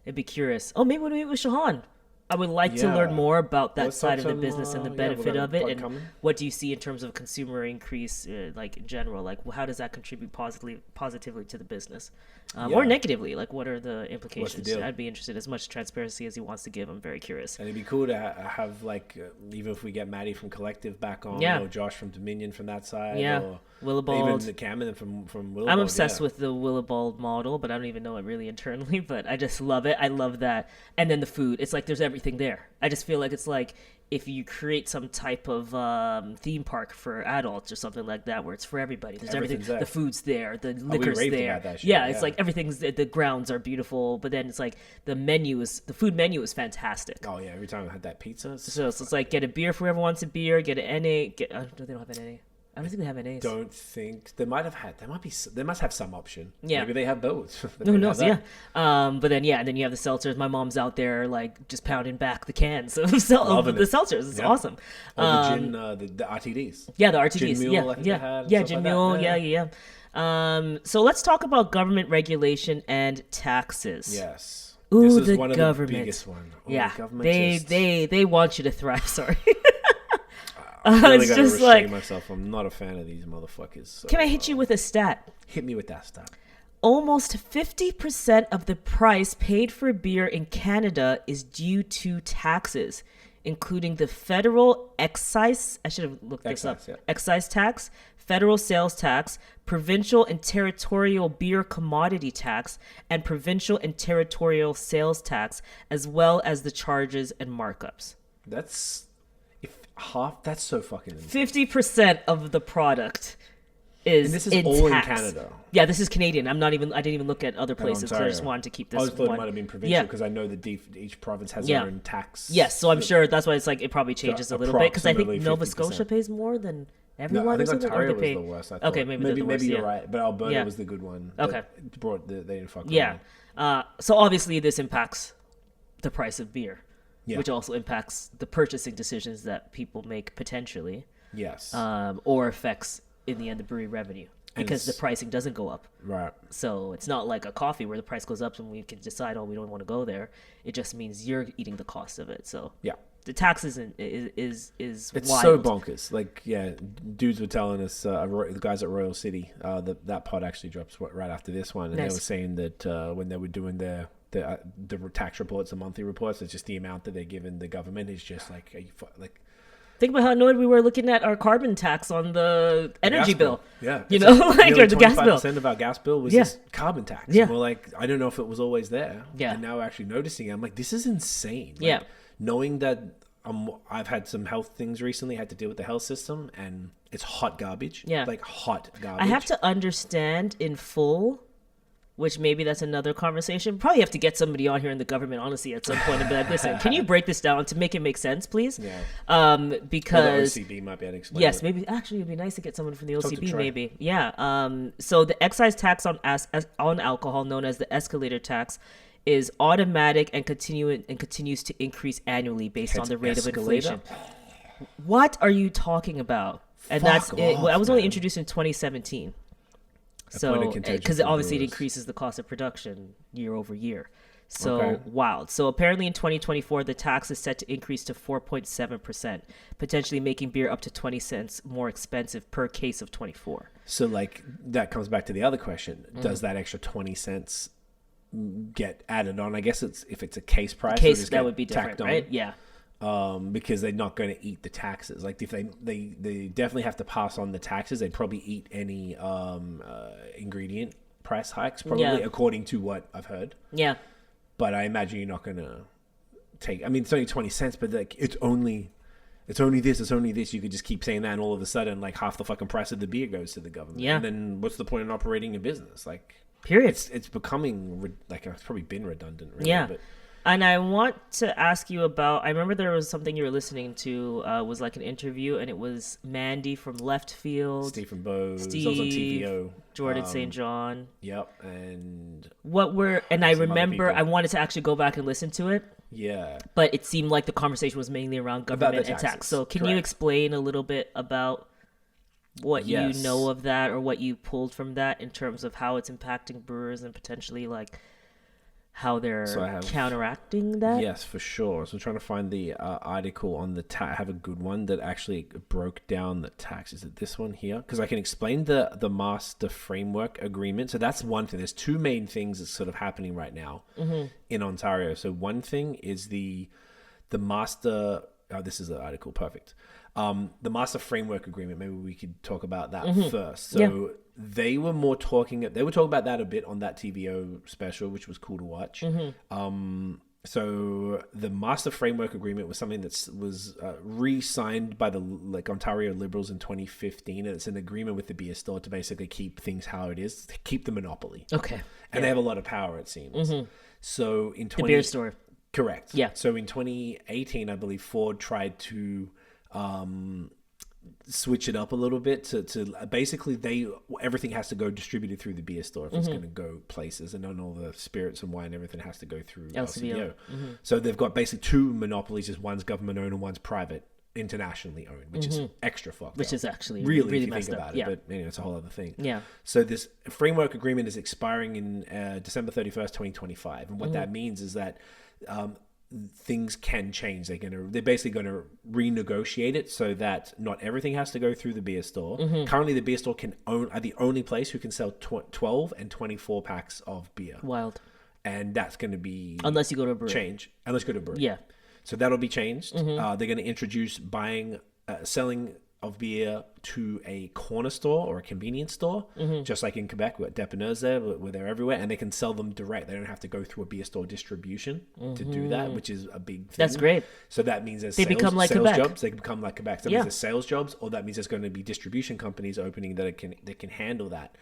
I'd be curious. Oh, maybe we'll meet with Shahan. I would like to learn more about that side of the business and the benefit of it, and what do you see in terms of consumer increase, like in general? Like, how does that contribute positively to the business, or negatively? Like, what are the implications? I'd be interested. As much transparency as he wants to give, I'm very curious. And it'd be cool to have even if we get Maddie from Collective back on, or Josh from Dominion from that side, or Willibald, even Cameron from Willibald. I'm obsessed with the Willibald model, but I don't even know it really internally. But I just love it. I love that, and then the food. It's like there's everything there. I just feel like it's like if you create some type of theme park for adults or something like that, where it's for everybody. There's everything. There. The food's there. The liquor's there. About that shit, it's like everything's. The grounds are beautiful, but then it's like the food menu is fantastic. Oh yeah, every time I had that pizza. So it's like get a beer for whoever wants a beer. Get an NA. They don't have an NA. I don't think they have an ace. Don't think they might have had. They must have some option. Yeah. Maybe they have both. Who knows? Yeah. But then and then you have the seltzers. My mom's out there like just pounding back the cans of the seltzers. It's awesome. The gin, the RTDs. Yeah, the RTDs. Gin mule, Gin mule. Yeah. So let's talk about government regulation and taxes. Yes. Ooh, this is the one government. of the biggest one. Yeah. Government They want you to thrive. Sorry. I really it's gotta just restrain like myself. I'm not a fan of these motherfuckers. So, can I hit you with a stat? Hit me with that stat. Almost 50% of the price paid for beer in Canada is due to taxes, including the federal excise, I should have looked this up, excise tax, federal sales tax, provincial and territorial beer commodity tax, and provincial and territorial sales tax, as well as the charges and markups. That's so fucking insane. 50% of the product is and this is in all tax. in Canada. Yeah, this is Canadian. I didn't even look at other places because I just wanted to keep this. I always thought one. it might have been provincial because I know that each province has their own tax. Yes, so I'm sure that's why it's like it probably changes a little bit because I think Nova 50%. Scotia pays more than everyone. No, I think or Ontario was they the worst. I thought. Okay, maybe you're right, but Alberta was the good one. Okay, they didn't fuck. Yeah, so obviously this impacts the price of beer, Yeah. which also impacts the purchasing decisions that people make potentially. Yes. Or affects in the end the brewery revenue because the pricing doesn't go up. Right. So it's not like a coffee where the price goes up and we can decide, we don't want to go there. It just means you're eating the cost of it. So yeah, the taxes is it's wild. so bonkers. Like dudes were telling us the guys at Royal City that pod actually drops right after this one, and they were saying that when they were doing the tax reports, the monthly reports, it's just the amount that they're giving the government is just like think about how annoyed we were looking at our carbon tax on the energy bill. Yeah. You know, like or the gas bill. 25% of our gas bill was just carbon tax. Yeah. And we're like, I don't know if it was always there. Yeah. And now we're actually noticing it. I'm like, this is insane. Like, yeah. Knowing that I've had some health things recently, had to deal with the health system, and it's hot garbage. Yeah. Like hot garbage. I have to understand in full, which maybe that's another conversation. Probably have to get somebody on here in the government, honestly, at some point and be like, listen, can you break this down to make it make sense, please? Yeah. Because the OCB might be able to explain. Yes, it. maybe actually it'd be nice to get someone from the OCB, maybe. Yeah. So the excise tax on alcohol, known as the escalator tax, is automatic and continues to increase annually based on the rate of inflation. What are you talking about? And that's it. Well, I was only introduced in 2017. So, because obviously it increases the cost of production year over year. So, wild. So, apparently in 2024, the tax is set to increase to 4.7%, potentially making beer up to 20 cents more expensive per case of 24. So, like, that comes back to the other question. Does that extra 20 cents get added on? I guess if it's a case price. That would be different, right? Yeah. Because they're not going to eat the taxes. Like if they definitely have to pass on the taxes, they'd probably eat any ingredient price hikes, probably according to what I've heard. Yeah. But I imagine you're not going to take. I mean, it's only 20 cents, but like it's only this. You could just keep saying that, and all of a sudden, like half the fucking price of the beer goes to the government. Yeah. And then what's the point in operating a business? Like, period. It's becoming like it's probably been redundant. Really, yeah. But, and I want to ask you about, I remember there was something you were listening to, was like an interview, and it was Mandy from Left Field. Stephen Bowes. Steve, was on TVO. Jordan St. John. Yep. And I remember, I wanted to actually go back and listen to it. Yeah. But it seemed like the conversation was mainly around government and tax. So can you explain a little bit about what you know of that, or what you pulled from that in terms of how it's impacting brewers and potentially like how they're counteracting that? Yes, for sure. So I'm trying to find the article on the tax. I have a good one that actually broke down the tax. Is it this one here? Because I can explain the master framework agreement. So that's one thing. There's two main things that's sort of happening right now in Ontario. So one thing is the master. Oh, this is the article. Perfect. The master framework agreement. Maybe we could talk about that first. So they were talking about that a bit on that TVO special, which was cool to watch. So the master framework agreement was something that was re-signed by the Ontario Liberals in 2015, and it's an agreement with the beer store to basically keep things how it is, to keep the monopoly. Okay. And they have a lot of power, it seems. So in the beer store. Correct. Yeah. So in 2018, I believe Ford tried to switch it up a little bit to basically everything has to go distributed through the beer store if it's going to go places, and then all the spirits and wine, everything has to go through LCBO. So they've got basically two monopolies, just one's government owned and one's private, internationally owned, which is extra fucked Which up. is actually really really if you messed think up. about Yeah. it, but it's a whole other thing. Yeah. So this framework agreement is expiring in December 31st, 2025, and what that means is that things can change. They're basically going to renegotiate it so that not everything has to go through the beer store. Currently, the beer store are the only place who can sell 12 and 24 packs of beer. Wild. And that's going to be Unless you go to a brewery. change. Unless you go to a brewery. Yeah. So that'll be changed. They're going to introduce selling of beer to a corner store or a convenience store, just like in Quebec. We've got dépanneurs there, where they're everywhere, and they can sell them direct. They don't have to go through a beer store distribution to do that, which is a big thing. That's great. So that means They become like sales Quebec. jobs. They become like Quebec. So that means there's sales jobs, or that means there's going to be distribution companies opening that can handle that.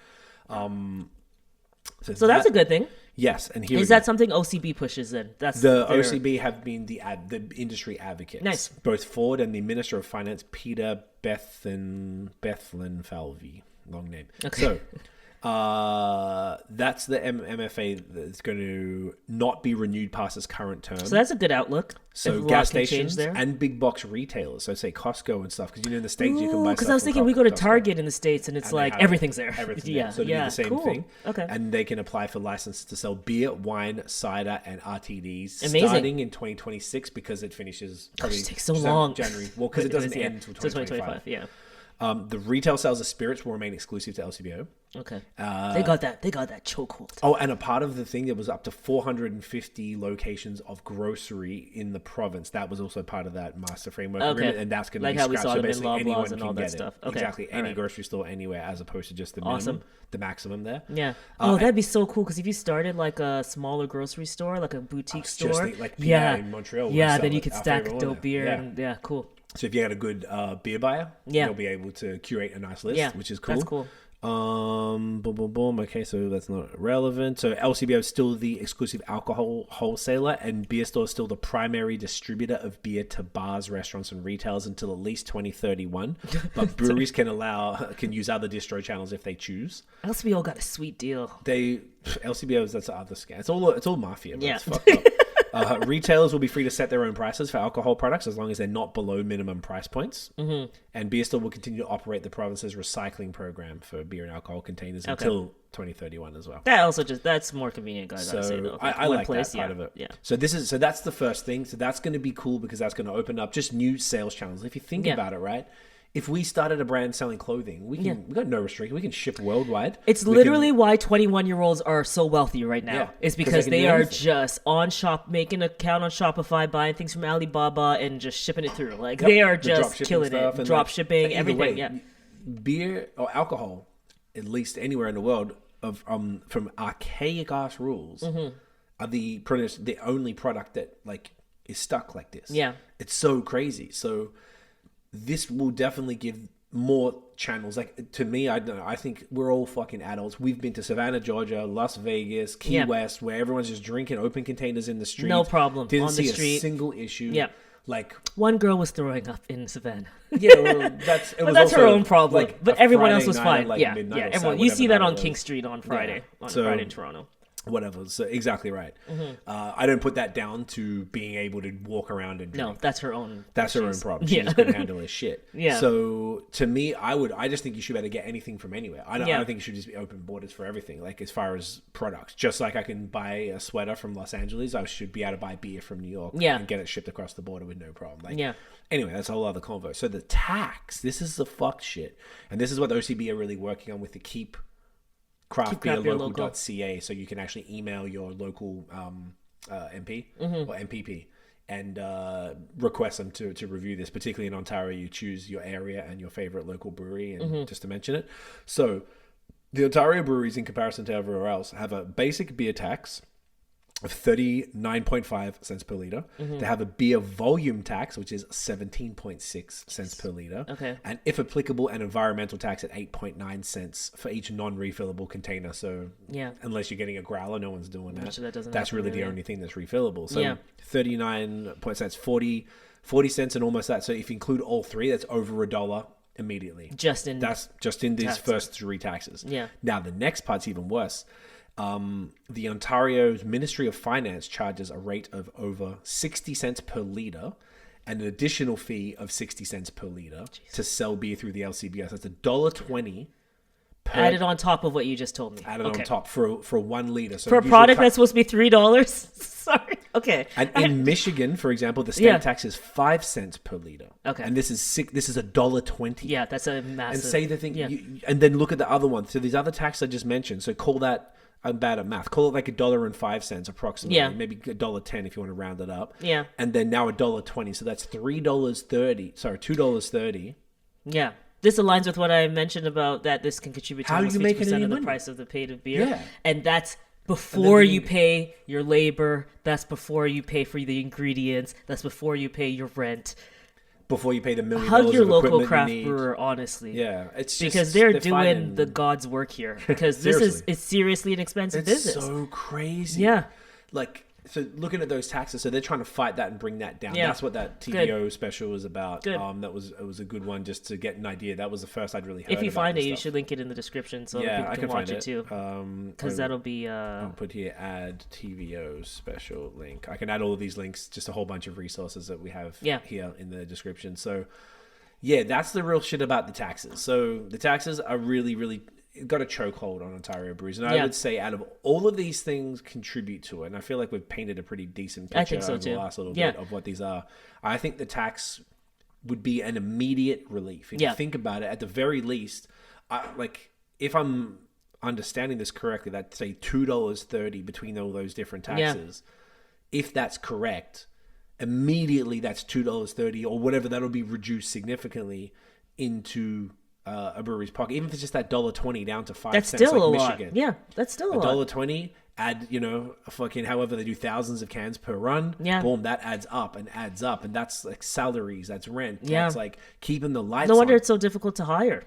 So that's a good thing. Yes, and here Is that something OCB pushes in? That's the OCB have been the industry advocates. Nice. Both Ford and the Minister of Finance, Peter Bethlen Falvey, long name. Okay. So that's the MFA that's going to not be renewed past its current term. So that's a good outlook. So If a lot gas can change stations there. and big box retailers, so say Costco and stuff, because in the States you can buy stuff. Because I was from thinking we go to Costco. Target in the States and it's And they like have everything's there. Everything yeah, there. So they yeah, do the same cool. thing. Okay. And they can apply for licenses to sell beer, wine, cider, and RTDs Amazing. starting in 2026 because it finishes probably It takes so long. January. Well, because it doesn't Yeah. end until So 2025. Yeah. The retail sales of spirits will remain exclusive to LCBO. Okay. They got that chokehold. Oh, and a part of the thing, there was up to 450 locations of grocery in the province. That was also part of that master framework agreement, and that's going to Like be how we scrapped. saw So them in basically Loblaws anyone and can all that get stuff. it. Okay. Exactly. All Any right. grocery store anywhere, as opposed to just the Awesome. minimum, the maximum there. Yeah. That'd be so cool because if you started like a smaller grocery store, like a boutique store, like PI yeah, in Montreal. yeah, will then sell you it. could Our stack favorite dope one beer there. and yeah, cool. So if you had a good beer buyer, Yeah. you'll be able to curate a nice list, Yeah, which is cool. that's cool. Boom, boom, boom. Okay, so that's not relevant. So LCBO is still the exclusive alcohol wholesaler, and beer store is still the primary distributor of beer to bars, restaurants, and retailers until at least 2031. But breweries can use other distro channels if they choose. LCBO got a sweet deal. LCBOs, that's the other scam. It's all mafia, but Yeah. it's fucked up. Retailers will be free to set their own prices for alcohol products as long as they're not below minimum price points. Mm-hmm. And beer store will continue to operate the province's recycling program for beer and alcohol containers until 2031 as well. That's more convenient, guys. So I'd say, though. I One like place, that part yeah, of it. Yeah. So that's the first thing. So that's going to be cool because that's going to open up just new sales channels. If you think Yeah. about it, right? If we started a brand selling clothing, we got no restriction. We can ship worldwide. It's literally why 21-year-olds are so wealthy right now. Yeah, It's 'cause because they can they do are anything. just making an account on Shopify, buying things from Alibaba, and just shipping it through. Like they are The drop just shipping killing stuff it. and, Drop like, shipping, either everything. way, Yeah. beer or alcohol, at least anywhere in the world, from archaic ass rules, Mm-hmm. are the only product that like is stuck like this. Yeah. It's so crazy. So this will definitely give more channels. Like to me, I don't know. I think we're all fucking adults. We've been to Savannah, Georgia, Las Vegas, Key Yeah. West, where everyone's just drinking open containers in the street. No problem. Didn't On the see street. a single issue. Yeah. Like One girl was throwing up in Savannah. yeah, well, that's But that's her also, own problem. like, but a everyone Friday else was night fine. at, like, Yeah, midnight yeah. or Everyone, so, you see whatever that on night it King was. Street on Friday. So- Friday in Toronto. whatever. So exactly right. Mm-hmm. I don't put that down to being able to walk around and drink. No, that's her own. That's her own issues. problem. She Yeah. just couldn't handle his shit. Yeah. So to me, I just think you should be able to get anything from anywhere. I Yeah. don't think it should just be open borders for everything. Like as far as products, just like I can buy a sweater from Los Angeles, I should be able to buy beer from New York. Yeah. And get it shipped across the border with no problem. Like, Yeah. Anyway, that's a whole other convo. So the tax, this is the fuck shit, and this is what the OCB are really working on with the Keep Craft Beer craftbeerlocal.ca, so you can actually email your local MP Mm-hmm. or MPP and request them to review this. Particularly in Ontario, you choose your area and your favorite local brewery, and Mm-hmm. just to mention it. So the Ontario breweries, in comparison to everywhere else, have a basic beer tax of 39.5 cents per liter. Mm-hmm. They have a beer volume tax, which is 17.6 cents per liter. Okay. And if applicable, an environmental tax at 8.9 cents for each non-refillable container. So Yeah. unless you're getting a growler, no one's doing that. Which that doesn't That's happen, really the really. only thing that's refillable. So Yeah. 39 cents, 40 cents and almost that. So if you include all three, that's over $1 immediately. That's just in these taxes. first 3 taxes. Yeah. Now the next part's even worse. The Ontario's Ministry of Finance charges a rate of over 60 cents per litre and an additional fee of 60 cents per litre to sell beer through the LCBS. That's $1.20 per... Added on top of what you just told me. Added on top for 1 litre. So for a usually product that's supposed to be $3? Sorry. Okay. And in Michigan, for example, the state tax is 5 cents per litre. Okay. And this is $1.20. Yeah, that's a massive... And say the thing... Yeah. And then look at the other one. So these other taxes I just mentioned, so call that... I'm bad at math. Call it like $1.05 approximately. Yeah. Maybe $1.10 if you want to round it up. Yeah. And then now $1.20. So that's $3.30. Sorry, $2.30. Yeah. This aligns with what I mentioned about that this can contribute to How are almost you 50% making any of the money? price of the paid of beer. Yeah. And that's before then you pay your labor. That's before you pay for the ingredients. That's before you pay your rent. Before you pay the $1 million Hug your of local equipment craft you need. brewer, honestly. Yeah. It's just... Because they're doing finding- the God's work here. Because this is Seriously. it's seriously an expensive It's business. so crazy. Yeah. Like, so looking at those taxes, so they're trying to fight that and bring that down. Yeah. That's what that TVO special was about. Good. It was a good one just to get an idea. That was the first I'd really heard If you about find it, this you stuff. should link it in the description so Yeah, that I people can can watch find it too. Because that'll be... I'll put here add TVO special link. I can add all of these links, just a whole bunch of resources that we have here in the description. So yeah, that's the real shit about the taxes. So the taxes are really, really got a chokehold on Ontario breweries. And I would say out of all of these things contribute to it. And I feel like we've painted a pretty decent picture I think so over the too. last little bit of what these are. I think the tax would be an immediate relief. If you think about it, at the very least, if I'm understanding this correctly, that's say $2.30 between all those different taxes. If that's correct, immediately that's $2.30 or whatever, that'll be reduced significantly into a brewery's pocket. Even if it's just that $1.20 down to 5 That's cents, still like a Michigan. lot. Yeah, that's still a lot. $1.20, add, a fucking however they do thousands of cans per run. Yeah. Boom, that adds up. And that's like salaries, that's rent. Yeah. That's like keeping the lights No wonder on. it's so difficult to hire.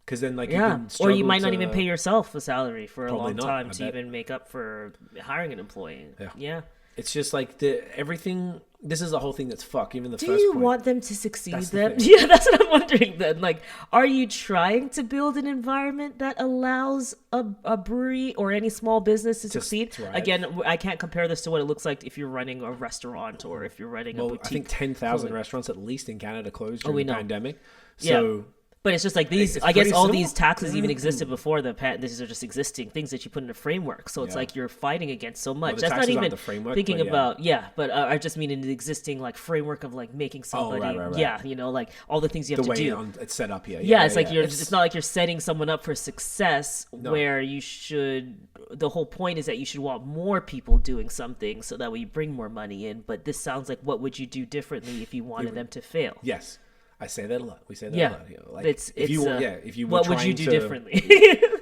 Because then, like, Yeah, you can or struggle you might not to- even pay yourself a salary for a Probably long not, time I to bet. even make up for hiring an employee. Yeah. It's just like everything. This is the whole thing that's fucked. Even the Do first you point. want them to succeed That's the then? thing. Yeah, that's what I'm wondering then. Like, are you trying to build an environment that allows a brewery or any small business to succeed? thrive. Again, I can't compare this to what it looks like if you're running a restaurant or if you're running a Well, boutique. I think 10,000 restaurants at least in Canada closed during we the know. pandemic. Yeah. So But it's just like these, It's I guess pretty all similar. these taxes even existed before the these are just existing things that you put in a framework. So it's Yeah. like you're fighting against so much. the That's not taxes aren't even the framework, thinking but about, I just mean in the existing like framework of like making somebody, right. yeah, like all the things you have the to way do. it's set up here. Yeah, it's like it's not like you're setting someone up for success No. where you should, the whole point is that you should want more people doing something so that way you bring more money in. But this sounds like what would you do differently if you wanted them to fail? Yes. I say that a lot. We say that Yeah. a lot here. Like, If you were what would you trying do to- differently?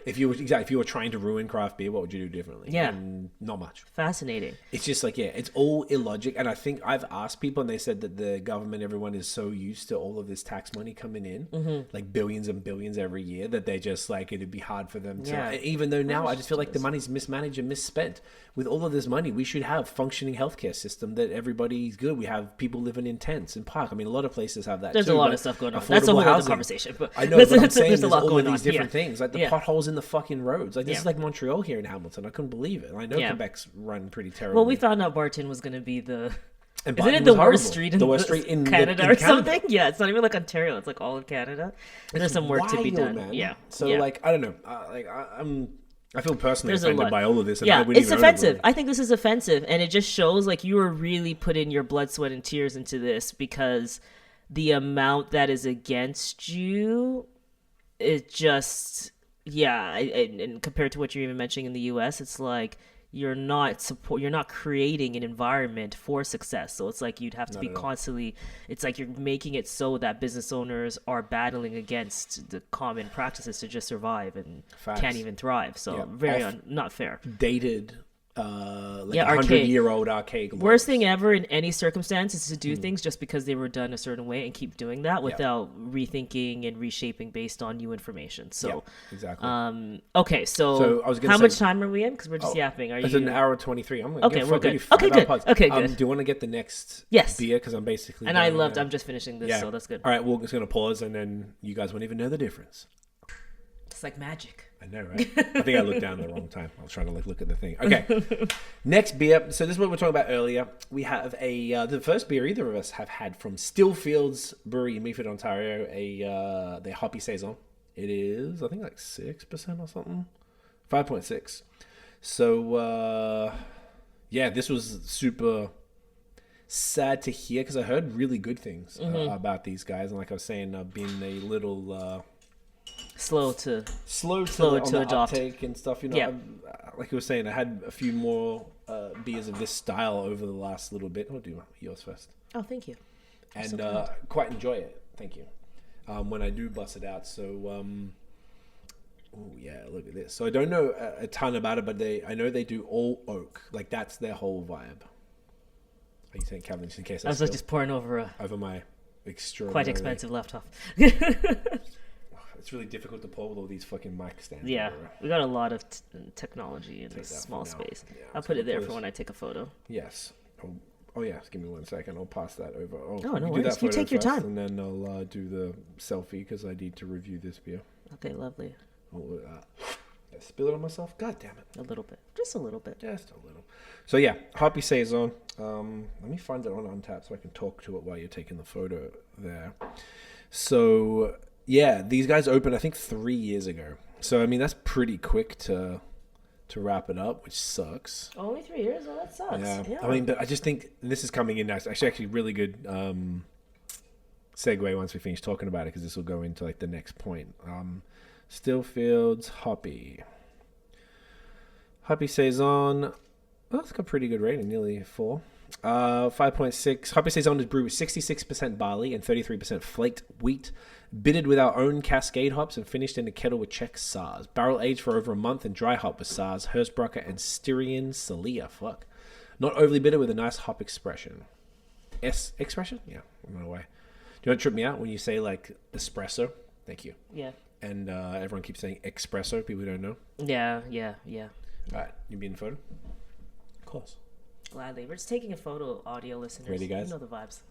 If you were trying to ruin craft beer, what would you do differently? Yeah. And not much. Fascinating. It's just like, it's all illogic. And I think I've asked people and they said that the government, everyone is so used to all of this tax money coming in, like billions and billions every year, that they just like, it'd be hard for them to, Yeah. even though now I just feel like the money's mismanaged and misspent. With all of this money, we should have functioning healthcare system that everybody's good. We have people living in tents and park. I mean, a lot of places have that There's too, a lot but of stuff going on. That's a affordable whole other housing. conversation. But I know, but I'm saying there's there's a lot all going of these on. different Yeah. things, like the Yeah. potholes in the fucking roads. Like this Yeah. is like Montreal here in Hamilton. I couldn't believe it. I know Yeah. Quebec's run pretty terrible. Well, we found out Barton was going to be the. And Isn't Barton it the was worst horrible. street in the worst street in Canada in or Canada. something? Yeah, it's not even like Ontario. It's like all of Canada. There's some work to be Wild, done. man. Yeah. So yeah. like I don't know. I feel personally There's a offended lot. by all of this. And I Yeah, wouldn't it's even own a offensive. brewery. I think this is offensive, and it just shows like you were really putting your blood, sweat, and tears into this because the amount that is against you, it just and compared to what you're even mentioning in the U.S., it's like you're not creating an environment for success. So it's like you'd have to be constantly, it's like you're making it so that business owners are battling against the common practices to just survive and Facts. can't even thrive. So Yeah. very not fair. Dated Yeah, a arcade. 100-year-old arcade. Worst thing ever in any circumstance is to do things just because they were done a certain way and keep doing that without rethinking and reshaping based on new information. So, Yeah, exactly. Okay, so I was gonna how say- much time are we in? Because we're just yapping. Are It's you? an hour 23. I'm gonna Okay, give we're fuck good. you 5 Okay, good. hours. Okay, good. Do you want to get the next Yes. beer? Because I'm basically And I done loved. now. I'm just finishing this, Yeah. so that's good. All right, we're just gonna pause, and then you guys won't even know the difference. It's like magic. I know, right? I think I looked down at the wrong time. I was trying to look at the thing. Okay, next beer. So this is what we were talking about earlier. We have the first beer either of us have had from Stillfields Brewery in Meaford, Ontario. Their Hoppy Saison. It is, I think, like 6% or something, 5.6. So yeah, this was super sad to hear because I heard really good things about these guys, and like I was saying, being a little. Slow to Slow to the adopt. uptake and stuff. You know, Yeah. like I was saying, I had a few more beers of this style over the last little bit. I'll do yours first, Oh, thank you. and quite enjoy it. Thank you. When I do bust it out, so oh yeah, look at this. So I don't know a ton about it, but I know they do all oak. Like that's their whole vibe. Are you saying, Kevin? Just in case I was just pouring over a over my extraordinary. quite expensive laptop. It's really difficult to pour with all these fucking mic stands. Yeah, everywhere. we got a lot of technology in this that small for now. space. Yeah, I'll let's put go it there for for this. when I take a photo. Yes. Oh yeah. Just give me 1 second. I'll pass that over. Oh, you no do worries. that You photo take your first, time. and then I'll do the selfie because I need to review this beer. Okay, lovely. Oh, look at that. Did I spill it on myself? God damn it. A little bit, just a little bit. Just a little. So yeah, Hoppy Saison. Let me find it on Untappd so I can talk to it while you're taking the photo there. So yeah, these guys opened I think 3 years ago. So I mean that's pretty quick to wrap it up, which sucks. Only 3 years? Well, that sucks. Yeah. I mean, but I just think and this is coming in nice. Actually, really good segue once we finish talking about it because this will go into like the next point. Stillfields Hoppy Saison. Well, it's got a pretty good rating, nearly 4. 5.6. Hoppy Saison is brewed with 66% barley and 33% flaked wheat, bittered with our own Cascade hops and finished in a kettle with Czech Saaz. Barrel aged for over a month and dry hop with Saaz, Hersbrucker, and Styrian Celia. Fuck. Not overly bitter with a nice hop expression. Expression? Yeah, I'm on my way. Do you want to trip me out when you say like espresso? Thank you. Yeah. And everyone keeps saying espresso. People who don't know. Yeah. All right, you be in the photo? Of course. Gladly. We're just taking a photo, audio listeners. Ready, guys? You know the vibes.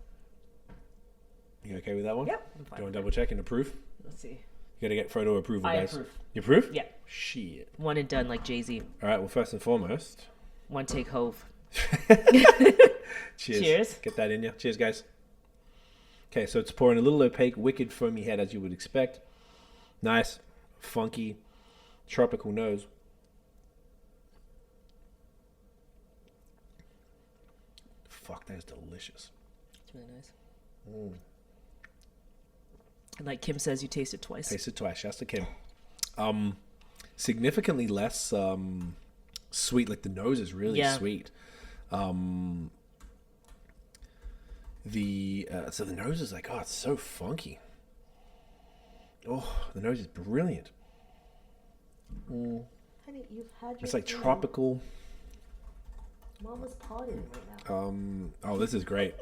You okay with that one? Yep. I'm Do fine you want with to double check and approve? Let's see. You got to get photo approval, I guys. approve. You approve? Yeah. Shit. One and done like Jay-Z. All right, well, first and foremost, One take hove. cheers. Cheers. Get that in you. Cheers, guys. Okay, so it's pouring a little opaque, wicked, foamy head, as you would expect. Nice, funky, tropical nose. Fuck, that is delicious. It's really nice. And like Kim says, you taste it twice. Tasted twice. Shouts to Kim. Significantly less sweet. Like the nose is really sweet. So the nose is like, oh, it's so funky. Oh, the nose is brilliant. Honey, you've had your It's like tropical. Mama's potting right now. Oh, this is great.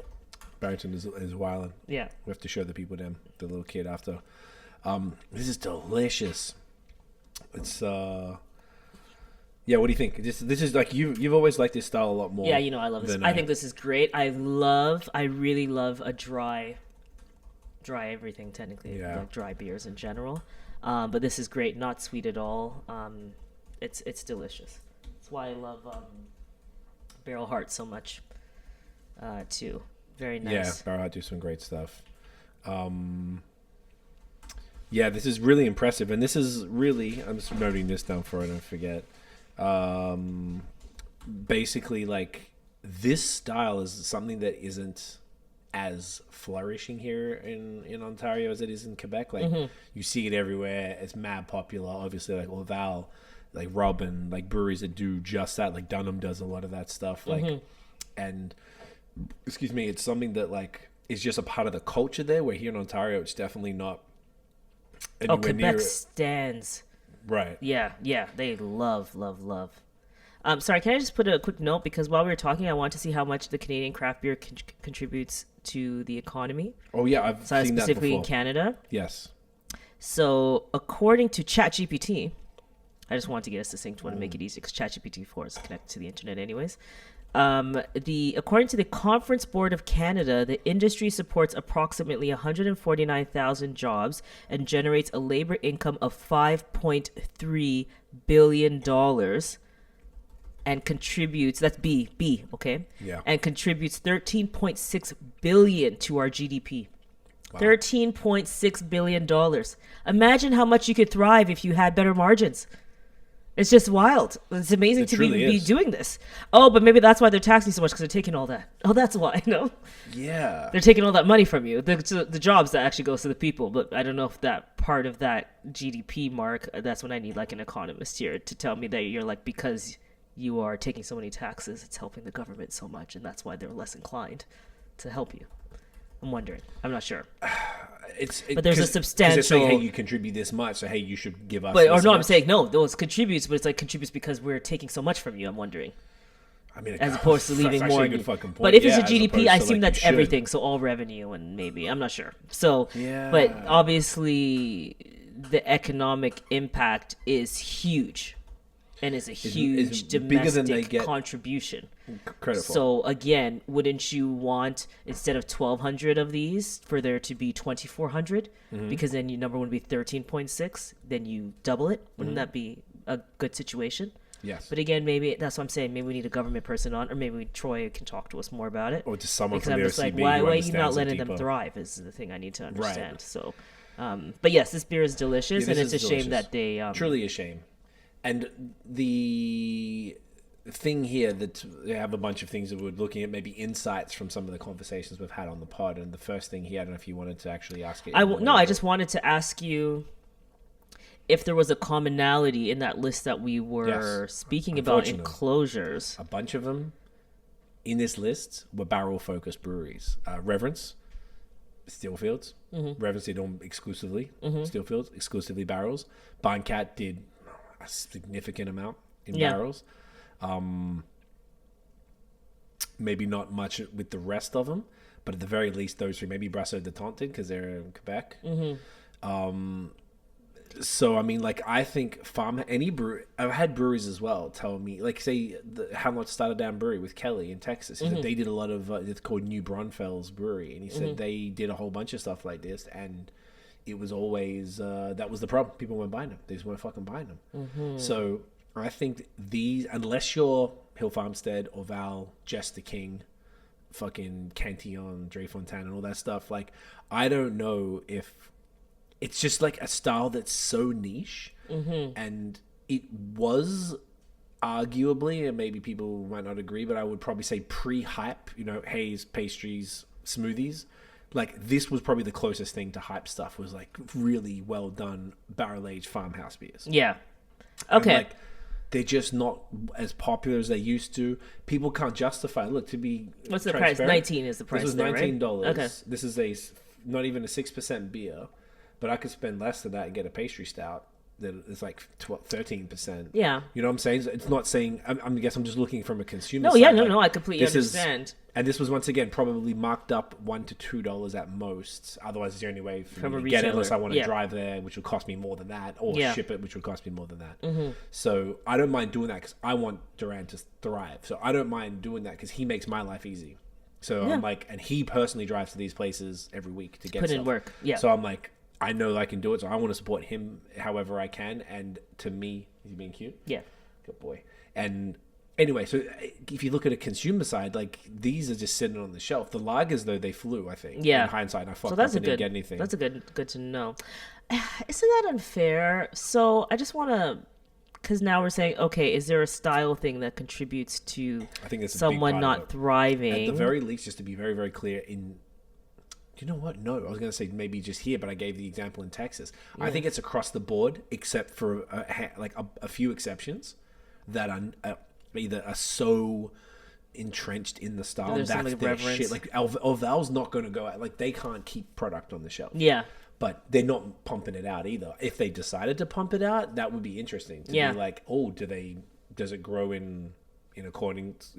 Barrington is wilding. Yeah. We have to show the people them, the little kid after. This is delicious. It's yeah. What do you think? This is like you've always liked this style a lot more. Yeah, you know I love this. I think this is great. I really love a dry everything technically. Yeah. Like dry beers in general. But this is great. Not sweet at all. It's delicious. That's why I love Barrel Heart so much. Too. Very nice. Yeah, Barrel Heart do some great stuff. Yeah, this is really impressive, and this is really, I'm just noting this down for I don't forget. Basically, like, this style is something that isn't as flourishing here in Ontario as it is in Quebec. Like, you see it everywhere. It's mad popular. Obviously, like Laval, like Robin, like breweries that do just that. Like Dunham does a lot of that stuff. Like, and excuse me, it's something that like is just a part of the culture there. Where here in Ontario, it's definitely not. Quebec stands. Right. Yeah, they love. Sorry, can I just put a quick note? Because while we were talking, I want to see how much the Canadian craft beer contributes to the economy. Oh yeah, I've seen that specifically before. in Canada. Yes. So according to ChatGPT, I just want to get us succinct, want to make it easy because ChatGPT 4 is connected to the internet anyways. According to the Conference Board of Canada, the industry supports approximately 149,000 jobs and generates a labor income of $5.3 billion and contributes, that's B, okay? Yeah. And contributes $13.6 billion to our GDP. Wow. $13.6 billion. Imagine how much you could thrive if you had better margins. It's just wild. It's amazing to be doing this. Oh, but maybe that's why they're taxing so much, because they're taking all that. Oh, that's why, no? Yeah. They're taking all that money from you. The jobs that actually goes to the people. But I don't know if that part of that GDP mark, that's when I need like an economist here to tell me that you're like, because you are taking so many taxes, it's helping the government so much, and that's why they're less inclined to help you. I'm wondering. I'm not sure. But there's a substantial. They're saying, hey, you contribute this much, so hey, you should give us. I'm saying no. Those contributes, but it's like contributes because we're taking so much from you. I'm wondering. I mean, as opposed to leaving more. A good fucking point. But if it's a GDP, I assume that's everything. So all revenue and maybe I'm not sure. So, but obviously, the economic impact is huge, and is a huge domestic contribution. Credit for. So again, wouldn't you want, instead of 1,200 of these, for there to be 2,400? Because then your number would be 13.6. Then you double it. Wouldn't that be a good situation? Yes. But again, maybe that's what I'm saying. Maybe we need a government person on, or maybe Troy can talk to us more about it. Or just someone because from I'm the just like, OCB why are you understands not it letting deeper. them thrive? Is the thing I need to understand. Right. So, but yes, this beer is delicious, and it's a shame that they truly a shame. And the thing here that they have a bunch of things that we're looking at, maybe insights from some of the conversations we've had on the pod. And the first thing here, I don't know if you wanted to actually ask it. I just wanted to ask you if there was a commonality in that list that we were speaking about in closures. A bunch of them in this list were barrel-focused breweries. Reverence, Steelfields. Reverence did them exclusively. Steelfields, exclusively barrels. Barncat did a significant amount in barrels. Maybe not much with the rest of them, but at the very least, those three. Maybe Brasseur de Tante did because they're in Quebec. So I mean, like, I think I've had breweries as well tell me, like, say the Hamlet started down brewery with Kelly in Texas. He said they did a lot of it's called New Braunfels Brewery, and he said they did a whole bunch of stuff like this, and it was always that was the problem. People weren't buying them. They just weren't fucking buying them. So I think these, unless you're Hill Farmstead or Val, Jester King, fucking Cantillon, Dre Fontaine, and all that stuff, like, I don't know if it's just like a style that's so niche, and it was arguably, and maybe people might not agree, but I would probably say pre-hype, haze, pastries, smoothies. Like, this was probably the closest thing to hype stuff, was like really well done barrel-aged farmhouse beers. Yeah. Okay. And, like, they're just not as popular as they used to. People can't justify. Look, to be what's the price? 19 is the price. This was $19. Right? Okay. This is not even a 6% beer, but I could spend less than that and get a pastry stout that is like 13%. Yeah. You know what I'm saying? So it's not saying. I guess I'm just looking from a consumer. No, side. yeah, no, I completely understand. And this was once again probably marked up $1 to $2 at most. Otherwise, it's the only way for me to get it unless I want to drive there, which would cost me more than that, or ship it, which would cost me more than that. So I don't mind doing that because I want Duran to thrive. So I don't mind doing that because he makes my life easy. So I'm like, and he personally drives to these places every week to get put stuff. in work. Yeah. So I'm like, I know that I can do it, so I want to support him however I can. And to me, is he being cute? Yeah. Good boy. And anyway, so if you look at a consumer side, like, these are just sitting on the shelf. The lagers, though, they flew, I think. Yeah. In hindsight, I fucked that's up and didn't get anything. That's a good to know. Isn't that unfair? So I just want to, because now we're saying, okay, is there a style thing that contributes to I think someone not thriving? At the very least, just to be very, very clear, you know what? No, I was going to say maybe just here, but I gave the example in Texas. I think it's across the board, except for a few exceptions that are either are so entrenched in the style. There's that's some, their reverence. shit. Like, Orval's not going to go out. Like, they can't keep product on the shelf. Yeah. But they're not pumping it out either. If they decided to pump it out, that would be interesting. To be like, oh, do they does it grow in accordance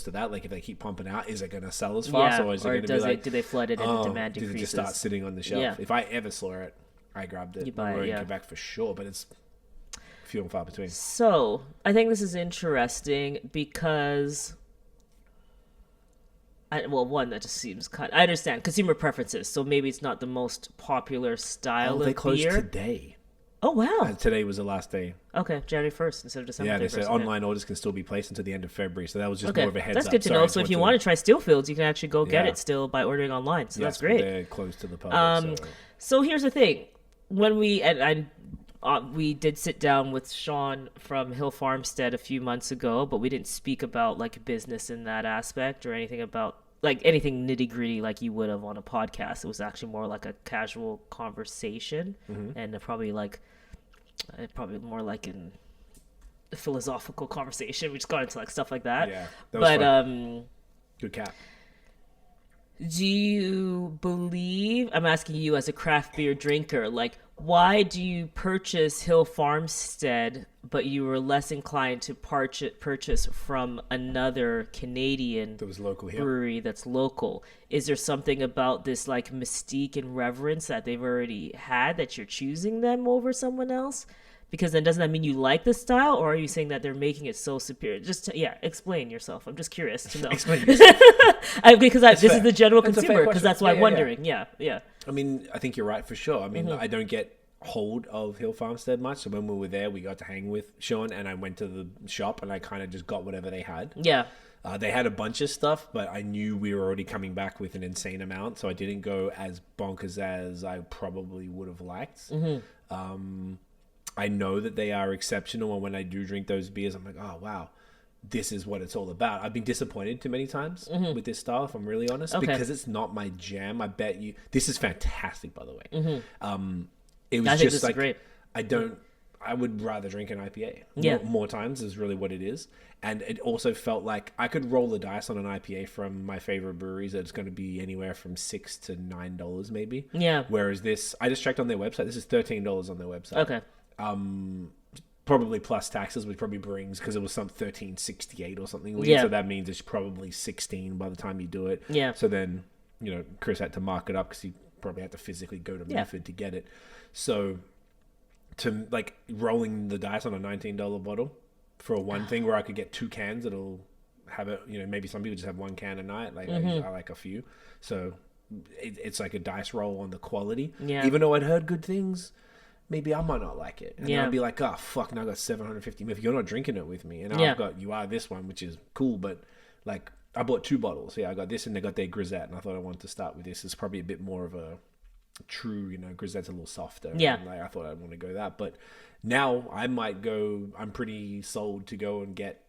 to that? Like if they keep pumping out, is it going to sell as fast, or is it going to be like, do they flood it and the demand did it decreases? just start sitting on the shelf? Yeah. If I ever saw it, I grabbed it. You buy it, in Quebec for sure, but it's few and far between. So I think this is interesting because one that just seems I understand consumer preferences, so maybe it's not the most popular style of they closed beer. today. Oh wow! Today was the last day. Okay, January 1st instead of December. Yeah, they 31st. said online orders can still be placed until the end of February, so that was just more of a heads that's up. good to know. So if you want to try Steelfields, you can actually go get Yeah. it still by ordering online. So that's but great. they're closed to the public. So here's the thing: when we we did sit down with Sean from Hill Farmstead a few months ago, but we didn't speak about like business in that aspect or anything about like anything nitty gritty like you would have on a podcast. It was actually more like a casual conversation, and probably more like a philosophical conversation. We just got into like stuff like that. Yeah, that was fun. Good cat. Do you believe, I'm asking you as a craft beer drinker, like why do you purchase Hill Farmstead but you were less inclined to purchase from another Canadian That was local here. brewery that's local? Is there something about this like mystique and reverence that they've already had that you're choosing them over someone else? Because then doesn't that mean you like the style, or are you saying that they're making it so superior? Just explain yourself. I'm just curious to know. Explain yourself. This is the general That's a fair consumer, because question. that's why I'm Yeah. wondering. Yeah. I mean, I think you're right for sure. I mean, I don't get hold of Hill Farmstead much, so when we were there, we got to hang with Sean, and I went to the shop, and I kind of just got whatever they had. Yeah. They had a bunch of stuff, but I knew we were already coming back with an insane amount, so I didn't go as bonkers as I probably would have liked. I know that they are exceptional, and when I do drink those beers, I'm like, oh, wow, this is what it's all about. I've been disappointed too many times with this style, if I'm really honest, because it's not my jam. I bet you... This is fantastic, by the way. It was just like... Great. I would rather drink an IPA. Yeah. More times is really what it is. And it also felt like I could roll the dice on an IPA from my favorite breweries. It's going to be anywhere from $6 to $9 maybe. Yeah. Whereas this, I just checked on their website. This is $13 on their website. Okay. Probably plus taxes, which probably brings, because it was some $13.68 or something weird. Yeah. So that means it's probably 16 by the time you do it. Yeah. So then, Chris had to mark it up because he probably had to physically go to Milford to get it. So to like rolling the dice on a $19 bottle for one thing where I could get 2 cans, it'll have it, maybe some people just have 1 can a night. Like I like a few. So it's like a dice roll on the quality. Yeah. Even though I'd heard good things, maybe I might not like it. And Yeah. I'd be like, oh, fuck, now I got 750 mil. If you're not drinking it with me. And Yeah. I've got, you are this one, which is cool. But like, I bought 2 bottles. Yeah, I got this and they got their Grisette. And I thought I wanted to start with this. It's probably a bit more of a true, Grisette's a little softer. Yeah. And like, I thought I'd want to go that. But now I might go, I'm pretty sold to go and get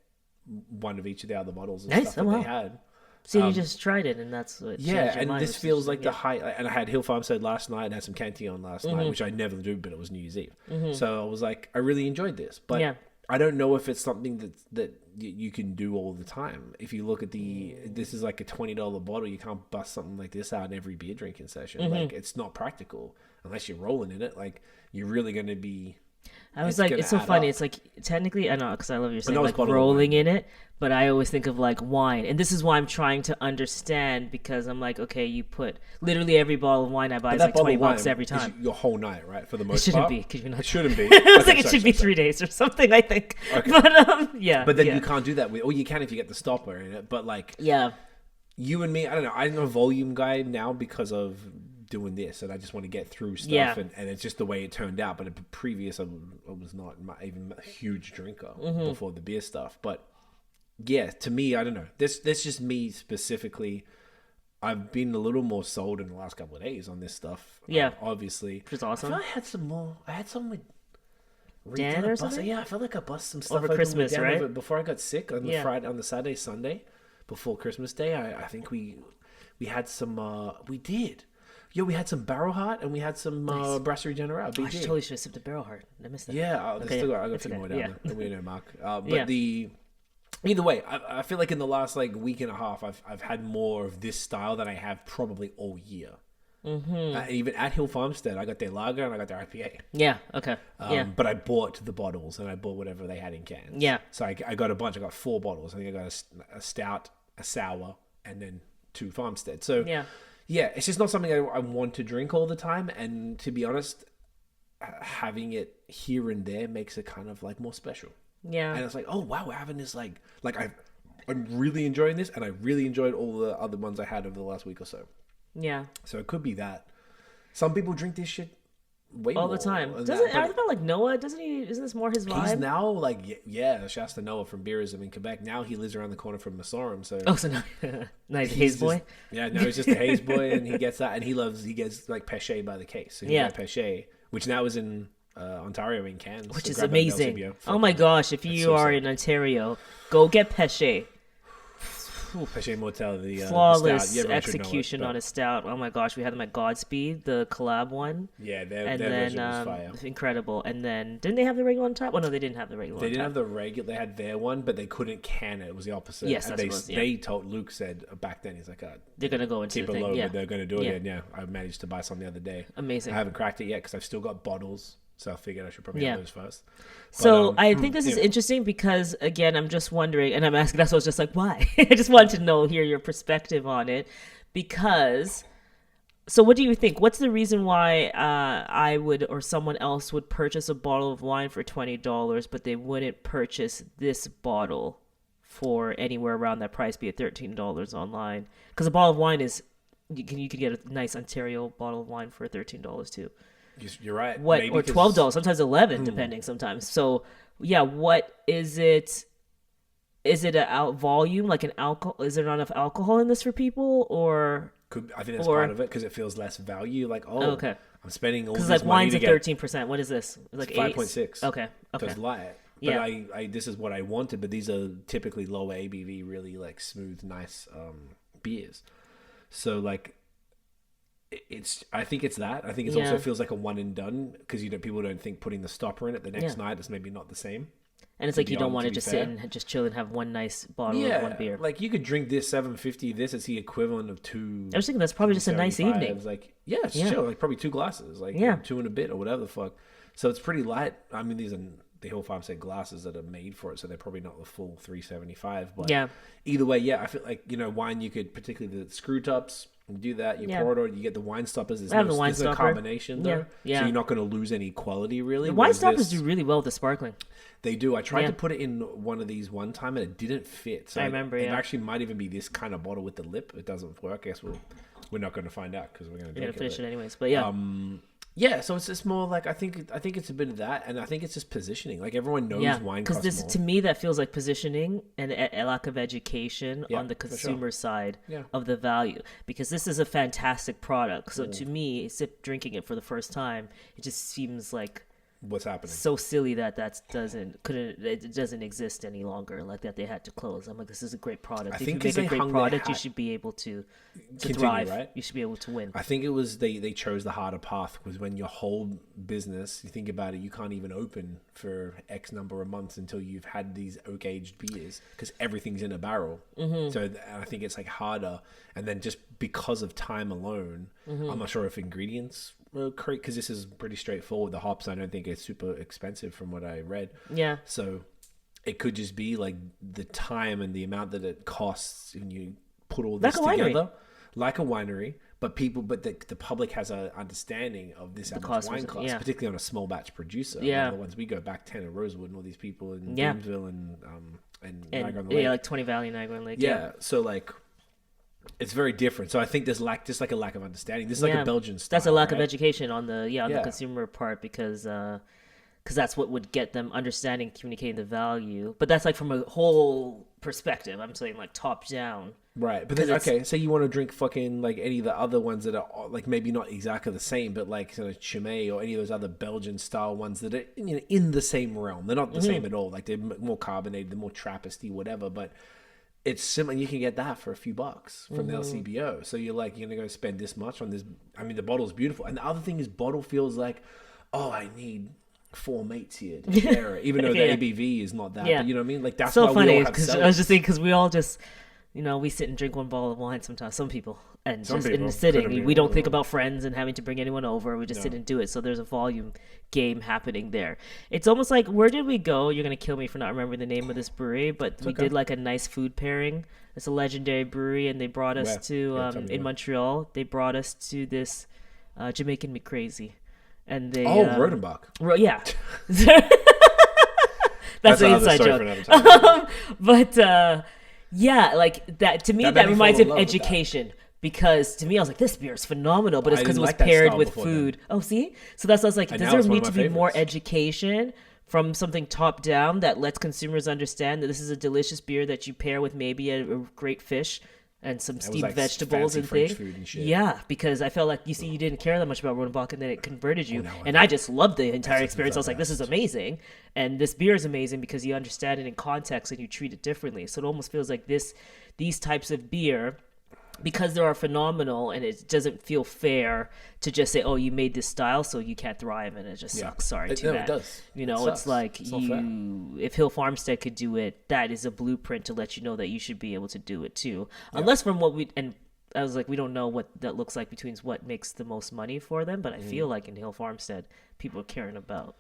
one of each of the other bottles and Nice. stuff Oh, that wow. they had. So you just tried it, and that's what changed your And mind, this which is feels like interesting. the high. And I had Hill Farmstead last night and had some Cantillon last night, which I never do, but it was New Year's Eve. So I was like, I really enjoyed this. But Yeah. I don't know if it's something that you can do all the time. If you look at this is like a $20 bottle. You can't bust something like this out in every beer drinking session. Like, it's not practical unless you're rolling in it. Like, you're really going to be... I was it's like, gonna it's so add funny. up. It's like, technically, I know, because I love your saying, that was like bottle of rolling wine. in it, but I always think of like wine. And this is why I'm trying to understand, because I'm like, okay, you put literally every bottle of wine I buy is like $20 every is time. your whole night, right? For the It most shouldn't part. be. Could you not? It shouldn't be. I was Okay, like, it sorry, should be sorry. 3 days or something, I think. Okay. But yeah. But then yeah. you can't do that with... Or you can if you get the stopper in it. But like... Yeah. You and me, I don't know. I'm a volume guy now because of doing this, and I just want to get through stuff, Yeah. and it's just the way it turned out. But previous, I was not even a huge drinker before the beer stuff. But yeah, to me, I don't know. That's just me specifically. I've been a little more sold in the last couple of days on this stuff. Yeah. Obviously. Which is awesome. I feel I had some more. I had some with Dan or bust- something? Yeah, I felt like I bust some stuff Over open with Christmas, Dan right? before I got sick on the Yeah. Friday, on the Saturday, Sunday, before Christmas Day. I think we had some. We did. Yeah, we had some Barrel Heart and we had some Brasserie Generale. I BG. totally should have sipped a barrel heart. I missed that. Yeah, I Okay, still got, I got a it's few okay. more down Yeah. there. We know, Mark. But Yeah. either way, I feel like in the last like week and a half, I've had more of this style than I have probably all year. Even at Hill Farmstead, I got their lager and I got their IPA. Yeah. Okay. But I bought the bottles and I bought whatever they had in cans. Yeah. So I got a bunch. I got 4 bottles. I think I got a stout, a sour, and then 2 Farmstead. So yeah, it's just not something I want to drink all the time. And to be honest, having it here and there makes it kind of like more special. Yeah. And it's like, oh wow, we're having this like I'm really enjoying this, and I really enjoyed all the other ones I had over the last week or so. Yeah. So it could be that. Some people drink this shit way all more the time. than Doesn't that, I feel like Noah? Doesn't he? Isn't this more his vibe? he's now like shouts to Noah from Beerism in Quebec. Now he lives around the corner from Massorum. So so no, nice Hayes boy. Yeah, no, he's just a Hayes boy, and he gets that, and he gets like Pêché by the case. So he got Pêché, which now is in Ontario in cans, which so is grab that amazing. LCBO. Oh my gosh! If you are in Ontario, go get Pêché. Pêché Mortel, the flawless stout. execution on a stout. Oh my gosh, we had them at Godspeed, the collab one. Yeah, their version was fire. Incredible. And then didn't they have the regular on top? Oh no, they didn't have the regular. They didn't have the regular. They had their one, but they couldn't can it. It was the opposite. Yes, and that's what it was, they told Luke said back then he's like, they're gonna go into keep the it thing. low, Yeah, but they're gonna do it. And yeah, I managed to buy some the other day. Amazing. I haven't cracked it yet because I've still got bottles. So I figured I should probably have those first. So I think this is interesting because, again, I'm just wondering, and I'm asking, that's why I was just like, why? I just wanted to hear your perspective on it. Because, so what do you think? What's the reason why I would or someone else would purchase a bottle of wine for $20, but they wouldn't purchase this bottle for anywhere around that price, be it $13 online? Because a bottle of wine is, you can get a nice Ontario bottle of wine for $13 too. You're right. What or $12, sometimes $11, depending. Sometimes. So yeah, what is it? Is it a volume, like an alcohol? Is there not enough alcohol in this for people, or? I think that's part of it because it feels less value. Like okay, I'm spending all this like money wine's at 13%. What is this? Like 5.6. Okay. It's light. But I this is what I wanted. But these are typically lower ABV, really like smooth, nice beers. So like. I think it's that. I think it also feels like a one and done because people don't think putting the stopper in it the next night is maybe not the same. And it's like you don't want to just sit and just chill and have one nice bottle of one beer. Like you could drink this $7.50. This is the equivalent of 2. I was thinking that's probably just a nice evening. It's like it's chill. Like probably 2 glasses. Like 2 and a bit or whatever the fuck. So it's pretty light. I mean, these are the Hill Farmstead glasses that are made for it, so they're probably not the full 375. But either way, I feel like wine you could, particularly the screw tops. You do that, you pour it on, you get the wine stoppers. There's no carbonation though, so you're not going to lose any quality really. The wine stoppers do really well with the sparkling. They do. I tried to put it in one of these one time and it didn't fit. So I remember. It actually might even be this kind of bottle with the lip. It doesn't work. I guess we're not going to find out because we're going to finish it anyways. But so it's just more like I think it's a bit of that, and I think it's just positioning. Like everyone knows wine costs more. To me that feels like positioning and a lack of education on the consumer side of the value. Because this is a fantastic product. So to me, drinking it for the first time, it just seems like what's happening so silly that it doesn't exist any longer, like that they had to close. I'm like, this is a great product. If you make a great product, you should be able to thrive, right? You should be able to win. I think it was they chose the harder path, because when your whole business, you think about it, you can't even open for X number of months until you've had these oak aged beers, because everything's in a barrel. So I think it's like harder, and then just because of time alone, I'm not sure if ingredients because this is pretty straightforward. The hops, I don't think it's super expensive from what I read. Yeah. So it could just be like the time and the amount that it costs when you put all this together, like a winery. But the public has an understanding of this how much wine costs, particularly on a small batch producer. Yeah. The ones we go back, Tanner Rosewood and all these people in Gainesville and Niagara on the Lake. Yeah, like 20 Valley, Niagara on the Lake. Yeah. So like. It's very different. So I think there's just like a lack of understanding. This is like a Belgian style. That's a lack of education on the the consumer part, because that's what would get them understanding, communicating the value. But that's like from a whole perspective. I'm saying like top down. Right. But then, say you want to drink fucking like any of the other ones that are like maybe not exactly the same, but like Chimay or any of those other Belgian style ones that are in the same realm. They're not the same at all. Like they're more carbonated, they're more Trappisty, whatever. But it's similar. You can get that for a few bucks from the LCBO. So you're like, you're going to go spend this much on this. I mean, the bottle's beautiful. And the other thing is, bottle feels like, oh, I need 4 mates here to share it. Even though the ABV is not that. But you know what I mean? Like, that's so why funny, we all have because I was just thinking, because we all just, You know, we sit and drink one bottle of wine sometimes. Some people, and Some just people in sitting, couldn't we be don't think more. about friends and having to bring anyone over. We just sit and do it. So there's a volume game happening there. It's almost like, where did we go? You're gonna kill me for not remembering the name of this brewery, but we did like a nice food pairing. It's a legendary brewery, and they brought us Where? to Yeah, tell me in where. Montreal. They brought us to this Jamaican Me Crazy, and they Rodenbach. yeah. That's an another inside story joke. for another time. But yeah, like that to me, That that, made me reminds fall me in of love with that. education. Because to me, I was like, this beer is phenomenal, but it's I because it didn't was like that paired style with before food. then. Oh, see? So that's what I was like, And does now there it's one need of to my be more favorites. education from something top down that lets consumers understand that this is a delicious beer that you pair with maybe a great fish and some steamed like vegetables fancy and French things? food and shit. Yeah, because I felt like you didn't care that much about Rodenbach, and then it converted you, now I and do. I just loved the entire That's experience. I was like, this is amazing, and this beer is amazing because you understand it in context and you treat it differently. So it almost feels like these types of beer, because they are phenomenal, and it doesn't feel fair to just say, oh, you made this style so you can't thrive, and it just sucks. Sorry, too No, bad. it does. You know, It it's sucks. like It's not fair. if Hill Farmstead could do it, that is a blueprint to let you know that you should be able to do it too. Unless from what I was like, we don't know what that looks like between what makes the most money for them, but I Mm. feel like in Hill Farmstead, people are caring about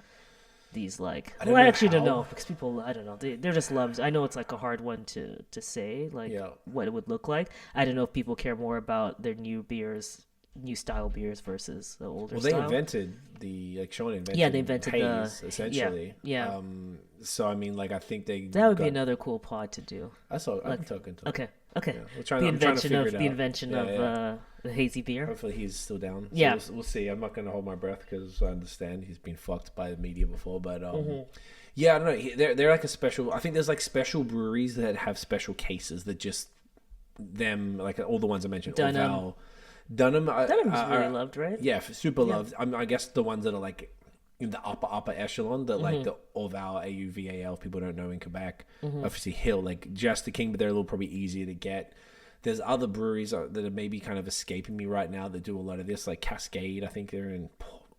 these like. don't Well, I know actually don't how. know because people, I don't know, they're just loved. I know it's like a hard one to say, like Yeah. what it would look like. I don't know if people care more about their new beers, new style beers versus the older Well, they style. invented Sean invented. Yeah, they invented the- haze, essentially. yeah. So I mean, like, I think they. That would be another cool pod to do. I'm talking to. Okay. we're trying- The I'm trying to invention figure of it the out. invention Yeah, of yeah. the hazy beer. Hopefully he's still down. So Yeah. we'll see. I'm not going to hold my breath because I understand he's been fucked by the media before. But Mm-hmm. yeah, I don't know. They're like a special. I think there's like special breweries that have special cases that just them, like all the ones I mentioned. Dunham. Orval, Dunham. Dunham's really loved, right? Yeah, super loved. I guess the ones that are like in the upper echelon, that like the Orval, AUVAL, people don't know in Quebec. Obviously Hill, like just the King, but they're a little probably easier to get. There's other breweries that are maybe kind of escaping me right now that do a lot of this, like Cascade. I think they're in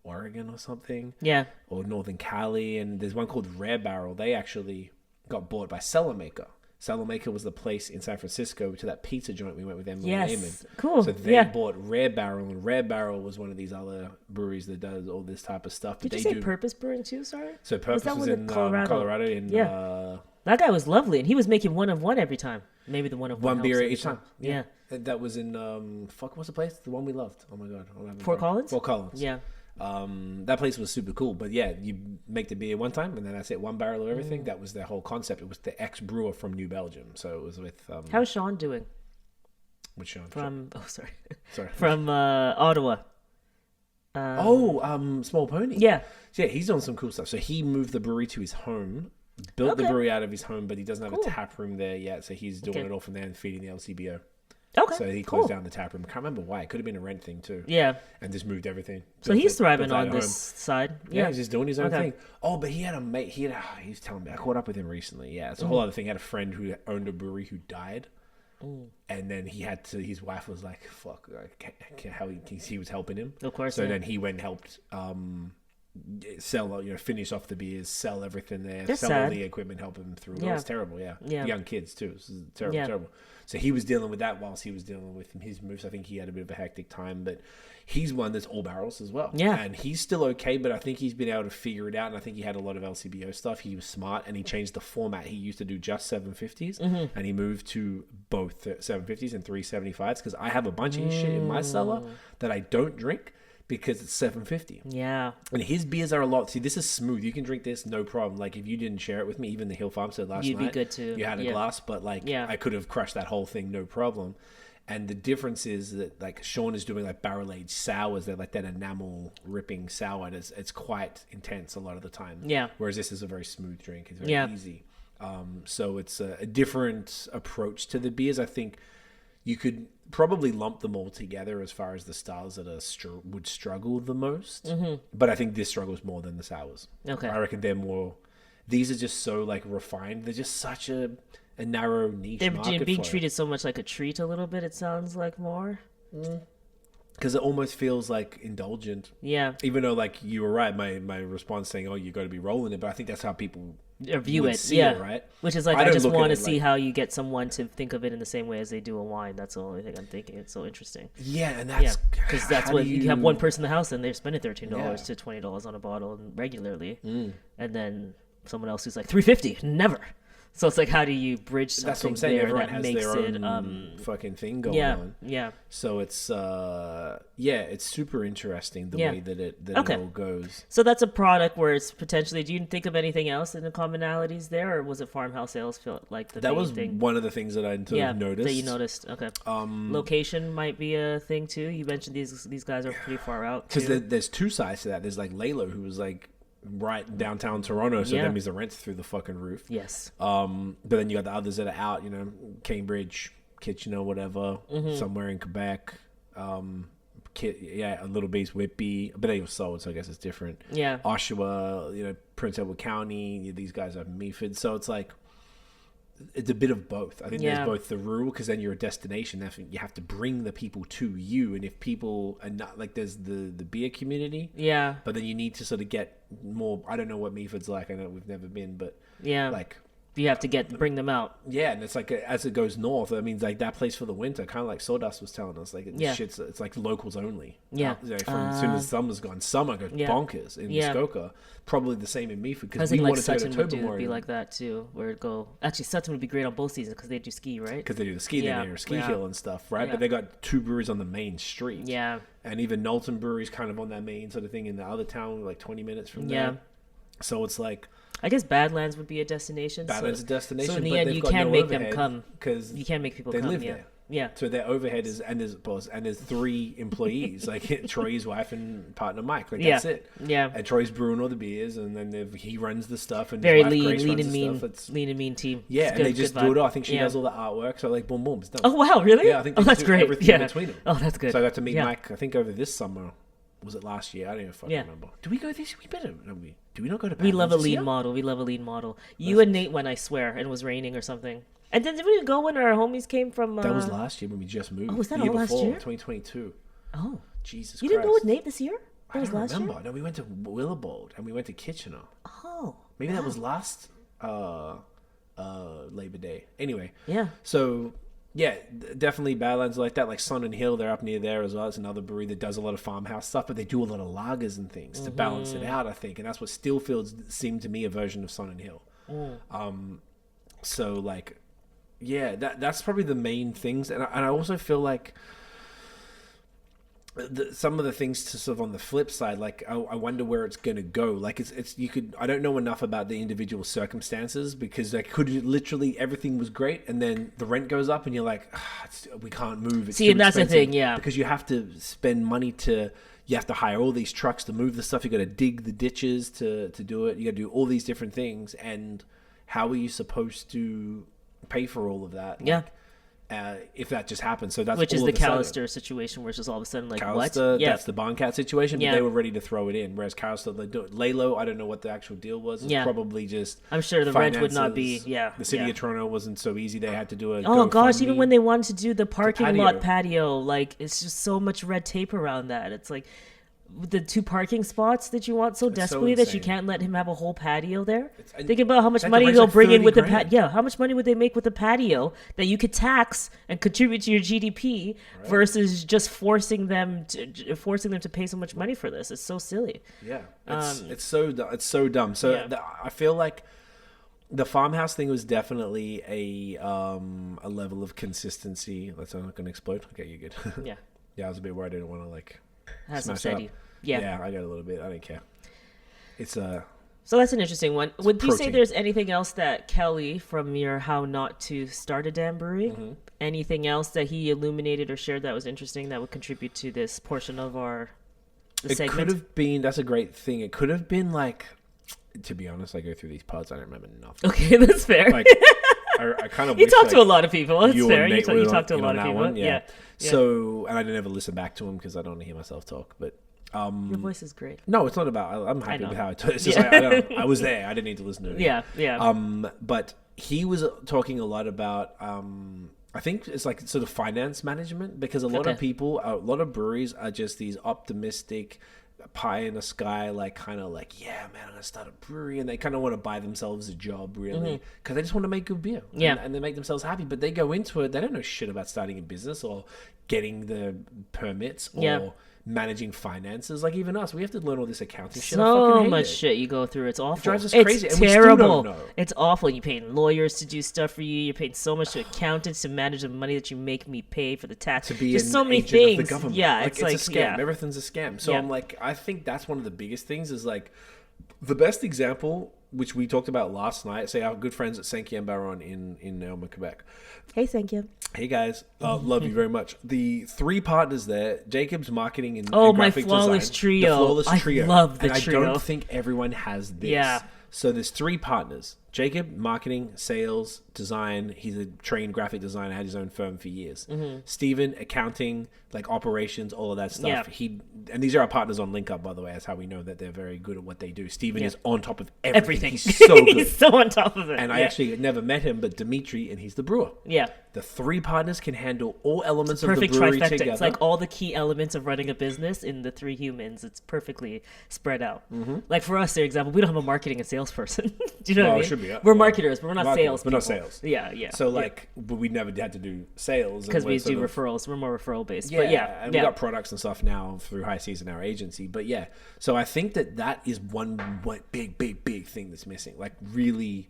Oregon or something. Yeah. Or Northern Cali. And there's one called Rare Barrel. They actually got bought by Cellar Maker. Cellar Maker was the place in San Francisco to that pizza joint we went with Emily and Yes. Eamon. Cool. So they Yeah. bought Rare Barrel, and Rare Barrel was one of these other breweries that does all this type of stuff. But Did you they say do. Purpose Brewing too? Sorry. So Purpose that was one in in Colorado? in Yeah. That guy was lovely, and he was making one of one every time. Maybe the one of one. one beer helps every each time. Yeah. That was in what's the place? The one we loved. Oh my god. Fort Collins? Fort Collins. Yeah. That place was super cool. But yeah, you make the beer one time and then that's it, one barrel of everything. That was their whole concept. It was the ex-brewer from New Belgium. So it was with How's Sean doing? which Sean? From sorry, Sorry. from Ottawa. Small Pony. Yeah. Yeah, he's done some cool stuff. So he moved the brewery to his home, built the Okay. brewery out of his home, but he doesn't have Cool. a tap room there yet. So he's doing Okay. it all from there and feeding the LCBO. Okay. So he cool. closed down the tap room. Can't remember why. It could have been a rent thing too. Yeah. And just moved everything. So Built he's it- thriving built it out on at this home. side. Yeah, Yeah. he's just doing his own Okay. thing. Oh, but he had a mate. He was telling me. I caught up with him recently. Yeah, it's a whole other thing. He had a friend who owned a brewery who died, and then he had to. His wife was like, "Fuck!" How he was helping him. Of course, So yeah. then he went and helped sell, finish off the beers, sell everything there, That's sell all sad. the equipment, help him through. Yeah. It was terrible. Yeah, Yeah. Young kids too. This is terrible, Yeah. terrible. So he was dealing with that whilst he was dealing with his moves. I think he had a bit of a hectic time, but he's one that's all barrels as well. Yeah. And he's still okay, but I think he's been able to figure it out. And I think he had a lot of LCBO stuff. He was smart and he changed the format. He used to do just 750s and he moved to both 750s and 375s because I have a bunch of his shit in my cellar that I don't drink because it's 750. Yeah. And his beers are a lot. See, this is smooth. You can drink this, no problem. Like, if you didn't share it with me, even the Hill Farm said last You'd be night, good too. you had a Yeah. glass, but like, Yeah. I could have crushed that whole thing, no problem. And the difference is that, like, Sean is doing like barrel aged sours. They're like that enamel ripping sour. And it's quite intense a lot of the time. Yeah. Whereas this is a very smooth drink. It's very Yeah. easy. So it's a different approach to the beers. I think you could probably lump them all together as far as the styles that are would struggle the most. But I think this struggles more than the sours. Okay. I reckon they're more. These are just so like refined. They're just such a narrow niche They're market being for it. treated so much like a treat a little bit, it sounds like more. Because it almost feels like indulgent. Yeah. Even though, like, you were right, my response saying, "Oh, you got to be rolling it," but I think that's how people or view would it, see it, right? Which is like I I don't just look at want to it see like- how you get someone to think of it in the same way as they do a wine. That's the only thing I'm thinking. It's so interesting. Yeah, and that's Because that's how what do you have one person in the house and they're spending $13 Yeah. to $20 on a bottle regularly, and then someone else who's like $3.50, never. So it's like, how do you bridge something That's what I'm saying. there Everyone that has makes their it? own fucking thing going Yeah, on. yeah. So it's it's super interesting the Yeah. way that it Okay. all goes. So that's a product where it's potentially. Do you think of anything else in the commonalities there, or was it farmhouse sales feel like the That main was thing? one of the things that I sort of noticed. That you noticed. Okay. Location might be a thing too. You mentioned these guys are pretty far out. Because too. there's two sides to that. There's like Laylow, who was like right downtown Toronto, so Yeah. that means the rent's through the fucking roof. Yes. But then you got the others that are out, Cambridge, Kitchener, whatever, somewhere in Quebec. A little base Whitby, but they were sold, so I guess it's different. Yeah. Oshawa, Prince Edward County. These guys are Meaford, so it's like it's a bit of both. I think Yeah. there's both the rural, because then you're a destination. You have to bring the people to you, and if people are not like, there's the beer community. Yeah. But then you need to sort of get more. I don't know what Meaford's like. I know we've never been, but Yeah. like. You have to bring them out. Yeah, and it's like as it goes north, I mean, like that place for the winter, kind of like Sawdust was telling us, like it's like locals only. Yeah. From as soon as summer's gone, summer goes bonkers in Muskoka. Probably the same in Meaford, I because think we like wanted to go Sutton to would Tobermory be like that too, where it go. Actually, Sutton would be great on both seasons because they do ski, right? because they do the ski Yeah, there, ski yeah. hill and stuff, right? Yeah. But they got two breweries on the main street. Yeah. And even Knowlton Brewery's kind of on that main sort of thing in the other town, like 20 minutes from Yeah. there. So it's like I guess Badlands would be a destination. Badlands is a destination, So in the but end, they've you got can no make them overhead come. because You can make people they come. live Yeah. there. Yeah. So their overhead is, and there's 3 employees, like Troy's wife and partner Mike. Like that's it. Yeah. And Troy's brewing all the beers, and then he runs the stuff, and Very his wife Grace lean runs and the mean, stuff. It's, lean and mean team. yeah, It's and good- they just good do it vibe. all. I think she Yeah. does all the artwork. So like boom, boom, it's done. Oh wow, really? Yeah, I think oh, they that's do great. everything Yeah. between them. Oh, that's good. So I got to meet Yeah. Mike. I think over this summer. Was it last year? I don't even fucking Yeah. remember. Do we go this? We better. Don't we? Do we not go to? We love a Badlands this lean year? model. We love a lean model. You and Nate went, I swear, and it was raining or something. And then did we go when our homies came from? That was last year when we just moved. Oh, was that the year all last before, year? 2022. Oh, Jesus you Christ. didn't go with Nate this year? That I was don't last remember. year. No, we went to Willowbold and we went to Kitchener. Oh, Maybe that was last Labor Day. Anyway, yeah. so yeah, definitely Badlands like that. Like Sun and Hill, they're up near there as well. It's another brewery that does a lot of farmhouse stuff, but they do a lot of lagers and things to balance it out, I think. And that's what Steelfields seemed to me a version of Sun and Hill. So like, yeah, that's probably the main things. And I also feel like some of the things to sort of on the flip side, like I wonder where it's going to go. Like I don't know enough about the individual circumstances, because like literally everything was great and then the rent goes up and you're like, we can't move. It's See, too and that's the expensive. thing, yeah. Because you have to spend money you have to hire all these trucks to move the stuff. You got to dig the ditches to do it. You got to do all these different things. And how are you supposed to pay for all of that? Yeah. If that just happens. So that's Which is all the of a sudden. Callister situation, where it's just all of a sudden like, Callister, what? Yeah. that's the Barncat situation, but Yeah. they were ready to throw it in. Whereas Callister, Laylow, I don't know what the actual deal was. It's Yeah. probably just I'm sure the rent would not be- finances. yeah, The city yeah. of Toronto wasn't so easy. They had to do a Oh gosh, even GoFundMe. when they wanted to do the parking patio. lot patio, like it's just so much red tape around that. It's like the 2 parking spots that you want so desperately that you insane. can't let him have a whole patio there. and Think about how much that money raise they'll like bring in 30 with the grand. patio. Yeah, how much money would they make with the patio that you could tax and contribute to your GDP versus just forcing them to pay so much money for this? It's so silly. Yeah, it's so dumb. So Yeah. I feel like the farmhouse thing was definitely a level of consistency. That's not going to explode. Okay, you're good. Yeah, Yeah, I was a bit worried. I didn't want to like has some smash it up. steady. Yeah. I got a little bit. I didn't care. It's So that's an interesting one. Would you say protein. there's anything else that Kelly, from your How Not to Start a Damn Brewery, Mm-hmm. anything else that he illuminated or shared that was interesting that would contribute to this portion of the It segment? could have been. That's a great thing. It could have been like. To be honest, I go through these pods. I don't remember nothing. Okay, that's fair. Like, I kind of. You wish, talk like, to a lot of people. That's you fair. and Nate You were talk to a in lot on of that people. one, Yeah. So, and I didn't ever listen back to him because I don't want to hear myself talk. But Your voice is great. no, it's not about. I'm happy know. with how I talk. It's just Yeah. like, I was there. I didn't need to listen to it. Yeah, yeah. But he was talking a lot about. I think it's like sort of finance management, because a lot of Okay. people, a lot of breweries are just these optimistic, pie in the sky, like kind of like, yeah, man, I'm gonna start a brewery, and they kind of want to buy themselves a job, really, because they just want to make good beer, and they make themselves happy. But they go into it, they don't know shit about starting a business or getting the permits or managing finances. Like even us, we have to learn all this accounting shit. So much shit you go through. It's awful. It drives us it's crazy. Terrible. And we still don't know. It's awful. You're paying lawyers to do stuff for you. You're paying so much to accountants to manage the money that you make me pay for the tax. To be just an so many agent things. of the government. Yeah, it's like a scam. yeah. Everything's a scam. So I'm like, I think that's one of the biggest things is like the best example, which we talked about last night. Say our good friends at Saint and Baron in Elma, Quebec. Hey, thank you. Hey guys, love you very much. The three partners there, Jacob's marketing and my graphic flawless design, trio. the flawless trio. I love the and trio. I don't think everyone has this. Yeah. So there's three partners. Jacob, marketing, sales, design. He's a trained graphic designer, had his own firm for years. Stephen, accounting, like operations, all of that stuff. Yeah. And these are our partners on LinkUp, by the way. That's how we know that they're very good at what they do. Stephen is on top of everything. He's so good. He's so on top of it. And I actually never met him, but Dimitri, and he's the brewer. Yeah. The three partners can handle all elements of the Perfect brewery trifecta. together. It's like all the key elements of running a business in the three humans. It's perfectly spread out. Like for us, for example, we don't have a marketing and salesperson. Do you know what I mean? It should be, We're marketers, but we're not sales. We're not sales. Yeah, yeah. So but we never had to do sales because we do referrals. We're more referral based. Yeah, but yeah, and we got products and stuff now through High Season, our agency. But yeah, so I think that is one big thing that's missing. Like really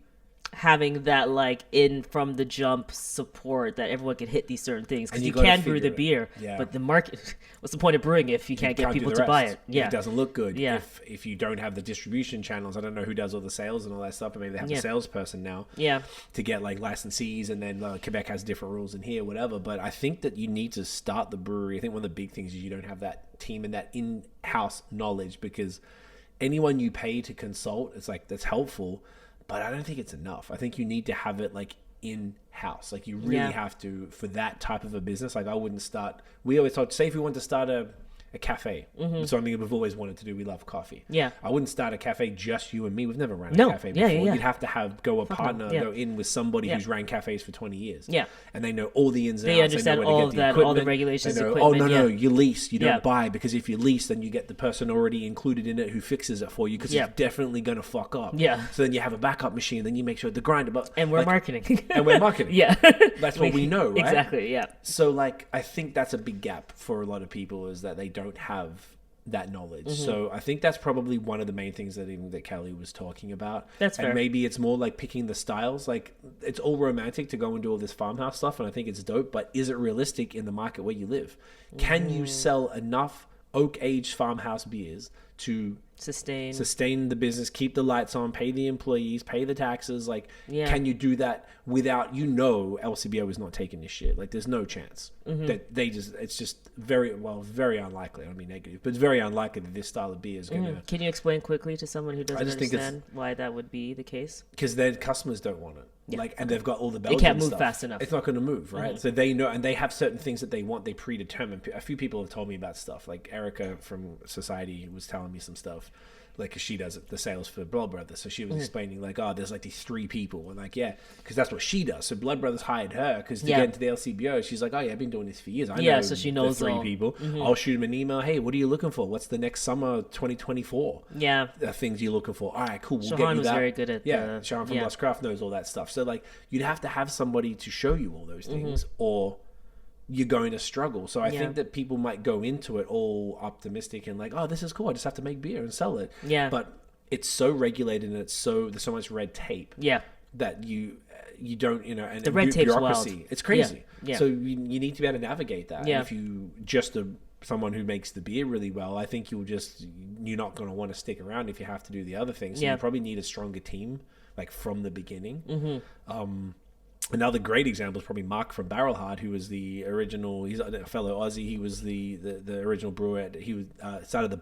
having that like in from the jump support that everyone can hit these certain things because And you gotta can brew the figure it. beer, Yeah. but the market. What's the point of brewing if you can't get do people the to buy rest. it? Yeah, If it doesn't look good. Yeah. If you don't have the distribution channels, I don't know who does all the sales and all that stuff, but maybe they have a salesperson now. Yeah. To get like licensees, and then Quebec has different rules in here, whatever. But I think that you need to start the brewery. I think one of the big things is you don't have that team and that in-house knowledge, because anyone you pay to consult, it's like that's helpful, but I don't think it's enough. I think you need to have it like in-house. Like you really have to, for that type of a business. Like I wouldn't start, we always thought, say if we want to start a cafe, something we've always wanted to do. We love coffee. Yeah. I wouldn't start a cafe just you and me. We've never ran a No. cafe Yeah, before. yeah. You'd have to go in with somebody Yeah. who's ran cafes for 20 years. Yeah. And they know all the ins and They outs. understand know where to all get of the that, all the equipment. regulations, They know, equipment, no, yeah. you lease, you don't Yeah. buy, because if you lease, then you get the person already included in it who fixes it for you, because Yeah. it's definitely going to fuck up. Yeah. So then you have a backup machine, then you make sure the grinder, but and we're like, marketing. and we're marketing. Yeah, That's what we know, right? Exactly. Yeah. So like I think that's a big gap for a lot of people, is that they don't have that knowledge. So I think that's probably one of the main things that Kelly was talking about. That's fair. And maybe it's more like picking the styles. Like it's all romantic to go and do all this farmhouse stuff, and I think it's dope, but is it realistic in the market where you live? Can you sell enough oak-aged farmhouse beers to sustain the business, keep the lights on, pay the employees, pay the taxes? Like, can you do that without, LCBO is not taking this shit. Like, there's no chance that it's just very unlikely. I don't mean negative, but it's very unlikely that this style of beer is going to. Can you explain quickly to someone who doesn't just think understand why that would be the case? Because their customers don't want it. And they've got all the Belgian It can't move stuff. fast enough. It's not going to move, right? So they know, and they have certain things that they want. They predetermine. A few people have told me about stuff. Like Erica from Society was telling me some stuff. Like, 'cause she does the sales for Blood Brothers, so she was explaining like, there's like these three people, and like, because that's what she does. So Blood Brothers hired her because to get into the LCBO, she's like, I've been doing this for years. I know so she knows the three all. people. I'll shoot them an email. Hey, what are you looking for? What's the next summer 2024? Yeah. Things you're looking for. All right, cool. We'll get Shahan you was that. very good at Shahan from Lost Craft knows all that stuff. So like, you'd have to have somebody to show you all those things, or you're going to struggle. So I think that people might go into it all optimistic and like, this is cool. I just have to make beer and sell it. Yeah. But it's so regulated, and there's so much red tape. Yeah. That you don't, and the red tape's bureaucracy. wild. It's crazy. Yeah. So you need to be able to navigate that. Yeah. And if you just someone who makes the beer really well, I think you're not going to want to stick around if you have to do the other things. So you probably need a stronger team, like from the beginning. Another great example is probably Mark from Barrel Hard, who was the original. He's a fellow Aussie. He was the original brewer. He started the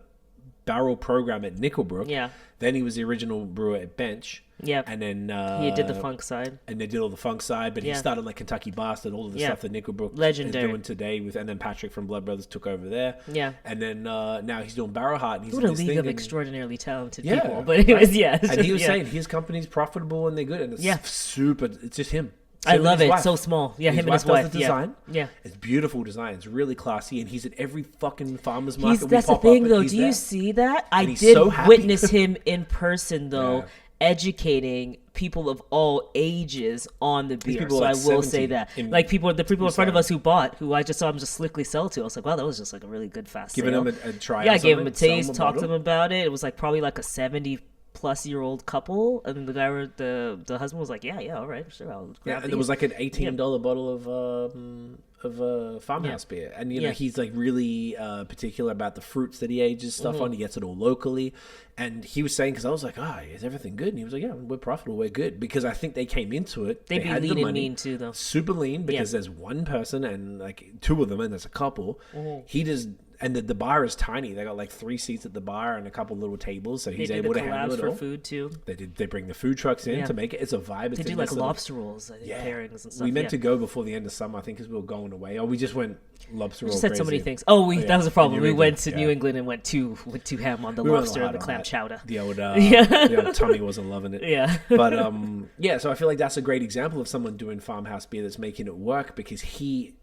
barrel program at Nickelbrook. Yeah. Then he was the original brewer at Bench. Yeah. And then he did the funk side. And they did all the funk side, but he started like Kentucky Bastard, all of the stuff that Nickelbrook Legendary. is doing today and then Patrick from Blood Brothers took over there. Yeah. And then now he's doing Barrel Heart. And he's what a league of extraordinarily talented people. But anyways, And he was saying his company's profitable and they're good, and it's super. It's just him. I Him and love his it. wife. So small. Yeah, him and his does wife. the design. Yeah. It's beautiful design. It's really classy, and he's at every fucking farmer's market. That's the thing, though. Do you see that? I he's did so happy. witness him in person, though, Yeah. educating people of all ages on the beer. people So like I will 70 say that, in- like the people in front of us who I just saw him just slickly sell to. I was like, wow, that was just like a really good fast Giving sale. him a try. Yeah, on I gave him a something, sell him taste, talked to him bottle. about it. It was like probably like a 70-plus-year-old couple, and then the guy, the husband was like, yeah, all right, sure, I'll grab Yeah, and these. there was like an $18 bottle of farmhouse beer, and you know Yeah. he's like really particular about the fruits that he ages stuff on. He gets it all locally, and he was saying, because I was like, is everything good? And he was like, yeah, we're profitable, we're good, because I think they came into it. They'd they be had the lean and money, mean too, though. super lean, because there's one person and like two of them, and there's a couple. He just. And the bar is tiny. They got like 3 seats at the bar and a couple little tables, so They he's do able the to handle collabs it for all. food too. They bring the food trucks in Yeah. to make it. It's a vibe. They It's do in like this little- lobster rolls, I think, pairings and stuff. We meant yeah. to go before the end of summer, I think, because we were going away. Oh, we just went lobster roll. We just had so many crazy. things. Oh, yeah. that was the problem. In We New went England, to yeah. New England and went too ham on the We went lobster hard and the on clam that. chowder. The old, Yeah. the old tummy wasn't loving it. Yeah. But yeah, so I feel like that's a great example of someone doing farmhouse beer that's making it work, because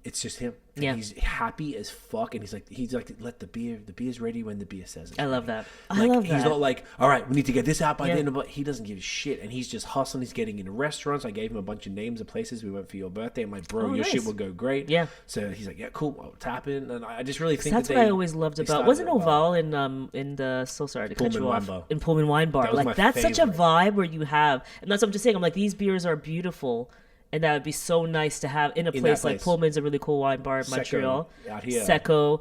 it's just him. And Yeah. he's happy as fuck, and he's like, let the beer's ready when the beer says it. I love that. I Like, love he's that. not like, all right, we need to get this out by Yeah. the end of it. He doesn't give a shit, and he's just hustling. He's getting into restaurants. I gave him a bunch of names of places. We went for your birthday. I'm like, bro, Oh, your nice. shit will go great. Yeah. So he's like, yeah, cool. I'll tap in, and I just really think That's that what I always loved they about. started Wasn't it well. Oval in the so sorry to cut Pullman you Wine off Bar. in Pullman Wine Bar? That was my Like that's such a favorite. vibe where you have, and that's what I'm just saying. I'm like, these beers are beautiful, and that would be so nice to have in a place like place. Pullman's a really cool wine bar in Secco, Montreal. out here. Secco.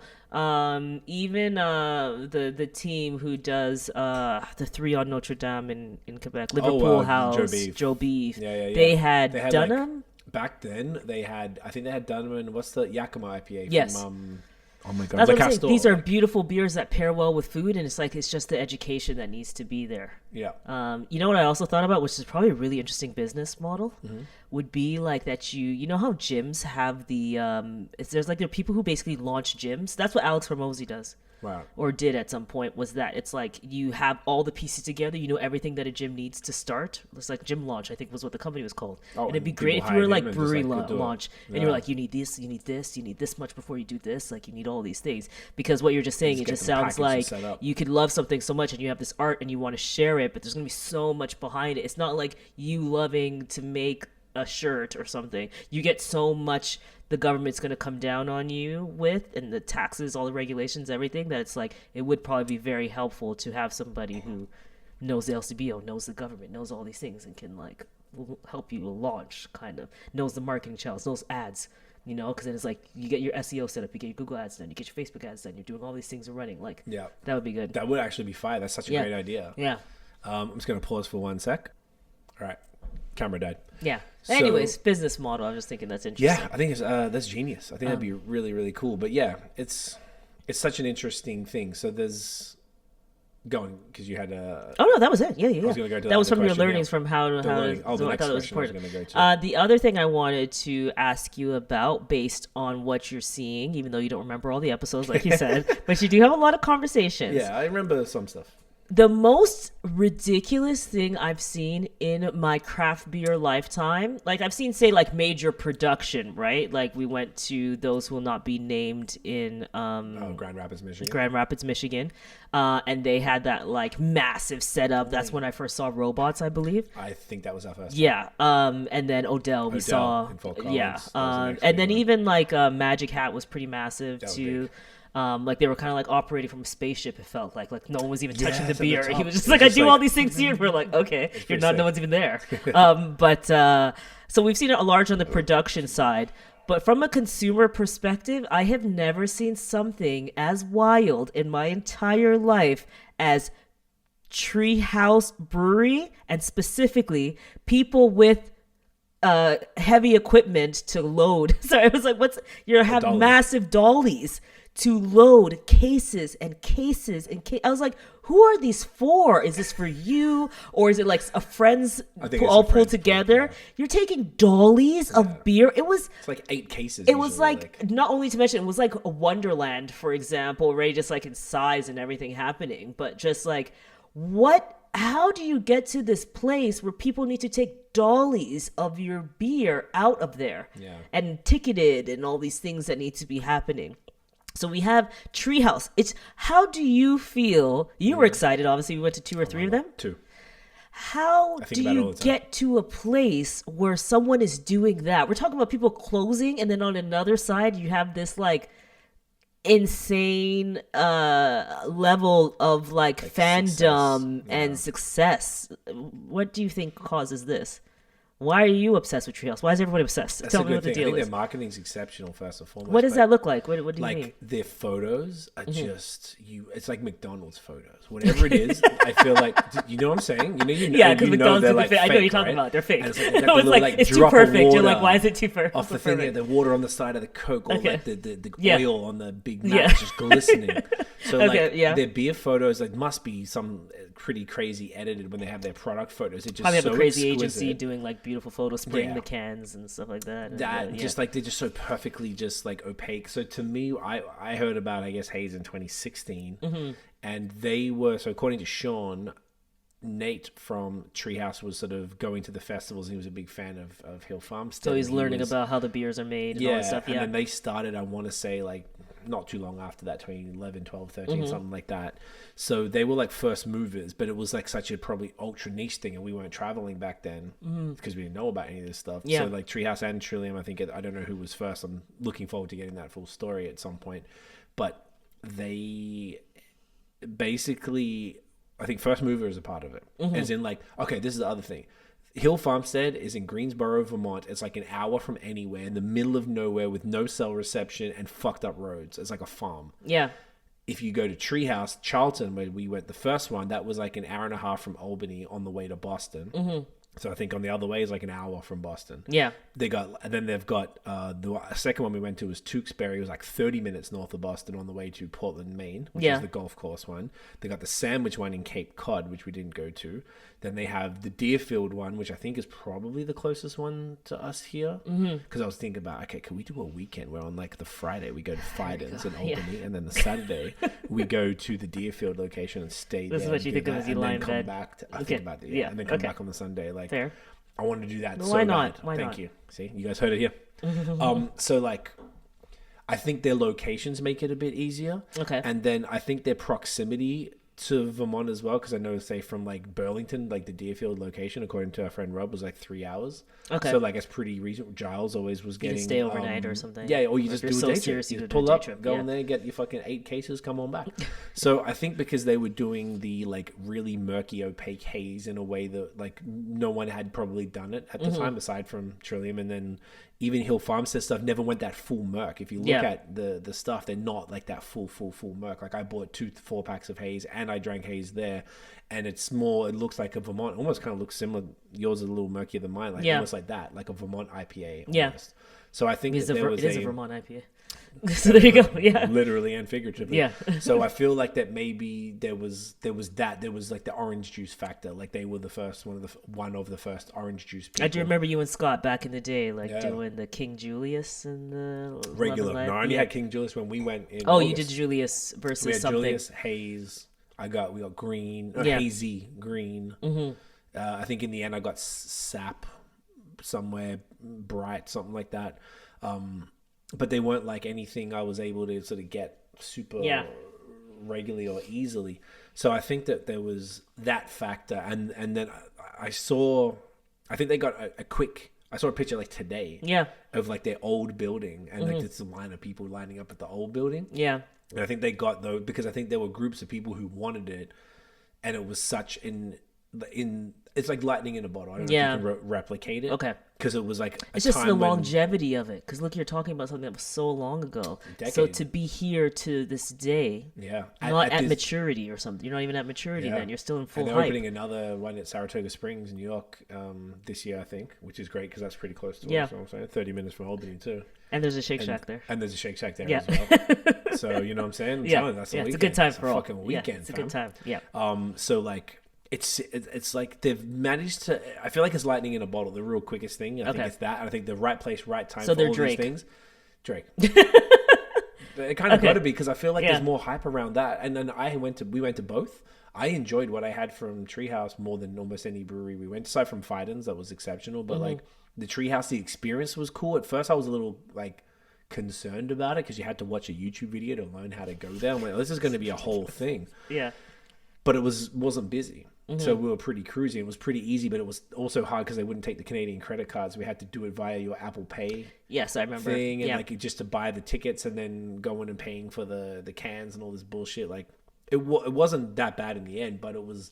Even the team who does the 3 on Notre Dame in Quebec, Liverpool House, Joe Beef. Yeah. They had like, Dunham. back then, I think they had Dunham and what's the Yakima IPA Yes. from, oh my God. That's Le what I'm saying. Castor. These are beautiful beers that pair well with food, and it's just the education that needs to be there. Yeah. You know what I also thought about, which is probably a really interesting business model, Mm-hmm. would be like that you know how gyms have the there are people who basically launch gyms. That's what Alex Hormozy does. Wow. Or did at some point, was that it's like you have all the pieces together, you know everything that a gym needs to start. It's like gym launch, I think was what the company was called. Oh, and it'd be and great people if you were hired like him and just, brewery like, could do it. launch, and Yeah. you were like, you need this, you need this, you need this much before you do this, like you need all these things. Because what you're just saying, it get just them sounds packaged and like set up. you could love something so much and you have this art and you want to share it, but there's gonna be so much behind it. It's not like you loving to make a shirt or something. You get so much the government's going to come down on you with, and the taxes, all the regulations, everything, that it's like it would probably be very helpful to have somebody who knows the LCBO, knows the government, knows all these things, and can like help you launch, kind of knows the marketing channels, knows ads, you know, because then it's like you get your SEO set up, you get your Google ads done, you get your Facebook ads done, you're doing all these things are running. Like, Yeah. that would be good. That would actually be fire. That's such a great idea. Yeah. I'm just going to pause for 1 sec. All right. Camera died. Yeah. So- Anyways, business model. I was just thinking that's interesting. Yeah, I think that's genius. I think that'd be really, really cool. But yeah, it's such an interesting thing. So there's going, because you had a. Oh no, that was it. Yeah. was gonna go to that was that from your question, learnings yeah. from how learning. Oh, the so I next thought it was question I was important. gonna go to. The other thing I wanted to ask you about, based on what you're seeing, even though you don't remember all the episodes, like you said, but you do have a lot of conversations. Yeah, I remember some stuff. The most ridiculous thing I've seen in my craft beer lifetime, like I've seen, say, like major production, right? Like we went to Those Will Not Be Named in Grand Rapids, Michigan. Grand Rapids, Michigan, and they had that like massive setup. That's when I first saw Robots, I believe. I think that was our first. Yeah, and then Odell we saw. in Fort Collins. Yeah, That was the next and big then one. even like Magic Hat was pretty massive was too. big. Like they were kind of like operating from a spaceship. It felt like no one was even touching Yes, the at the beer. top. He was just It's like, just I do like- all these things here. And we're like, okay, you're pretty not. sick. No one's even there. But so we've seen it large on the production side. But from a consumer perspective, I have never seen something as wild in my entire life as Treehouse Brewery, and specifically people with heavy equipment to load. Sorry, I was like, you have dolly. massive dollies to load cases and cases and I was like, who are these for? Is this for you, or is it like a friends I think it's all a pulled friends together? group, yeah. You're taking dollies of beer. It was It's like 8 cases. it was usually, like, not only to mention, it was like a Wonderland, for example, already just like in size and everything happening, but just like, how do you get to this place where people need to take dollies of your beer out of there, and ticketed, and all these things that need to be happening. So we have Treehouse. How do you feel? You were excited, obviously. We went to 2 or 3 of them. 2. How do you get to a place where someone is doing that? We're talking about people closing, and then on another side, you have this like insane level of like fandom and success. What do you think causes this? Why are you obsessed with Treehouse? Why is everybody obsessed? That's Tell me what the deal I think is. their marketing's exceptional, first and foremost. What does that look like? What do you like mean? their photos are just it's like McDonald's photos. Whatever it is, I feel like you know what I'm saying? Yeah, because McDonald's they're is like fake, I know what you're talking right? about. They're fake. And It's like it's too perfect. You're like, why is it too perfect? Off the thing, the water on the side of the Coke, or like the oil on the big mat Yeah. is just glistening. So Okay, their beer photos, like must be some pretty crazy edited when they have their product photos. It just Probably have so a crazy exquisite. agency doing like beautiful photos, spraying the cans and stuff like that. And, Just like they're just so perfectly just like opaque. So to me, I heard about Hayes in 2016, and they were, so according to Sean, Nate from Treehouse was sort of going to the festivals, and he was a big fan of Hill Farmstead. So he's learning about how the beers are made and all that stuff. And then they started, I want to say, like not too long after that, 2011, 12, 13, something like that. So they were like first movers, but it was like such a probably ultra niche thing, and we weren't traveling back then because we didn't know about any of this stuff. So like Treehouse and Trillium, I think, I don't know who was first. I'm looking forward to getting that full story at some point. But they basically, I think first mover is a part of it. As in like, okay, this is the other thing. Hill Farmstead is in Greensboro, Vermont. It's like an hour from anywhere, in the middle of nowhere with no cell reception and fucked up roads. It's like a farm. Yeah. If you go to Treehouse, Charlton, where we went the first one, that was like an hour and a half from Albany on the way to Boston. So I think on the other way is like an hour from Boston. Yeah. And then they've got the second one we went to was Tewksbury. It was like 30 minutes north of Boston on the way to Portland, Maine, which is the golf course one. They got the Sandwich one in Cape Cod, which we didn't go to. Then they have the Deerfield one, which I think is probably the closest one to us here. Because I was thinking about, okay, can we do a weekend where on like the Friday we go to Fidens in Albany, and then the Saturday we go to the Deerfield location and stay there. This is what you think of as you lie in bed. I think about it, and then come back on the Sunday. Like, fair. I want to do that. Well, so why not? bad. Why Thank not? you. See, you guys heard it here. So like, I think their locations make it a bit easier. Okay. And then I think their proximity to Vermont as well, because I know, say, from like Burlington, like the Deerfield location, according to our friend Rob, was like 3 hours. Okay. So like it's pretty reasonable. Giles always was You getting can stay overnight or something. Yeah, or you Or just if do you're a day so trip. serious, You you just do a pull day up, trip, go yeah. in there, get your fucking 8 cases, come on back. So I think because they were doing the like really murky, opaque haze in a way that like no one had probably done it at the time, aside from Trillium, and then even Hill Farmstead stuff never went that full murk. If you look at the stuff, they're not like that full murk. Like I bought 2 4-packs of haze, and I drank haze there, and it's more. It looks like a Vermont. Almost kind of looks similar. Yours is a little murkier than mine. Like almost like that, like a Vermont IPA. Almost. So I think It is that there was a Vermont IPA. So there you go. Yeah. Literally and figuratively. Yeah. So I feel like that maybe there was like the orange juice factor. Like they were the first one of the first orange juice people. I do remember you and Scott back in the day, like doing the King Julius and the regular. Lemon No, I Lime. only had King Julius when we went in. Oh, August. you did Julius versus We had something. Julius, Haze. We got green, hazy green. I think in the end I got sap somewhere bright, something like that. But they weren't like anything I was able to sort of get super regularly or easily. So I think that there was that factor, and then I think they got a quick. I saw a picture like today, of like their old building, and like it's a line of people lining up at the old building. Yeah. And I think they got though because I think there were groups of people who wanted it, and it was such in it's like lightning in a bottle. I don't know if you can replicate it. Okay. Because it was like it's just the longevity of it. Because look, you're talking about something that was so long ago. So to be here to this day, not at maturity or something. You're not even at maturity then. You're still in full hype. And they're opening another one at Saratoga Springs, New York, this year, I think, which is great because that's pretty close to us. So I'm saying 30 minutes from Albany too. And there's a Shake Shack there. And there's a Shake Shack there as well. So you know what I'm saying? I'm telling you, that's a weekend. It's a good time it's for a all. Fucking weekend. It's a good time. Yeah. So like. It's like they've managed to. I feel like it's lightning in a bottle. The real quickest thing. I think it's that. I think the right place, right time. So for they're all Drake. These things. Drake. It kind of Okay. got to be because I feel like Yeah. there's more hype around that. And then we went to both. I enjoyed what I had from Treehouse more than almost any brewery we went. Aside from Fidens, that was exceptional. But like the Treehouse, the experience was cool. At first, I was a little like concerned about it because you had to watch a YouTube video to learn how to go there. I'm like, this is going to be a whole thing. Yeah. But it wasn't busy. So we were pretty cruisy. It was pretty easy, but it was also hard because they wouldn't take the Canadian credit cards. We had to do it via your Apple Pay Yes, I remember. thing, and Yeah. like just to buy the tickets and then going and paying for the cans and all this bullshit. Like it wasn't that bad in the end, but it was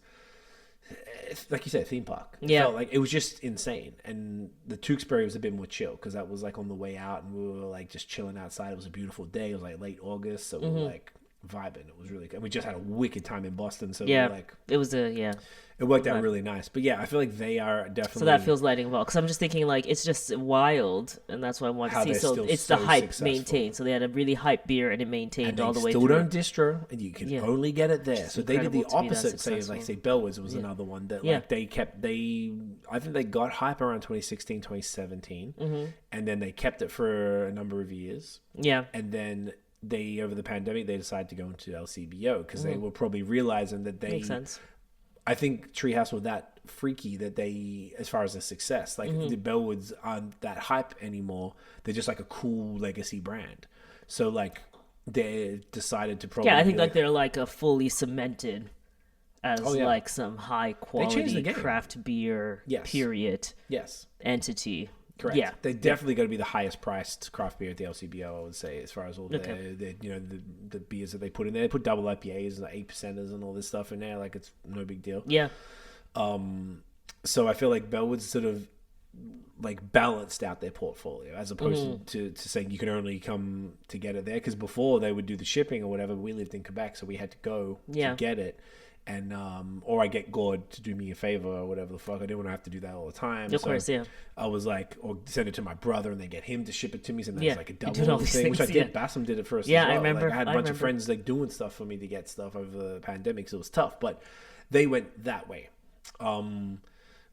like you said, theme park. It Yeah. felt like it was just insane. And the Tewksbury was a bit more chill because that was like on the way out, and we were like just chilling outside. It was a beautiful day. It was like late August, so we were like vibing. It was really good. And we just had a wicked time in Boston, so we Yeah. were like It was a it worked out really nice. But yeah, I feel like they are definitely. So that feels lighting well because I'm just thinking like it's just wild, and that's what I want to How see. they're So still it's so the hype successful. maintained. So they had a really hype beer, and it maintained and all they the way still through. don't distro, and you can Yeah. only get it there. So they did the incredible to be that opposite. Say successful. Bellwoods was another one that Yeah. like I think they got hype around 2016, 2017, and then they kept it for a number of years, Yeah, and then they over the pandemic they decided to go into LCBO because they were probably realizing that they makes sense. I think Treehouse were that freaky that they, as far as the success, like the Bellwoods aren't that hype anymore. They're just like a cool legacy brand. So like they decided to probably Yeah, I think like they're like a fully cemented as Oh, yeah. like some high changed quality the game. craft beer Yes. period yes. entity. Correct. Yeah, They're definitely going to be the highest priced craft beer at the LCBO, I would say, as far as all Okay. the beers that they put in there. They put double IPAs and 8%ers and all this stuff in there. Like it's no big deal. yeah, So I feel like Bellwood's sort of like balanced out their portfolio as opposed to saying you can only come to get it there. Because before they would do the shipping or whatever. We lived in Quebec, so we had to go Yeah. to get it. And or I get God to do me a favor or whatever the fuck. I didn't want to have to do that all the time. Of course, yeah. I was like, or send it to my brother and then get him to ship it to me. So then Yeah, it's like a you double did all these thing, which I things, did. yeah. Bassam did it first. Yeah, as I well. remember, Like, I had a I bunch of remember. friends like doing stuff for me to get stuff over the pandemic, so it was tough. But they went that way.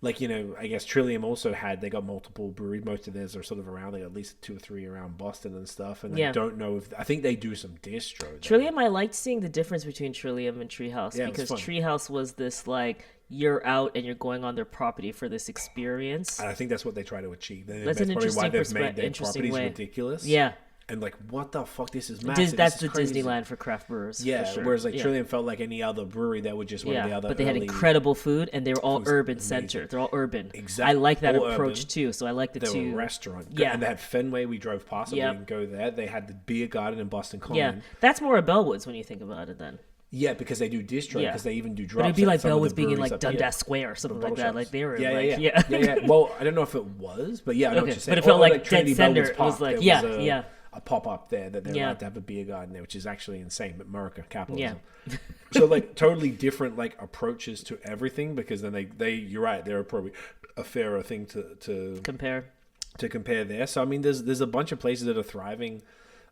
Like, I guess Trillium also they got multiple breweries. Most of theirs are sort of around, like at least 2 or 3 around Boston and stuff. And Yeah. I don't know I think they do some distro. though. Trillium, I liked seeing the difference between Trillium and Treehouse Yeah, it was because fun. Treehouse was this like you're out and you're going on their property for this experience. And I think that's what they try to achieve. That's an probably why interesting they've made their interesting properties way. ridiculous. Yeah, And like, what the fuck? This is massive. That's This the is crazy. Disneyland for craft brewers. Yeah, for sure. whereas like yeah. Trillium felt like any other brewery that would just one of the Yeah, other but they had early- incredible food and they were all was urban amazing. centered. They're all urban. Exactly. I like that All approach urban. too. So I like the They two. were a restaurant. Yeah. And they had Fenway. We drove past it. Yep. We didn't go there. They had the beer garden in Boston Common. Yeah, that's more a Bellwoods when you think about it. Then, Yeah, because they do distro. Yeah. Because they even do drops. but it'd be at like some of the Bellwoods being in breweries like up here. Dundas Square or something like Bottle that. shops. Like they were Yeah, like yeah. Well, I don't know if it was, but yeah, I know what Okay. you're saying. But it felt Or like dead Trinity center. Bellwoods It was Park, like, there yeah, was yeah. a pop-up there that they're Yeah. allowed to have a beer garden there, which is actually insane. But America, capitalism. Yeah. So like totally different like approaches to everything because then they you're right, they're probably a fairer thing to compare. compare there. So I mean there's a bunch of places that are thriving.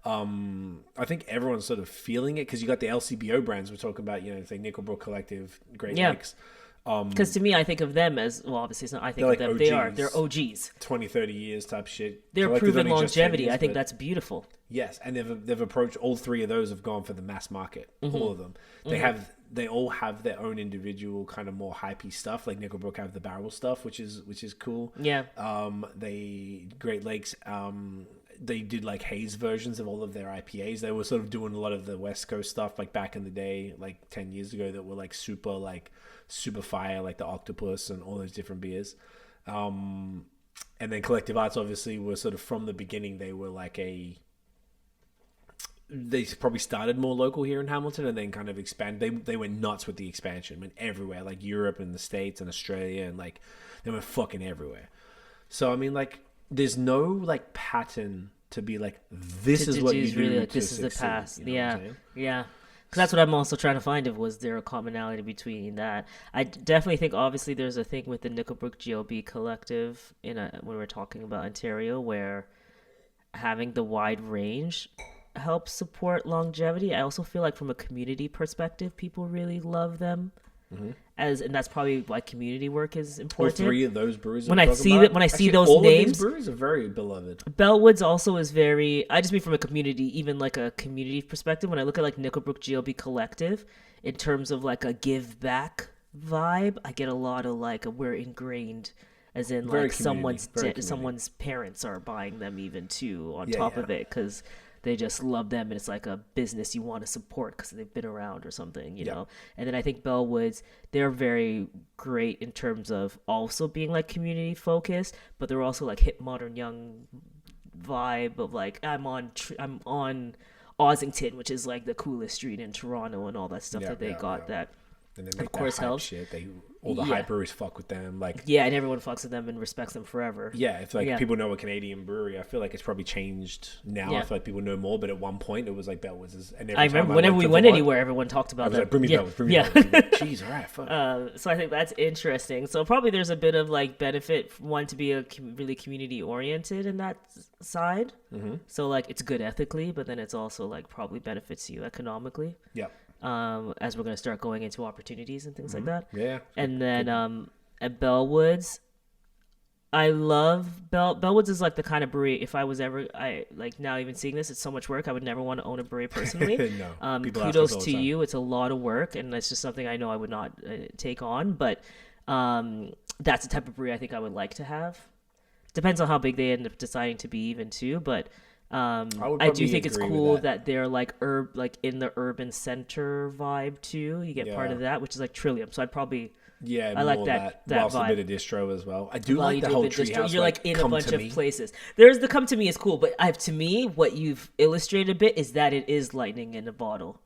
I think everyone's sort of feeling it because you got the LCBO brands we're talking about, say Nickelbrook Collective, Great Yeah. Lakes. Because to me, I think of them as well. Obviously, it's not. I think They're of like them. They are. OGs. They're OGs. 20, 30 years type shit. They're Collective's proven only just 10 longevity. years, I think but- that's beautiful. Yes, and they've approached all 3 of those have gone for the mass market. All of them. They all have their own individual kind of more hypey stuff. Like Nickelbrook have the barrel stuff, which is cool. Yeah. They Great Lakes. They did like haze versions of all of their IPAs. They were sort of doing a lot of the West Coast stuff, like back in the day, like 10 years ago, that were like super fire, like the Octopus and all those different beers. And then Collective Arts obviously were sort of from the beginning. They were like they probably started more local here in Hamilton and then kind of expanded. They went nuts with the expansion, went everywhere, like Europe and the States and Australia, and like they went fucking everywhere. So I mean, like, there's no like pattern to be like this is what you do. Really like, to this is the succeed, past. you know what Yeah. I'm saying? Yeah. Because that's what I'm also trying to find. Was there a commonality between that? I definitely think, obviously, there's a thing with the Nickelbrook GLB collective when we're talking about Ontario, where having the wide range helps support longevity. I also feel like from a community perspective, people really love them and that's probably why community work is All important. 3 of those breweries. When I see Actually, those all names, of these breweries are very beloved. Bellwoods also is very. I just mean from a community, even like a community perspective. When I look at like Nickelbrook GLB Collective, in terms of like a give back vibe, I get a lot of like we're ingrained, as in Very like community. someone's parents are buying them even too on top of it because they just love them and it's like a business you want to support because they've been around or something, you know. And then I think Bellwoods, they're very great in terms of also being like community focused, but they're also like hip modern young vibe of like I'm on Ossington, which is like the coolest street in Toronto and all that stuff that they got that And they make of course that hype helps. shit. All the hype breweries fuck with them. Like and everyone fucks with them and respects them forever. Yeah, if like people know a Canadian brewery, I feel like it's probably changed now. I feel like people know more, but at one point it was like Bellwoods. And I remember whenever we went anywhere, everyone talked about that. Like, bring me Bellwoods, bring me Bellwoods. Jeez, all right, fuck. So I think that's interesting. So probably there's a bit of like benefit, one, to be really community oriented in that side. So like it's good ethically, but then it's also like probably benefits you economically. Yeah. As we're going to start going into opportunities and things like that. Yeah. And then at Bellwoods, I love Bellwoods is like the kind of brewery, if I was ever, now even seeing this, it's so much work. I would never want to own a brewery personally. No. Kudos to you. It's a lot of work, and it's just something I know I would not take on. But that's the type of brewery I think I would like to have. Depends on how big they end up deciding to be even too, but I do think it's cool that they're like in the urban center vibe too. You get part of that, which is like Trillium. So I'd probably I like that whilst vibe. a bit of distro as well. I do like the whole treehouse. You're like in a bunch of places. There's the come to me is cool, but to me what you've illustrated a bit is that it is lightning in a bottle.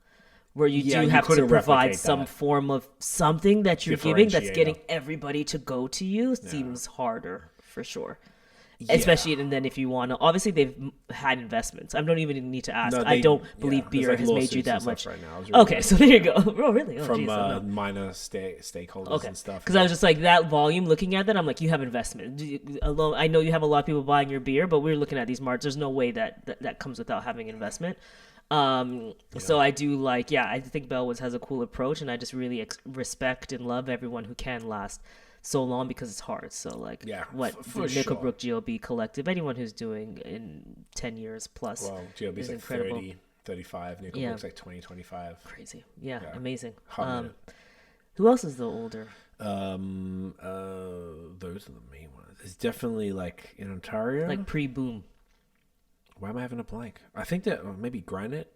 Where you do have to provide some form of something that you're giving that's getting everybody to go to you seems harder for sure. Especially, and then if you want to, obviously they've had investments. I don't even need to ask. I don't believe beer has made you that much. Right now. Okay, so there you go. Oh, really? Oh, from minor stakeholders and stuff. Because I was just like that volume. Looking at that, I'm like, you have investment. I know you have a lot of people buying your beer, but we're looking at these marts. There's no way that comes without having investment. So I do like, I think Bellwoods has a cool approach, and I just really respect and love everyone who can last so long because it's hard. So like the Nickelbrook GLB Collective, anyone who's doing in 10 years plus, GLB is like incredible. 30, 35, Nickelbrook's like 20, 25. Crazy. Amazing. Hot who else is the older? Those are the main ones. It's definitely like in Ontario, like pre-boom. Why am I having a blank? I think that maybe Granite.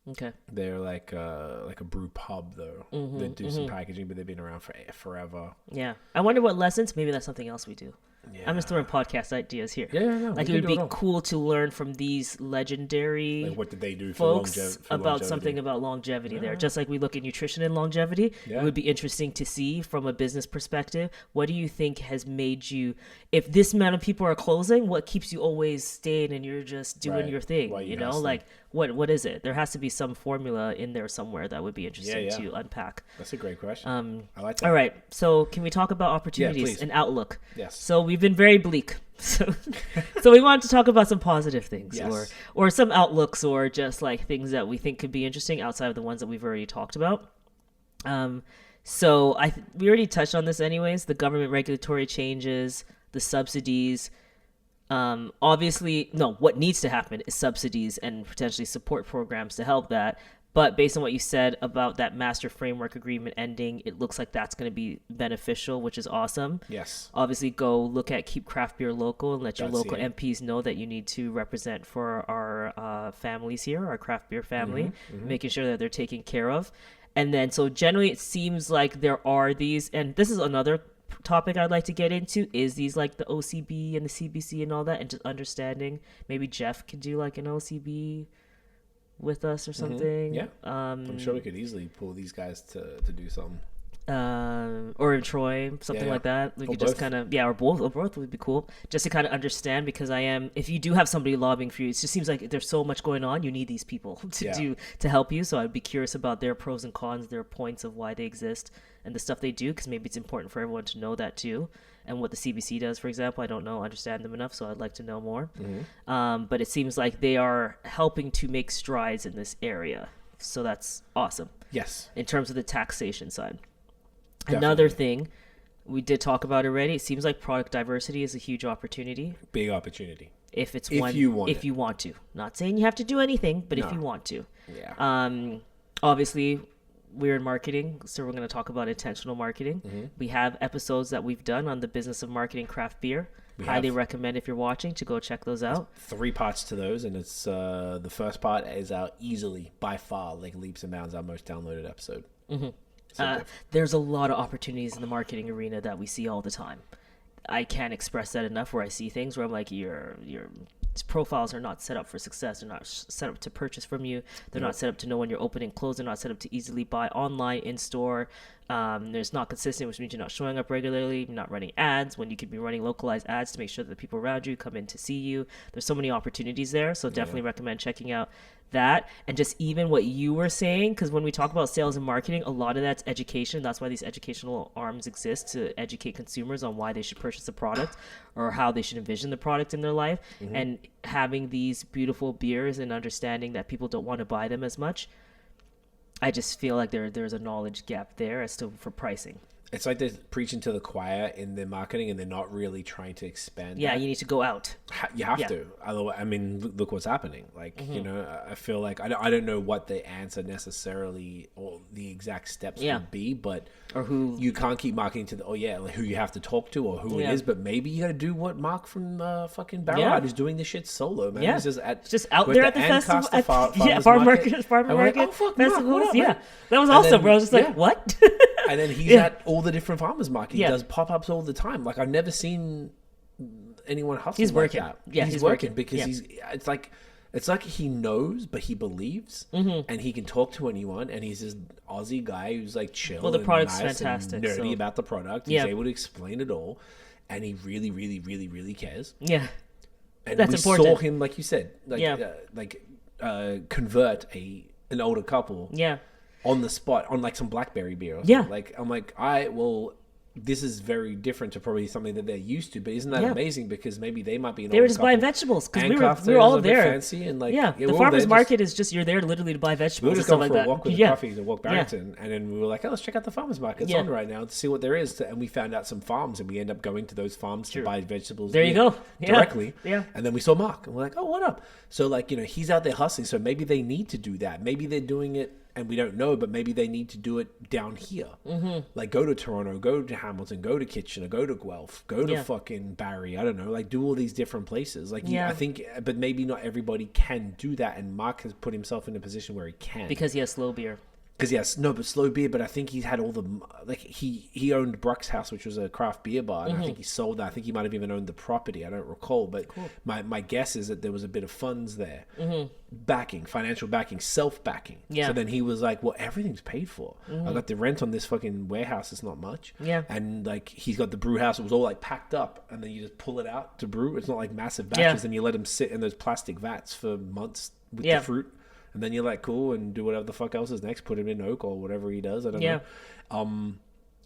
Okay. They're like a brew pub though. They do some packaging, but they've been around for forever. Yeah. I wonder what lessons. Maybe that's something else we do. Yeah. I'm just throwing podcast ideas here. Yeah, no, like it would be cool to learn from these legendary like what did they do folks for about longevity? Something about longevity there. Just like we look at nutrition and longevity, it would be interesting to see from a business perspective. What do you think has made you, if this amount of people are closing, what keeps you always staying and you're just doing your thing? You know, like what is it? There has to be some formula in there somewhere that would be interesting to unpack. That's a great question. I like that. All right. So can we talk about opportunities and outlook? Yes. So we've been very bleak. So we wanted to talk about some positive things or some outlooks or just like things that we think could be interesting outside of the ones that we've already talked about. So we already touched on this anyways, the government regulatory changes, the subsidies. Obviously, what needs to happen is subsidies and potentially support programs to help that. But based on what you said about that master framework agreement ending, it looks like that's going to be beneficial, which is awesome. Yes. Obviously, go look at Keep Craft Beer Local and let your local MPs know that you need to represent for our families here, our craft beer family, making sure that they're taken care of. And then, so generally, it seems like there are these, and this is another topic I'd like to get into, is these like the OCB and the CBC and all that, and just understanding. Maybe Jeff could do like an OCB with us or something. Yeah. I'm sure we could easily pull these guys to do something. Or in Troy, something like that. We could just kind of, or both would be cool. Just to kind of understand, because if you do have somebody lobbying for you, it just seems like there's so much going on. You need these people to help you. So I'd be curious about their pros and cons, their points of why they exist, and the stuff they do, because maybe it's important for everyone to know that too. And what the CBC does, for example, I don't understand them enough, so I'd like to know more. But it seems like they are helping to make strides in this area. So that's awesome. Yes. In terms of the taxation side. Another thing we did talk about already, it seems like product diversity is a huge opportunity. Big opportunity. If it's If you want to. Not saying you have to do anything, but if you want to. Yeah. Obviously, we're in marketing, so we're going to talk about intentional marketing. We have episodes that we've done on the business of marketing craft beer. Highly recommend, if you're watching, to go check those out. 3 parts to those, and it's the first part is our easily, by far, like leaps and bounds, our most downloaded episode. There's a lot of opportunities in the marketing arena that we see all the time. I can't express that enough, where I see things where I'm like, your profiles are not set up for success. They're not set up to purchase from you. They're not set up to know when you're open and closed. They're not set up to easily buy online, in store. There's not consistent, which means you're not showing up regularly. You're not running ads when you could be running localized ads to make sure that the people around you come in to see you. There's so many opportunities there. So definitely recommend checking out that. And just even what you were saying, because when we talk about sales and marketing, a lot of that's education. That's why these educational arms exist, to educate consumers on why they should purchase a product or how they should envision the product in their life. And having these beautiful beers and understanding that people don't want to buy them as much, I just feel like there's a knowledge gap there as to for pricing. It's like they're preaching to the choir in their marketing, and they're not really trying to expand. Yeah, that. you need to go out. You have to. Otherwise, I mean, look what's happening. Like, you know, I feel like I don't know what the answer necessarily or the exact steps would be, but or who you can't keep marketing to like who you have to talk to or who it is. But maybe you got to do what Mark from fucking Barrowhead is doing. This shit solo, man. He's just out there at the festival. Farm market festivals. That was awesome, bro. I was just like, what? And then he's at all the different farmers market. He does pop-ups all the time. Like, I've never seen anyone hustle he's like working. that. Yeah, he's working because it's like he knows, but he believes, and he can talk to anyone. And he's this Aussie guy who's like chill. Well, the product's nice fantastic. And nerdy about the product. He's able to explain it all, and he really, really, really, really cares. Yeah, and that's we important. saw him, like you said, convert an older couple. Yeah. On the spot, on like some blackberry beer or something. Yeah. Like, I'm like, this is very different to probably something that they're used to, but isn't that amazing? Because maybe they might be they were just buying vegetables, because we were all there. Fancy and like, the farmers market is just, you're there literally to buy vegetables. We were just going for a walk with coffee to walk Barrington, Yeah. and then we were like, let's check out the farmers market. It's on right now to see what there is. And we found out some farms, and we end up going to those farms to buy vegetables. There you go. Directly. Yeah. And then we saw Mark, and we're like, oh, what up? So like, you know, he's out there hustling. So maybe they need to do that. Maybe they're doing it, and we don't know, but maybe they need to do it down here. Like, go to Toronto, go to Hamilton, go to Kitchener, go to Guelph, go to fucking Barrie. I don't know. Like, do all these different places. Like, I think, but maybe not everybody can do that. And Mark has put himself in a position where he can. Because he has slow beer. Because but slow beer. But I think he's had all the, like, he owned Bruck's House, which was a craft beer bar, and I think he sold that. I think he might have even owned the property. I don't recall, but my guess is that there was a bit of funds there, backing, financial backing, self backing. Yeah. So then he was like, well, everything's paid for. I got the rent on this fucking warehouse. It's not much. Yeah. And like, he's got the brew house. It was all like packed up, and then you just pull it out to brew. It's not like massive batches, and you let them sit in those plastic vats for months with the fruit. And then you're like, cool, and do whatever the fuck else is next. Put him in oak or whatever he does. I don't know.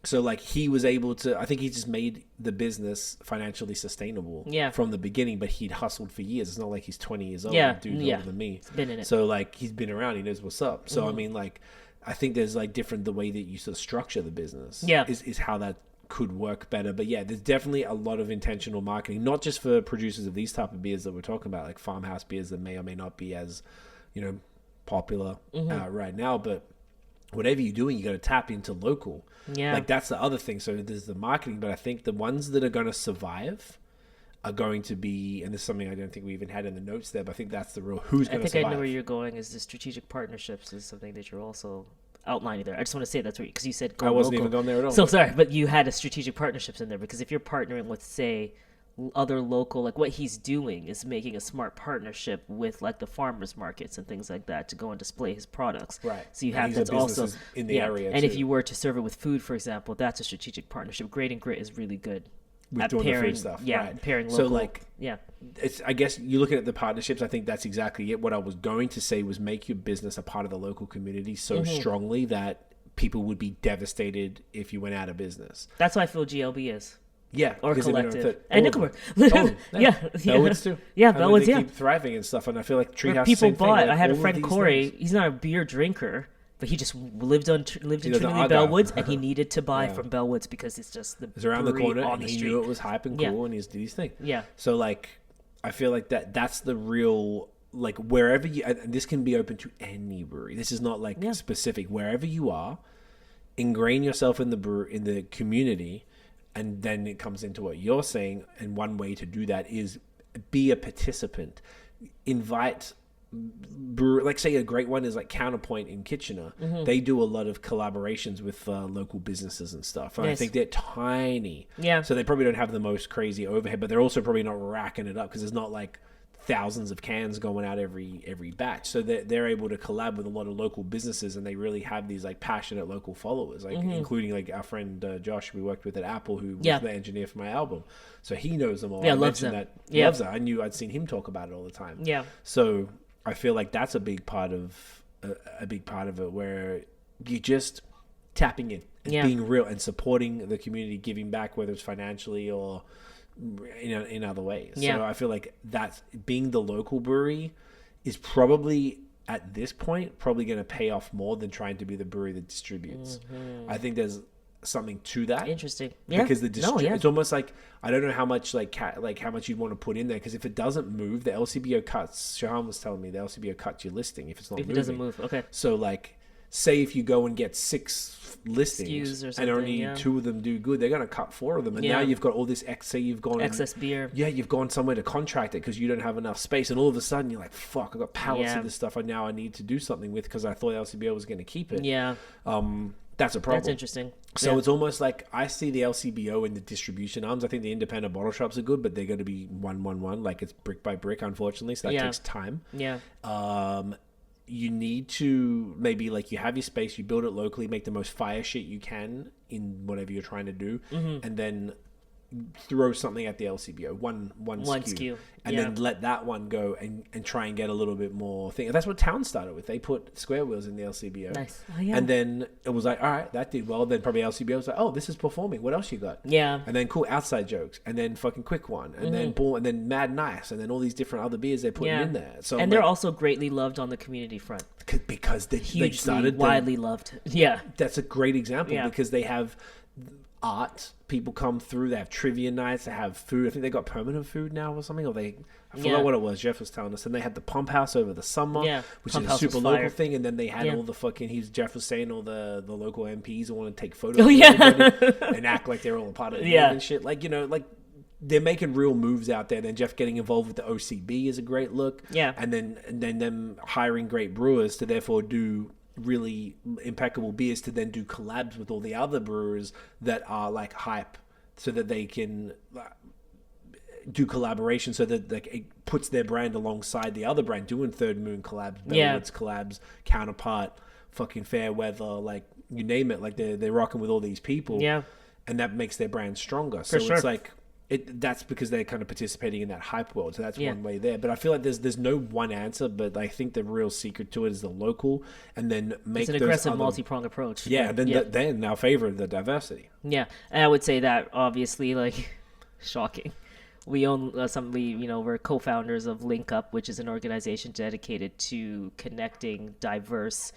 So like, he was able to, I think he just made the business financially sustainable from the beginning, but he'd hustled for years. It's not like he's 20 years old. Yeah. Dude's older than me. He's been in it. So like, he's been around. He knows what's up. So I mean, like, I think there's like the way that you sort of structure the business is how that could work better. But yeah, there's definitely a lot of intentional marketing, not just for producers of these type of beers that we're talking about, like farmhouse beers that may or may not be as, you know, popular right now, but whatever you're doing, you got to tap into local. Like, that's the other thing. So there's the marketing, but I think the ones that are going to survive are going to be, and this is something I don't think we even had in the notes there, but I think that's the real who's going to survive. I know where you're going. Is the strategic partnerships is something that you're also outlining there. I just want to say that's because you said go I wasn't local. even going there at all. So sorry, but you had a strategic partnerships in there, because if you're partnering with, say, other local, like what he's doing is making a smart partnership with like the farmers markets and things like that to go and display his products. Right. So you have that's also in the area. And too. if you were to serve it with food, for example, that's a strategic partnership. Great and Grit is really good with at doing pairing the food stuff. Yeah, right. pairing local. So like, it's, I guess you're looking at the partnerships. I think that's exactly it. What I was going to say was make your business a part of the local community so strongly that people would be devastated if you went out of business. That's why I feel GLB is. Yeah, or Collective and Nickelberg. Bellwoods too. Bellwoods. They keep thriving and stuff, and I feel like Treehouse. People same bought. thing. Like, I had a friend Corey. He's not a beer drinker, but he just lived in Trinity Bellwoods, and he needed to buy from Bellwoods because it's just the it's around the corner, on and the he street. knew it was hype and cool, and he did his thing. Yeah. So like, I feel like that's the real, like, wherever you, and this can be open to any brewery. This is not like specific. Wherever you are, ingrain yourself in the community, and then it comes into what you're saying. And one way to do that is be a participant. Invite like, say a great one is like Counterpoint in Kitchener. They do a lot of collaborations with local businesses and stuff. And I think they're tiny. Yeah. So they probably don't have the most crazy overhead, but they're also probably not racking it up because there's not like thousands of cans going out every batch. So they're able to collab with a lot of local businesses, and they really have these like passionate local followers, like including like our friend Josh we worked with at Apple, who was the engineer for my album. So he knows them all. Yeah, loves them. Loves it. I'd seen him talk about it all the time. Yeah. So I feel like that's a big part of it, where you just tapping in and being real and supporting the community, giving back, whether it's financially or in other ways. So I feel like that's being the local brewery is probably at this point probably going to pay off more than trying to be the brewery that distributes. I think there's something to that. Interesting. Because it's almost like, I don't know how much like how much you'd want to put in there, because if it doesn't move, the LCBO cuts. Shahan was telling me the LCBO cuts your listing if it's not moving. If it doesn't move, okay. So like, say if you go and get 6 listings and only 2 of them do good, they're going to cut 4 of them, and now you've got all this excess beer. You've gone somewhere to contract it because you don't have enough space, and all of a sudden you're like, fuck, I've got pallets of this stuff I need to do something with because I thought LCBO was going to keep it. That's a problem. That's interesting. So it's almost like I see the LCBO in the distribution arms. I think the independent bottle shops are good, but they're going to be 1-1-1, like it's brick by brick, unfortunately. So that takes time. You need to maybe, like, you have your space, you build it locally, make the most fire shit you can in whatever you're trying to do, and then throw something at the LCBO, one SKU, and then let that one go and try and get a little bit more thing. That's what Town started with. They put square wheels in the LCBO. Nice. And then it was like, all right, that did well. Then probably LCBO was like, oh, this is performing. What else you got? Yeah. And then cool outside jokes, and then fucking quick one, and then boom, and then Mad Nice, and then all these different other beers they're putting in there. So and they're also greatly loved on the community front because they started widely loved. Yeah. That's a great example because they have art, people come through, they have trivia nights, they have food. I think they got permanent food now or something, or I forgot what it was. Jeff was telling us. And they had the Pump House over the summer, which is a super local thing. And then they had all the fucking, Jeff was saying, all the local MPs who want to take photos of everybody and act like they're all a part of it and shit. Like, like they're making real moves out there. Then Jeff getting involved with the OCB is a great look. Yeah. And then them hiring great brewers to therefore do really impeccable beers, to then do collabs with all the other brewers that are like hype, so that they can do collaboration, so that like it puts their brand alongside the other brand, doing Third Moon collabs, Bellwoods collabs, Counterpart, fucking Fairweather, like you name it. Like they're rocking with all these people, and that makes their brand stronger. So it's like that's because they're kind of participating in that hype world. So that's one way there. But I feel like there's no one answer. But I think the real secret to it is the local, and then make an aggressive multi-pronged approach. Yeah. Then our favor the diversity. Yeah, and I would say that obviously, like, shocking. We own we're co-founders of Link Up, which is an organization dedicated to connecting diverse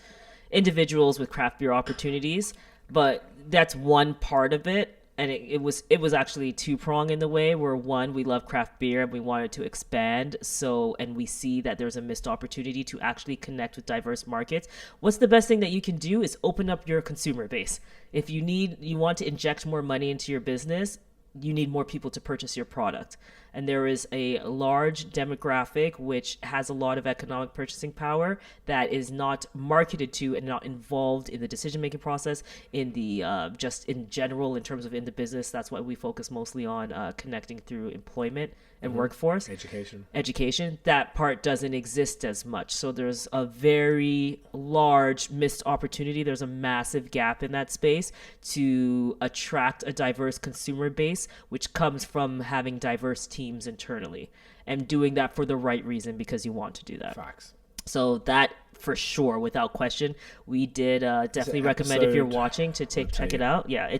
individuals with craft beer opportunities. But that's one part of it. And it was actually 2-pronged in the way, where one, we love craft beer and we wanted to expand. And we see that there's a missed opportunity to actually connect with diverse markets. What's the best thing that you can do is open up your consumer base. If you want to inject more money into your business, you need more people to purchase your product. And there is a large demographic which has a lot of economic purchasing power that is not marketed to and not involved in the decision-making process, in the just in general, in terms of in the business. That's why we focus mostly on connecting through employment and workforce. Education. That part doesn't exist as much. So there's a very large missed opportunity. There's a massive gap in that space to attract a diverse consumer base, which comes from having diverse teams internally and doing that for the right reason, because you want to do that. Facts. So that, for sure, without question, we did definitely recommend, if you're watching, to check it out. Yeah,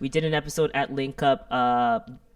we did an episode at Link Up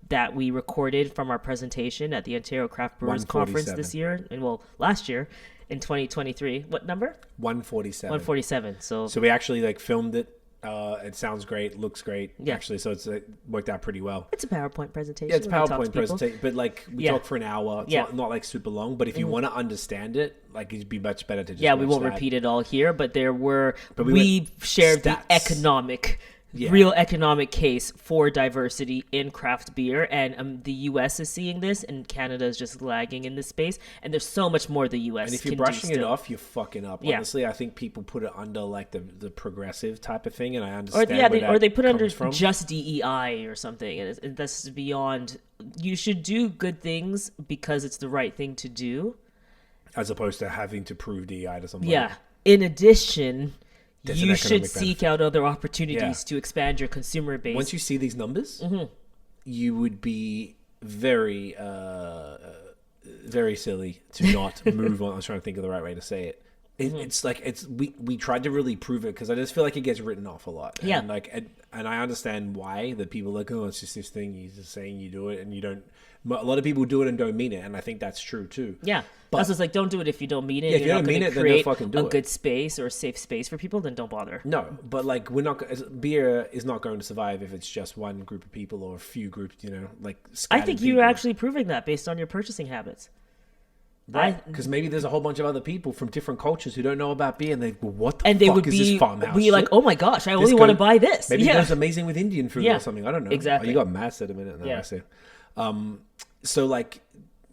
that we recorded from our presentation at the Ontario Craft Brewers Conference this year, and last year in 2023. What number? 147. 147. So we actually like filmed it. It sounds great, looks great, Yeah. actually. So it's worked out pretty well. it's a PowerPoint presentation. Yeah, it's a when we talk to PowerPoint people. presentation, but like we Yeah. talk for an hour. It's Yeah. not like super long, but if you want to understand it, like it'd be much better to just Yeah, we watch won't that. repeat it all here, but we we went shared the stats. economic, Yeah. real economic case for diversity in craft beer, and the U.S. is seeing this, and Canada is just lagging in this space, and there's so much more the U.S. And if you're can brushing do it still. off, you're fucking up. Yeah. Honestly, I think people put it under like the progressive type of thing, and I or understand they put it under comes from. just DEI or something, and that's beyond. You should do good things because it's the right thing to do. As opposed to having to prove DEI to somebody. Yeah. In addition, There's an you should economic seek benefit. out other opportunities Yeah. to expand your consumer base. Once you see these numbers, you would be very, very silly to not move on. I was trying to think of the right way to say it. It's like we tried to really prove it because I just feel like it gets written off a lot. Yeah. And I understand why that people are like, oh, it's just this thing. You're just saying you do it, and you don't. A lot of people do it and don't mean it, and I think that's true too. Yeah. But- That's just like, don't do it if you don't mean it. Yeah, if You're you not don't mean gonna it, then don't create fucking do a it. good space or a safe space for people, then don't bother. No, but like beer is not going to survive if it's just one group of people or a few groups. Like I scattered think you're people. actually proving that based on your purchasing habits. Right, because maybe there's a whole bunch of other people from different cultures who don't know about beer, and what the And they fuck would is this be farmhouse like, shit? oh my gosh, I This only want to goes- buy this. Maybe yeah. it goes amazing with Indian food Yeah, or something. I don't know. exactly. Oh, you got mad said a minute. No, Yeah. I see. So like,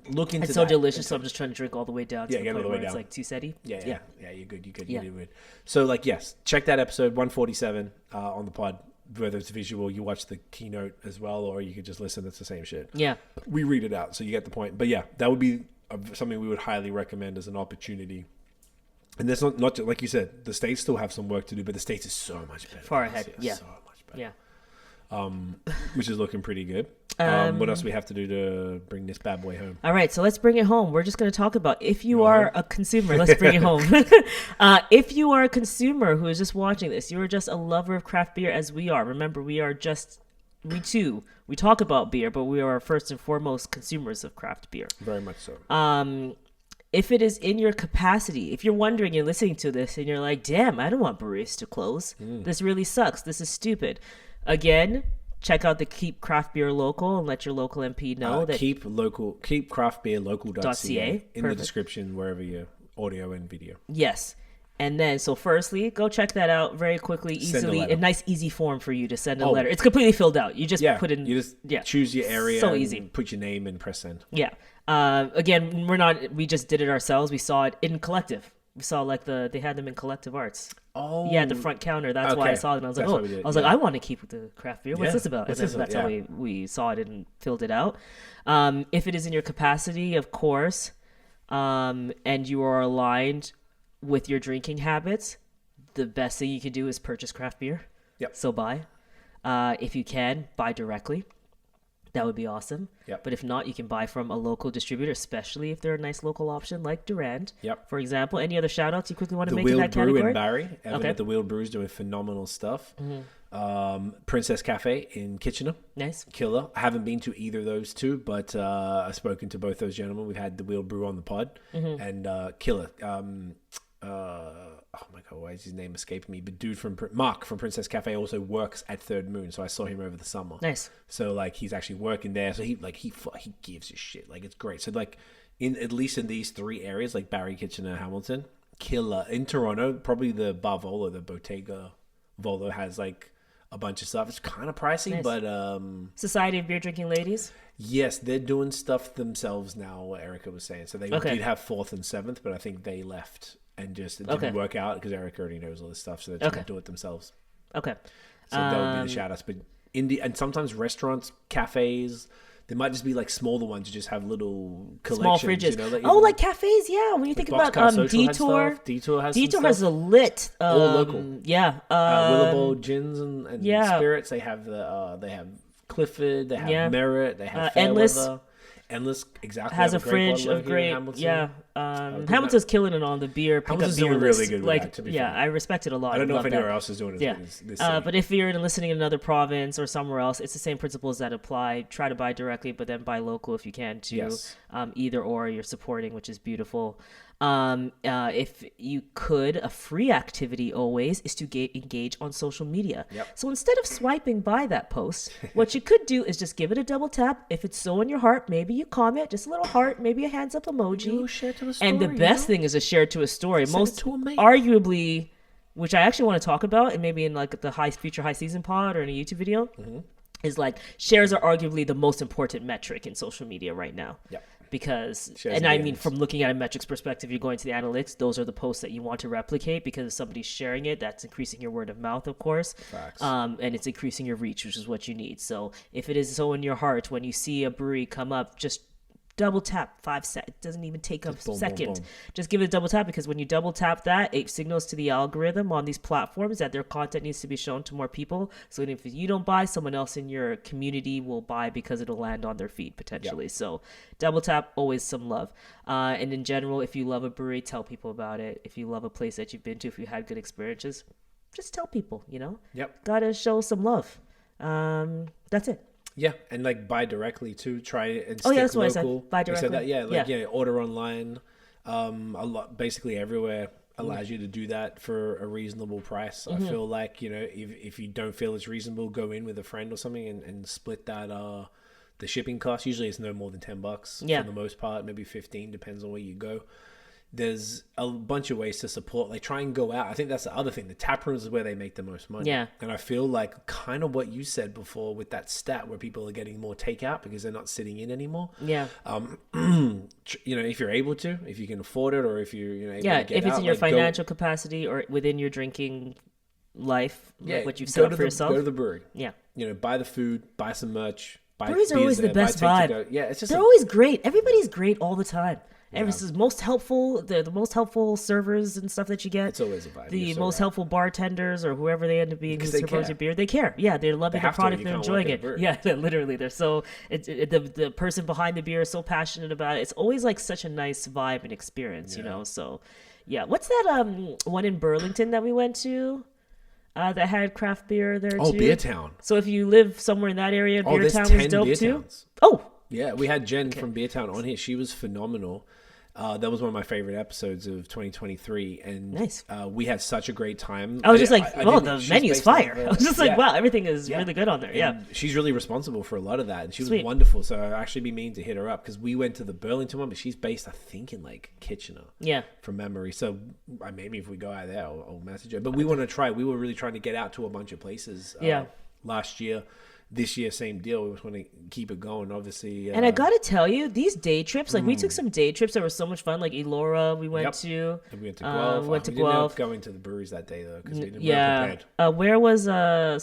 look into It's so that. delicious, so I'm just trying to drink all the way down to Yeah, the get all point the way where it's down. like too setty. Yeah, you're good. Yeah. You're good. So like, yes, check that episode 147 on the pod. Whether it's visual, you watch the keynote as well, or you could just listen. It's the same shit. Yeah. We read it out, so you get the point. But yeah, that would be something we would highly recommend as an opportunity. And there's not like you said, the States still have some work to do, but the States is so much better. Far ahead, yeah. So much better. Yeah. Which is looking pretty good. What else do we have to do to bring this bad boy home? All right, so let's bring it home. We're just going to talk about if you are a consumer. Let's bring it home. If you are a consumer who is just watching this, you are just a lover of craft beer as we are. Remember, we talk about beer, but we are first and foremost consumers of craft beer. Very much so. If it is in your capacity, if you're wondering, you're listening to this and you're like, damn, I don't want breweries to close. This really sucks. This is stupid. Again, check out the Keep Craft Beer Local and let your local MP know that keep craftbeerlocal.ca in the Perfect. description wherever you audio and video. yes. And then, so firstly, go check that out very quickly, Send a easily. letter. A nice, easy form for you to send a Oh. letter. It's completely filled out. You just Yeah, put in. you just yeah. choose your area. So and easy. Put your name and press send. Yeah. Again, we just did it ourselves. We saw it in Collective. We saw they had them in Collective Arts. Oh, Yeah, at the front counter. That's why I okay. saw it. And I was like, That's oh, why we did it, I was like, yeah. I want to keep the craft beer. What's Yeah. this about? What's And this then that's about? how we saw it and filled it out. If it is in your capacity, of course, and you are aligned with your drinking habits, the best thing you can do is purchase craft beer. Yep. So buy. If you can, buy directly. That would be awesome. Yep. But if not, you can buy from a local distributor, especially if they're a nice local option like Durand. Yep. For example. Any other shout outs you quickly want to The make in Wheeled that Brew category? in Barrie. Evan Okay. at the Wheeled Brew is doing phenomenal stuff. Princess Cafe in Kitchener. Nice. Killer. I haven't been to either of those two, but I've spoken to both those gentlemen. We've had the Wheeled Brew on the pod. And killer. Oh my god, why is his name escaping me? But dude from Mark from Princess Cafe also works at Third Moon, so I saw him over the summer. Nice. So like he's actually working there, so he gives a shit. Like it's great. So like at least in these three areas, like Barrie, Kitchener, Hamilton, killer. In Toronto, probably the Bar Volo, the Bottega Volo has like a bunch of stuff. It's kind of pricey, Nice. but Society of Beer Drinking Ladies. yes, they're doing stuff themselves now. What Erica was saying, so they Okay. did have 4th and 7th, but I think they left and just it didn't Okay. work out because Erica already knows all this stuff, so they're just Okay. gonna do it themselves. Okay. So that would be the shout outs. But indie and sometimes restaurants, cafes, there might just be like smaller ones who just have little collections. Small fridges. You know, like, like cafes, yeah. When you think about Boxcar Social had Detour. stuff. Detour has some Detour has stuff. a lit. All local. Yeah. Willowbow gins and yeah. spirits. They have they have Clifford. They have Yeah. Merit. They have Endless. Fairweather. Endless exactly has have a fridge bottle of over here in great, Hamilton. yeah. Hamilton's killing it on the beer. Pick up Hamilton's beer doing really list. good with Like, that, to be yeah, fair. I respect it a lot. I don't know love if anywhere that. else is doing it Yeah, as good as this city. but if you're listening in another province or somewhere else, it's the same principles that apply. Try to buy directly, but then buy local if you can too. Yes. Either or you're supporting, which is beautiful. If you could, a free activity always is to engage on social media. Yep. So instead of swiping by that post, what you could do is just give it a double tap. If it's so in your heart, maybe you comment, just a little heart, maybe a hands up emoji. You share to a story, and the best thing is to share to a story. Send it to a mate. Arguably, which I actually want to talk about, and maybe in like the future high season pod or in a YouTube video, is like shares are arguably the most important metric in social media right now. Yep. Because, Shares and and I mean, DMs. from looking at a metrics perspective, you're going to the analytics, those are the posts that you want to replicate, because if somebody's sharing it, that's increasing your word of mouth, of course. Facts. And it's increasing your reach, which is what you need. So if it is so in your heart, when you see a brewery come up, just double tap 5 seconds. It doesn't even take a boom, second. boom. Just give it a double tap, because when you double tap that, it signals to the algorithm on these platforms that their content needs to be shown to more people. So if you don't buy, someone else in your community will buy, because it'll land on their feed potentially. Yep. So double tap, always some love. And in general, if you love a brewery, tell people about it. If you love a place that you've been to, if you had good experiences, just tell people, Yep. Gotta show some love. That's it. Yeah, and like buy directly too. Try and stick Oh, yeah, that's what I local. said. Buy You said directly. that, Yeah. order online. A lot, basically everywhere allows you to do that for a reasonable price. Mm-hmm. I feel like if you don't feel it's reasonable, go in with a friend or something and split that the shipping cost. Usually it's no more than $10 Yeah. for the most part, maybe 15, depends on where you go. There's a bunch of ways to support. Like, try and go out. I think that's the other thing. The tap rooms is where they make the most money. Yeah. And I feel like kind of what you said before with that stat where people are getting more takeout because they're not sitting in anymore. Yeah. If you're able to, if you can afford it, or if you're able Yeah, to get if it's out, in your like, go- financial capacity or within your drinking life, like what you've go set up to for yourself. Go to the brewery. Yeah. Buy the food, buy some merch. Buy Breweries are beers always the there, buy best take-to-go. vibe. Yeah, it's just They're always great. Everybody's great all the time. Yeah. This is most helpful. They're the most helpful servers and stuff that you get. It's always a vibe. The You're so most right. helpful bartenders or whoever they end up being who Because they serves care. your beer. They care. Yeah, they're loving They the have to. product. You They're can't enjoying work at it. a brewery. Yeah, literally. They're so the person behind the beer is so passionate about it. It's always like such a nice vibe and experience, So, yeah. What's that one in Burlington that we went to? That had craft beer there Oh, too. Beer Town. So if you live somewhere in that area, Beer there's Town 10 was dope Beer too. Towns. Oh, Yeah, we had Jen from Beer Town on here. She was phenomenal. That was one of my favorite episodes of 2023, and Nice. We had such a great time. I was just like, I oh, didn't- the she's menu's based out fire. of, I was just like, yeah. wow, everything is Yeah. really good on there. Yeah. And she's really responsible for a lot of that, and she was Sweet. wonderful. So I'd actually be meaning to hit her up, because we went to the Burlington one, but she's based, I think, in like Kitchener. Yeah. From memory. So maybe if we go out there, I'll message her. But we want to try. We were really trying to get out to a bunch of places. Yeah. Last year. This year, same deal. We just want to keep it going, obviously. And I gotta tell you, these day trips, like we took some day trips that were so much fun. Like Elora, we went Yep. to. And we went to Guelph. We went to we didn't end Guelph. up going to the breweries that day, though, because we weren't Yeah. prepared. Where was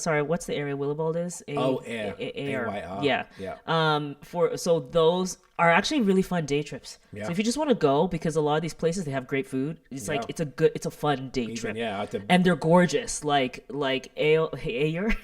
sorry, what's the area Willibald is? Air. Air. AYR. Yeah. Yeah. So those are actually really fun day trips. Yeah. So if you just want to go, because a lot of these places they have great food, it's like Yeah. it's a fun day Even, trip. yeah, out to And they're gorgeous. Like Air Air.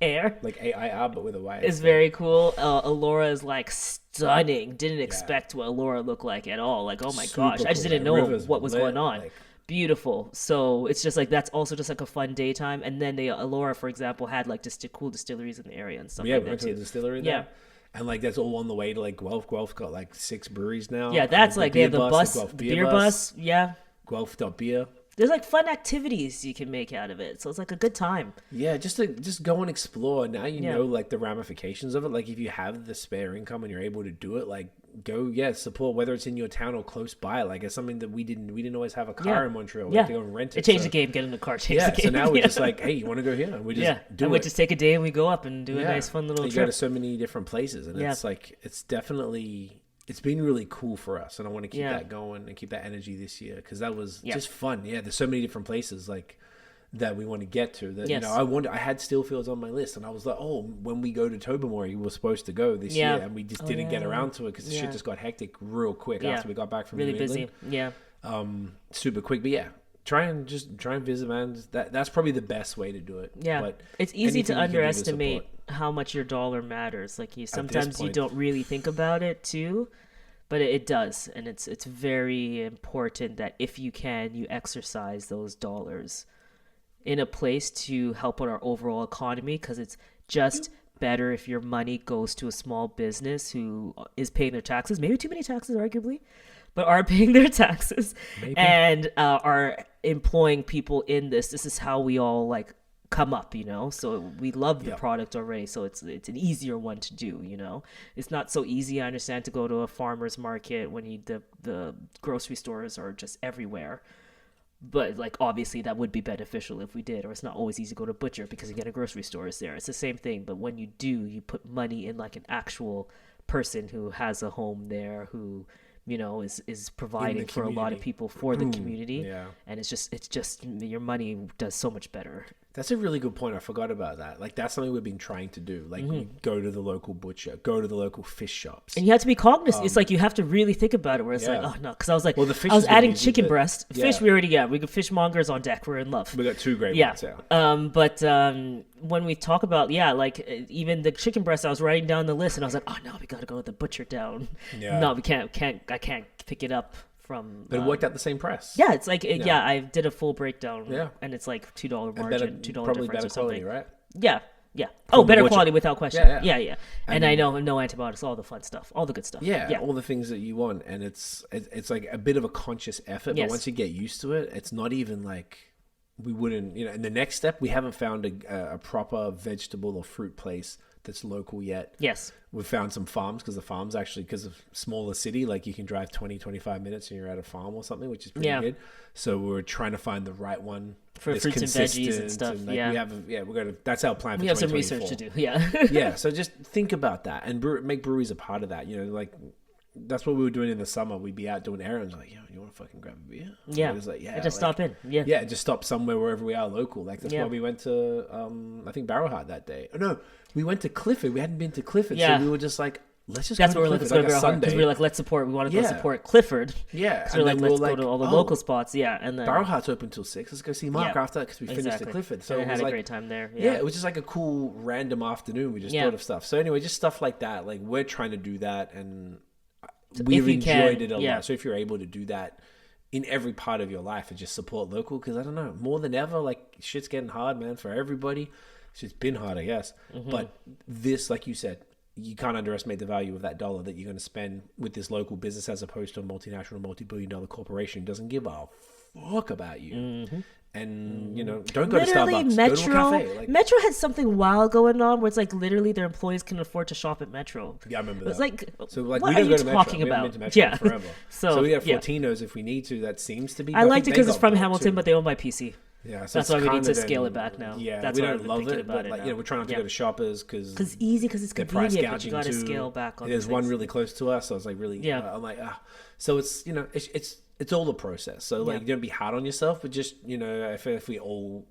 Air Like AIR, but with a Y. is very cool. Elora is like stunning. Didn't expect what Elora looked like at all. Like, oh my Super gosh, I just cool. didn't That know river's what was lit, going on. like- Beautiful. So it's just like that's also just like a fun daytime. And then Elora, for example, had like just cool distilleries in the area and stuff Yeah, like we went that to too. the distillery Yeah. there. And like that's all on the way to like Guelph. Guelph got like 6 breweries now. Yeah, that's The like they have beer the bus, Guelph the beer bus. Yeah. Guelph.beer. There's like fun activities you can make out of it. So it's like a good time. Yeah, just go and explore. Now you Yeah. know like the ramifications of it. Like if you have the spare income and you're able to do it, like go support, whether it's in your town or close by. Like it's something that we didn't always have a car Yeah. in Montreal. We Yeah. had to go and rent it. It changed so- the game. Get in the car, change Yeah, the game. so now we're Yeah. just like, hey, you want to go here? And we just do and it. we just take a day and we go up and do a Yeah. nice fun little you go trip. to so many different places, and Yeah. it's like it's been really cool for us, and I want to keep Yeah. that going and keep that energy this year, because that was Yeah. just fun. Yeah, there's so many different places like that we want to get to. That Yes. I had Steelfields on my list, and I was like, oh, when we go to Tobermory, we were supposed to go this Yeah. year, and we just didn't get around to it because the Yeah. shit just got hectic real quick Yeah. after we got back from Really New busy. England. Yeah. Super quick, but yeah. Try and visit, man. That's probably the best way to do it. Yeah, But it's easy to anything you can do underestimate support. how much your dollar matters. Like sometimes you point. don't really think about it too, but it does, and it's very important that if you can, you exercise those dollars in a place to help out our overall economy, because it's just better if your money goes to a small business who is paying their taxes, maybe too many taxes arguably, but are paying their taxes Maybe. and are employing people in this. This is how we all like come up, you know. So we love the product already, so it's an easier one to do, you know. It's not so easy, I understand, to go to a farmer's market when the grocery stores are just everywhere. But like obviously that would be beneficial if we did, or it's not always easy to go to butcher because again a grocery store is there. It's the same thing, but when you do, you put money in like an actual person who has a home there, who, you know, is providing for a lot of people for the community. Yeah. And it's just your money does so much better. That's a really good point. I forgot about that. Like, that's something we've been trying to do. Like, we go to the local butcher, go to the local fish shops. And you have to be cognizant. It's like you have to really think about it. Where it's like, oh no, because I was like, well, I was adding easy, chicken but, breast, fish. We already we got fishmongers on deck. We're in love. We got 2 great ones. But when we talk about like even the chicken breast, I was writing down the list, and I was like, oh no, we got to go to the butcher down. Yeah. No, we can't. I can't pick it up from. But it worked out the same price. Yeah, it's like I did a full breakdown. Yeah. And it's like $2 margin, $2 probably difference better or something. quality, right? Yeah. Yeah. From Oh, better the butcher. quality without question. Yeah. And I know no antibiotics, all the fun stuff, all the good stuff. Yeah, all the things that you want, and it's like a bit of a conscious effort. Yes. But once you get used to it, it's not even like we wouldn't. You know, in the next step, we haven't found a proper vegetable or fruit place that's local yet. Yes. We've found some farms because the farms actually, because of smaller city, like you can drive 20-25 minutes and you're at a farm or something, which is pretty good. So we're trying to find the right one for that's fruits and veggies and stuff. like, we're going to. That's our plan for We have some 2024. research to do. Yeah. So just think about that and make breweries a part of that. You know, like that's what we were doing in the summer. We'd be out doing errands, like, yo, you want to fucking grab a beer? Yeah. It was like, And just stop in. Yeah. Yeah, just stop somewhere wherever we are local. Like that's why we went to I think Barrowheart that day. Oh, no, we went to Clifford. We hadn't been to Clifford, so we were just like, let's just That's go what to we're Clifford. like, Like a Sunday. because we were like, let's support. We wanted to go Yeah. support Clifford. Yeah, So we're like, let's go to all the local spots. Yeah, and then Barrowheart's open till 6. Let's go see Mark after because we finished at Clifford. So and it had was a like, great time there. yeah, it was just like a cool random afternoon. We just thought of stuff. So anyway, just stuff like that. Like we're trying to do that, and we've enjoyed it a lot. So if you're able to do that in every part of your life and just support local, because I don't know, more than ever, like shit's getting hard, man, for everybody. It's just been hard, I guess. But this, like you said, you can't underestimate the value of that dollar that you're going to spend with this local business as opposed to a multinational, multi-billion-dollar corporation who doesn't give a fuck about you. And, you know, don't go literally, to Starbucks. Metro, go to a cafe. Like, Metro had something wild going on where it's like literally their employees can afford to shop at Metro. yeah, I remember It's that. like, So like what we don't are go you to Metro. talking We haven't about? been to Metro Yeah. forever. So we have yeah. Fortinos if we need to. That seems to be. I liked it think because they it's got from bought Hamilton, too. but they own by PC. Yeah, so That's it's why we need to kinda scale then- it back now. Yeah, That's we why don't I've been love thinking it, about but it like, now. you know, we're trying not to go to Shoppers because Because easy, because it's they're price convenient, but you gouging got to too. scale back on There's these one things. really close to us, so I was like, really, I'm like, So it's, you know, it's all the process. So like, don't be hard on yourself, but just, you know, if we all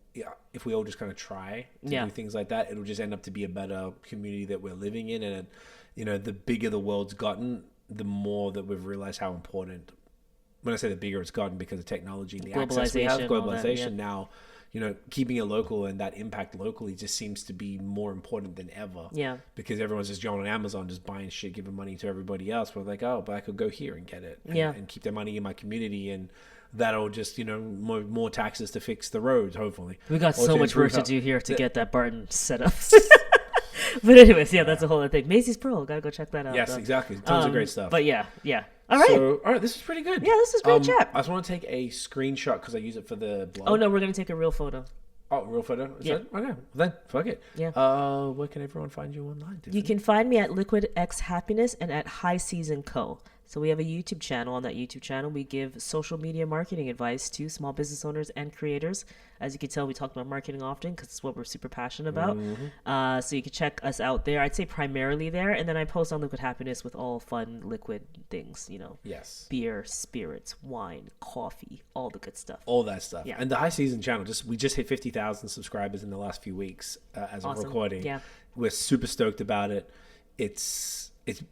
just kind of try to do things like that, it'll just end up to be a better community that we're living in. And you know, the bigger the world's gotten, the more that we've realized how important. When I say the bigger it's gotten, because of technology and the access we have, Globalization, all that, globalization now, you know, keeping it local and that impact locally just seems to be more important than ever. Yeah. Because everyone's just going on Amazon, just buying shit, giving money to everybody else. We're like, oh, but I could go here and get it. And keep their money in my community. And that'll just, you know, more taxes to fix the roads, hopefully. We got Or so to much work improve to do here to the- get that Barton set up. But anyways, that's a whole other thing. Macy's Pearl, gotta go check that out. Yes, exactly. Tons of great stuff. But yeah. All right. So, all right, this is pretty good. Yeah, this is great chat. I just want to take a screenshot because I use it for the blog. Oh no, we're gonna take a real photo. Oh, real photo? Is that? Okay, well then, fuck it. Yeah. Where can everyone find you online, Tiffany? You can find me at Liquid X Happiness and at High Season Co. So we have a YouTube channel. On that YouTube channel, we give social media marketing advice to small business owners and creators. As you can tell, we talk about marketing often because it's what we're super passionate about. So you can check us out there. I'd say primarily there. And then I post on Liquid Happiness with all fun liquid things, you know. Yes. Beer, spirits, wine, coffee, all the good stuff. All that stuff. Yeah. And the High Season channel, we just hit 50,000 subscribers in the last few weeks as of recording. Yeah. We're super stoked about it.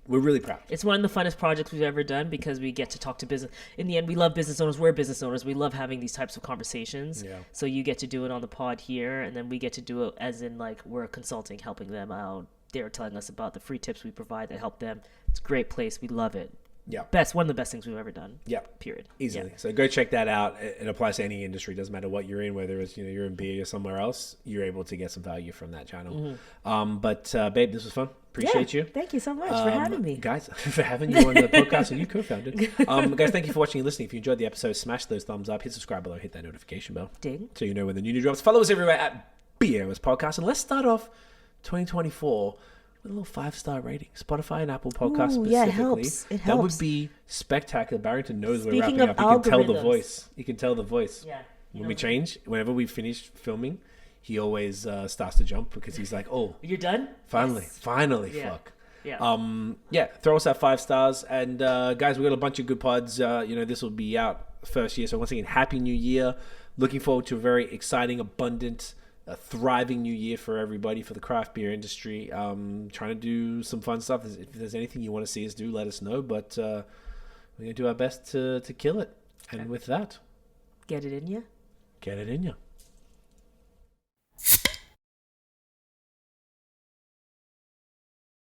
We're really proud. It's one of the funnest projects we've ever done because we get to talk to business. In the end, we love business owners. We're business owners. We love having these types of conversations. Yeah. So you get to do it on the pod here, and then we get to do it as in like we're consulting, helping them out. They're telling us about the free tips we provide that help them. It's a great place. We love it. Yeah. One of the best things we've ever done. Yeah. Period. Easily. Yeah. So go check that out. It applies to any industry. Doesn't matter what you're in, whether it's you're in beer or somewhere else. You're able to get some value from that channel. But babe, this was fun. Appreciate you. Thank you so much for having me, guys. For having you on the podcast and you co-founded. Guys, thank you for watching and listening. If you enjoyed the episode, smash those thumbs up, hit subscribe below, hit that notification bell, ding, so you know when the new drops. Follow us everywhere at BAOS Podcast, and let's start off 2024. A little 5-star rating, Spotify and Apple Podcasts specifically. Yeah, it helps. It helps. That would be spectacular. Barrington knows Speaking we're wrapping of up. He can tell the algorithms. voice. He can tell the voice. Yeah. When we change, whenever we finish filming, he always starts to jump because he's like, "Oh, You're done? finally, Yes. finally, Yeah. fuck." Yeah. Throw us that 5 stars, and guys, we got a bunch of good pods. This will be out first year, so once again, happy New Year! Looking forward to a very exciting, abundant, thriving new year for everybody, for the craft beer industry. Trying to do some fun stuff. If there's anything you want to see us do, let us know. But we're gonna do our best to kill it. And with that, Get it in you. get it in you.